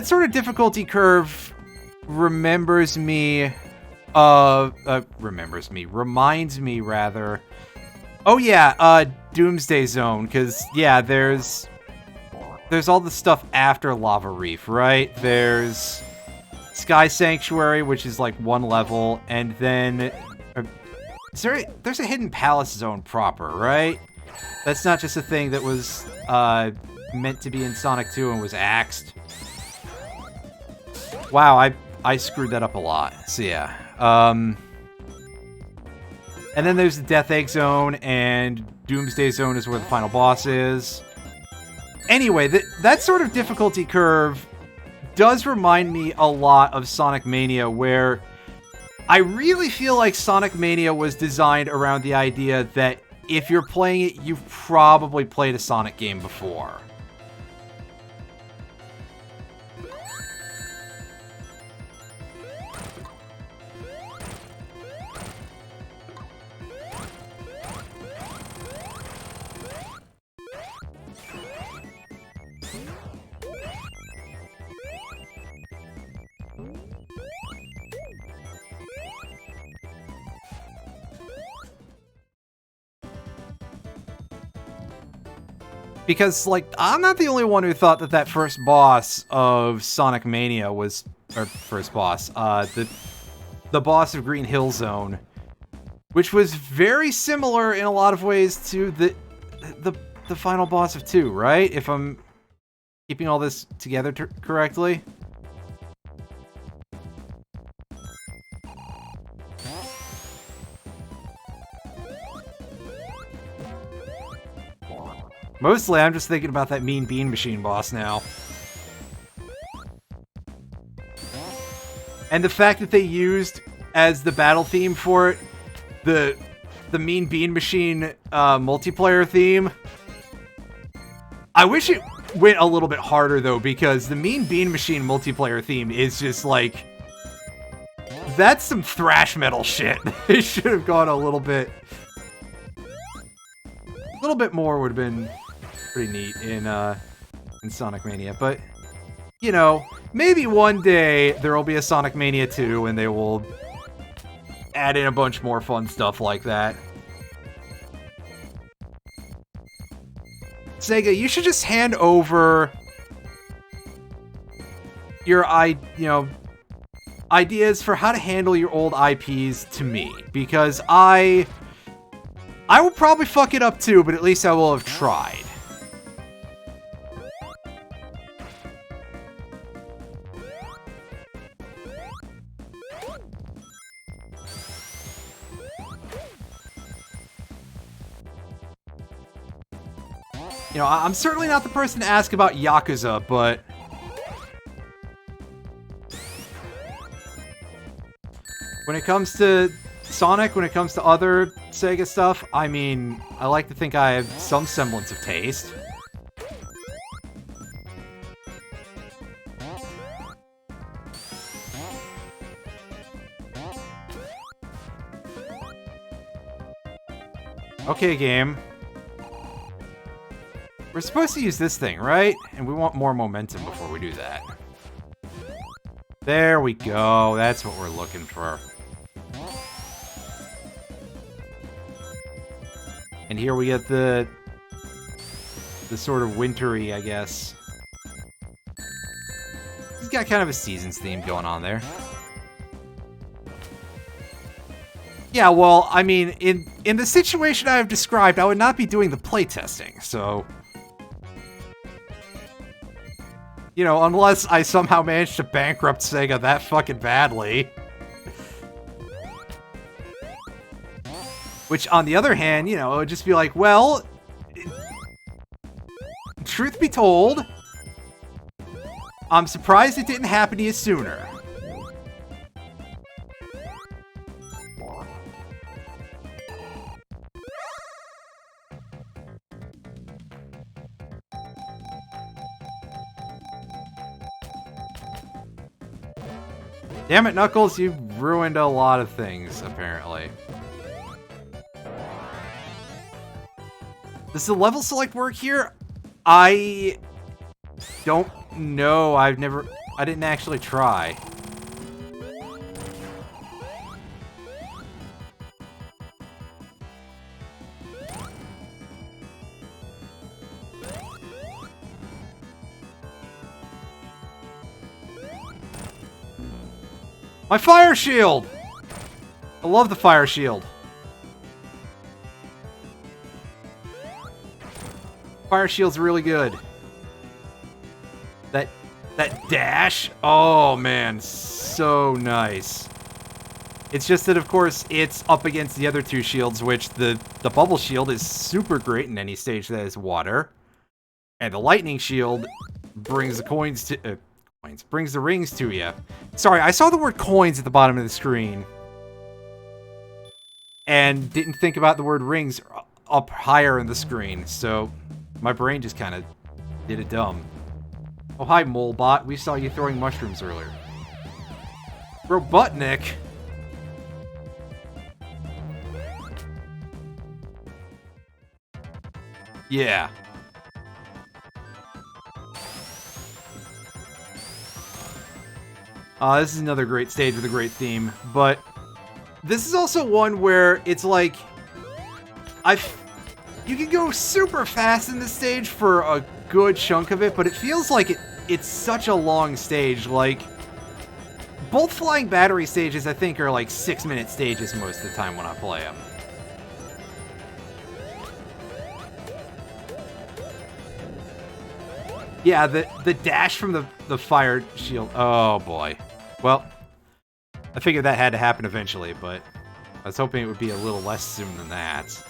sort of difficulty curve reminds me, rather... oh yeah, Doomsday Zone, because, yeah, there's all the stuff after Lava Reef, right? There's Sky Sanctuary, which is like one level, and then... there's a Hidden Palace Zone proper, right? That's not just a thing that was meant to be in Sonic 2 and was axed. Wow, I screwed that up a lot, so yeah. And then there's the Death Egg Zone, and Doomsday Zone is where the final boss is. Anyway, that sort of difficulty curve does remind me a lot of Sonic Mania, where I really feel like Sonic Mania was designed around the idea that if you're playing it, you've probably played a Sonic game before. Because, like, I'm not the only one who thought that first boss of Sonic Mania was... or first boss, the boss of Green Hill Zone, which was very similar in a lot of ways to the final boss of 2, right? If I'm keeping all this together correctly. Mostly, I'm just thinking about that Mean Bean Machine boss now. And the fact that they used, as the battle theme for it, the Mean Bean Machine multiplayer theme. I wish it went a little bit harder, though, because the Mean Bean Machine multiplayer theme is just, like... that's some thrash metal shit. It should have gone a little bit... more would have been pretty neat in Sonic Mania, but you know, maybe one day there will be a Sonic Mania 2 and they will add in a bunch more fun stuff like that. Sega, you should just hand over your ideas for how to handle your old IPs to me, because I will probably fuck it up too, but at least I will have tried. You know, I'm certainly not the person to ask about Yakuza, but... when it comes to Sonic, when it comes to other Sega stuff, I mean, I like to think I have some semblance of taste. Okay, game. We're supposed to use this thing, right? And we want more momentum before we do that. There we go. That's what we're looking for. And here we get the sort of wintry, I guess. He's got kind of a seasons theme going on there. Yeah, well, I mean, in the situation I have described, I would not be doing the playtesting, so... You know, unless I somehow managed to bankrupt Sega that fucking badly. Which, on the other hand, you know, it would just be like, well... Truth be told, I'm surprised it didn't happen to you sooner. Damn it, Knuckles, you've ruined a lot of things, apparently. Does the level select work here? I don't know. I didn't actually try. My fire shield! I love the fire shield. Fire shield's really good. That dash? Oh man, so nice. It's just that, of course, it's up against the other two shields, which the bubble shield is super great in any stage that is water. And the lightning shield brings the coins to... brings the rings to you. Sorry, I saw the word coins at the bottom of the screen. And didn't think about the word rings up higher in the screen, so my brain just kind of did it dumb. Oh, hi, Molebot. We saw you throwing mushrooms earlier. Robotnik? Yeah. This is another great stage with a great theme, but this is also one where it's like, you can go super fast in this stage for a good chunk of it, but it feels like it's such a long stage. Like, both Flying Battery stages, I think, are like 6-minute stages most of the time when I play them. Yeah, the dash from the fire shield. Oh, boy. Well, I figured that had to happen eventually, but I was hoping it would be a little less soon than that.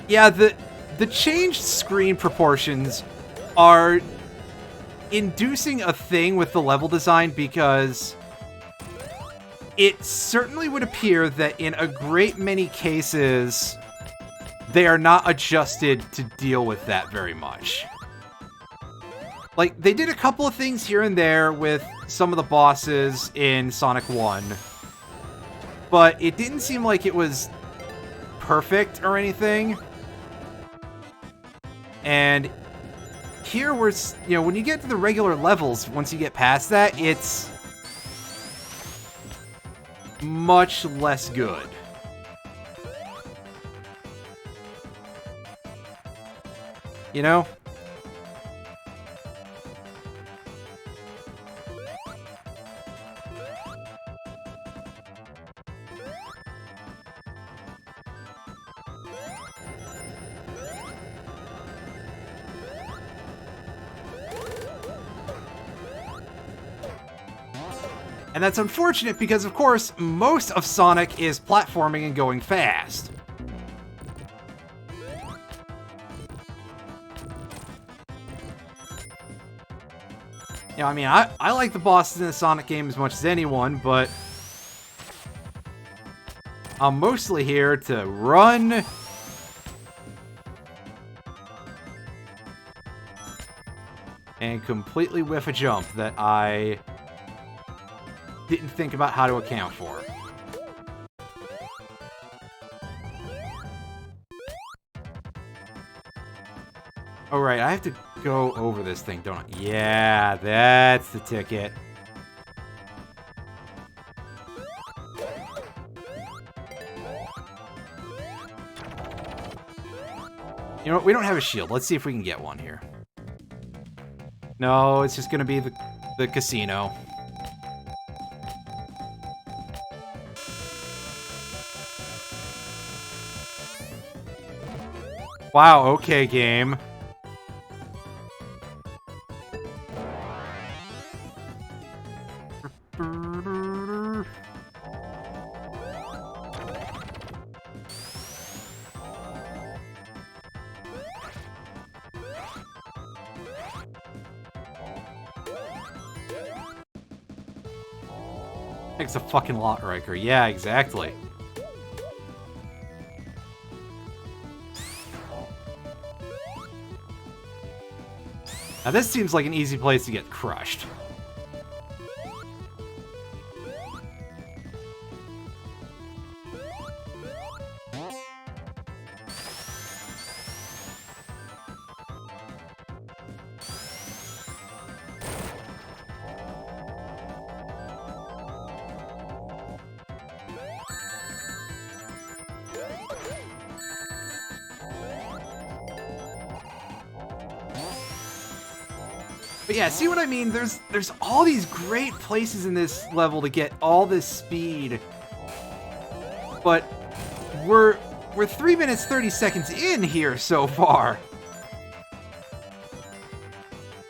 Yeah, the changed screen proportions are inducing a thing with the level design, because it certainly would appear that in a great many cases they are not adjusted to deal with that very much. Like, they did a couple of things here and there with some of the bosses in Sonic 1, but it didn't seem like it was perfect or anything. And here we're, you know, when you get to the regular levels, once you get past that, it's much less good. You know? And that's unfortunate because, of course, most of Sonic is platforming and going fast. You know, I mean, I like the bosses in the Sonic game as much as anyone, but I'm mostly here to run. And completely whiff a jump that I didn't think about how to account for. Oh, right, I have to go over this thing, don't I? Yeah, that's the ticket. You know what? We don't have a shield. Let's see if we can get one here. No, it's just gonna be the casino. Wow, okay, game. It's a fucking lot, Riker. Yeah, exactly. Now this seems like an easy place to get crushed. But yeah, see what I mean? There's all these great places in this level to get all this speed. But we're 3 minutes 30 seconds in here so far.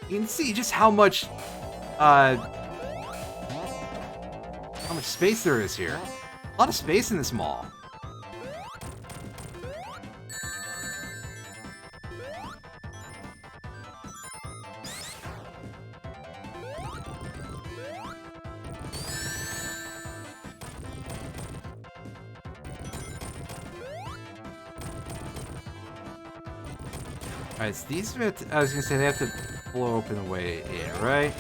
You can see just how much space there is here. A lot of space in this mall. Alright, so these I was gonna say they have to blow open the way in, right?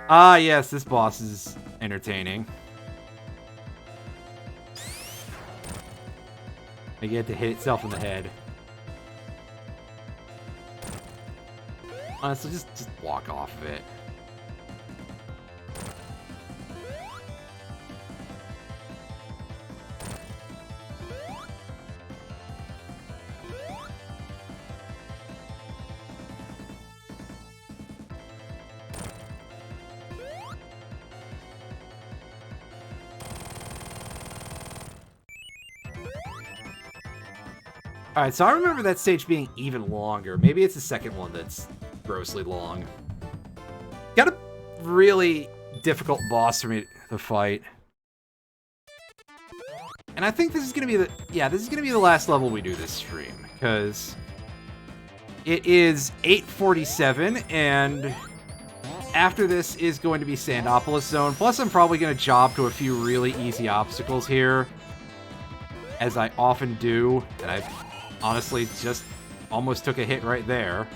Ah, yes, this boss is entertaining. I get to hit itself in the head. Honestly, just walk off of it. Alright, so I remember that stage being even longer. Maybe it's the second one that's grossly long. Got a really difficult boss for me to fight. And I think this is gonna be the last level we do this stream, because it is 8:47 and after this is going to be Sandopolis Zone. Plus I'm probably gonna job to a few really easy obstacles here, as I often do, and I honestly just almost took a hit right there.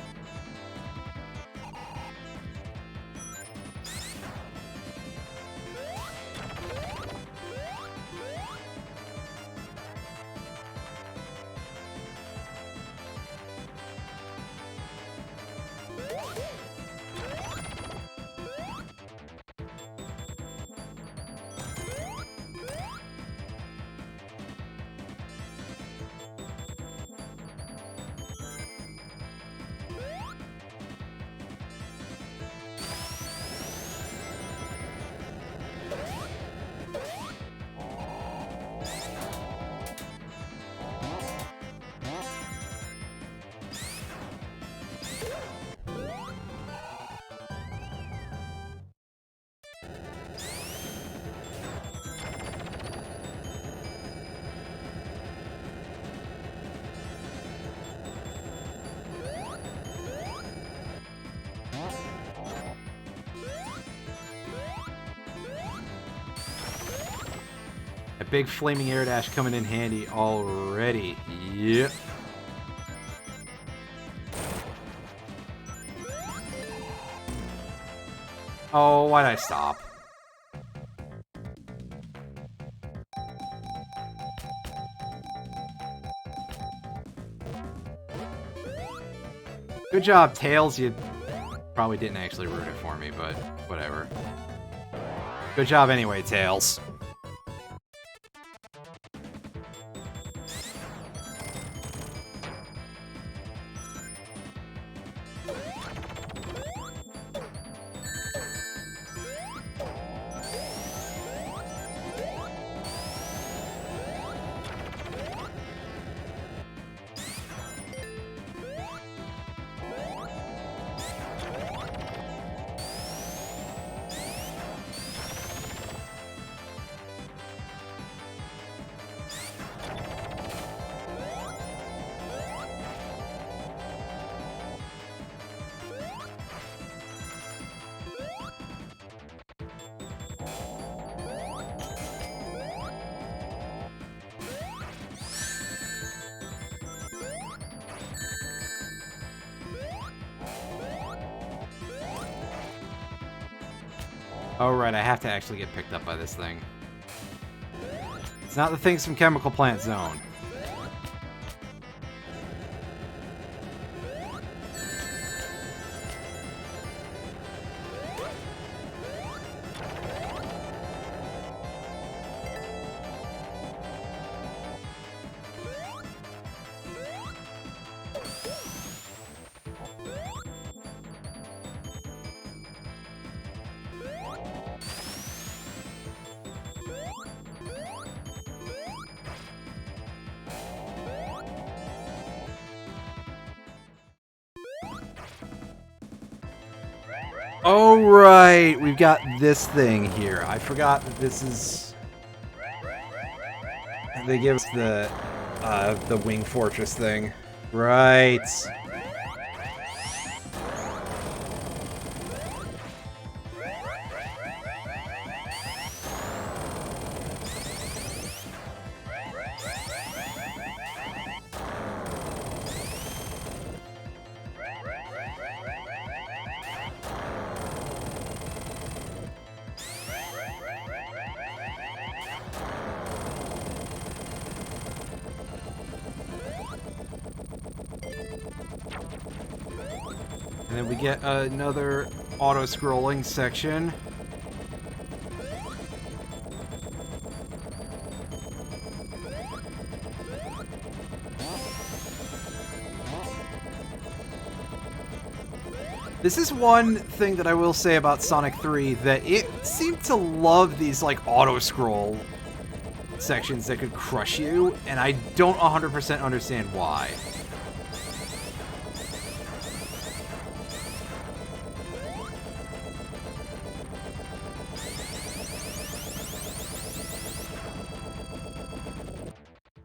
A big flaming air dash coming in handy already. Yep. Oh, why'd I stop? Good job, Tails. You probably didn't actually ruin it for me, but whatever. Good job anyway, Tails. Oh, right, I have to actually get picked up by this thing. It's not the things from Chemical Plant Zone. Oh, right, we've got this thing here. I forgot that this is... They give us the Wing Fortress thing. Right. And then we get another auto-scrolling section. This is one thing that I will say about Sonic 3, that it seemed to love these, like, auto-scroll sections that could crush you, and I don't 100% understand why.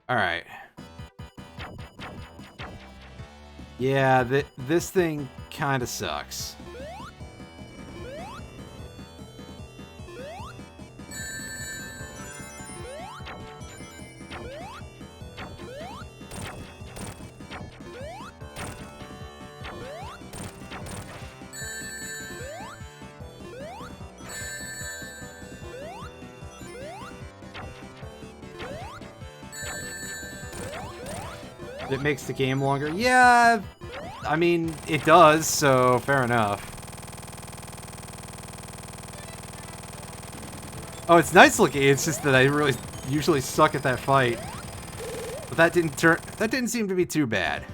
Alright. Yeah, this thing kinda sucks. It makes the game longer. Yeah, I mean, it does, so fair enough. Oh, it's nice looking. It's just that I really usually suck at that fight. But that didn't seem to be too bad.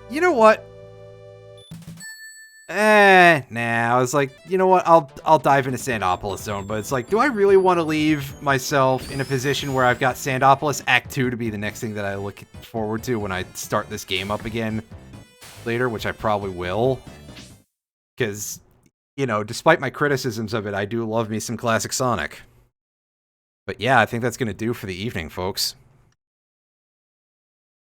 You know what? Nah, I was like, you know what, I'll dive into Sandopolis Zone, but it's like, do I really want to leave myself in a position where I've got Sandopolis Act 2 to be the next thing that I look forward to when I start this game up again later, which I probably will. Because, you know, despite my criticisms of it, I do love me some classic Sonic. But yeah, I think that's going to do for the evening, folks.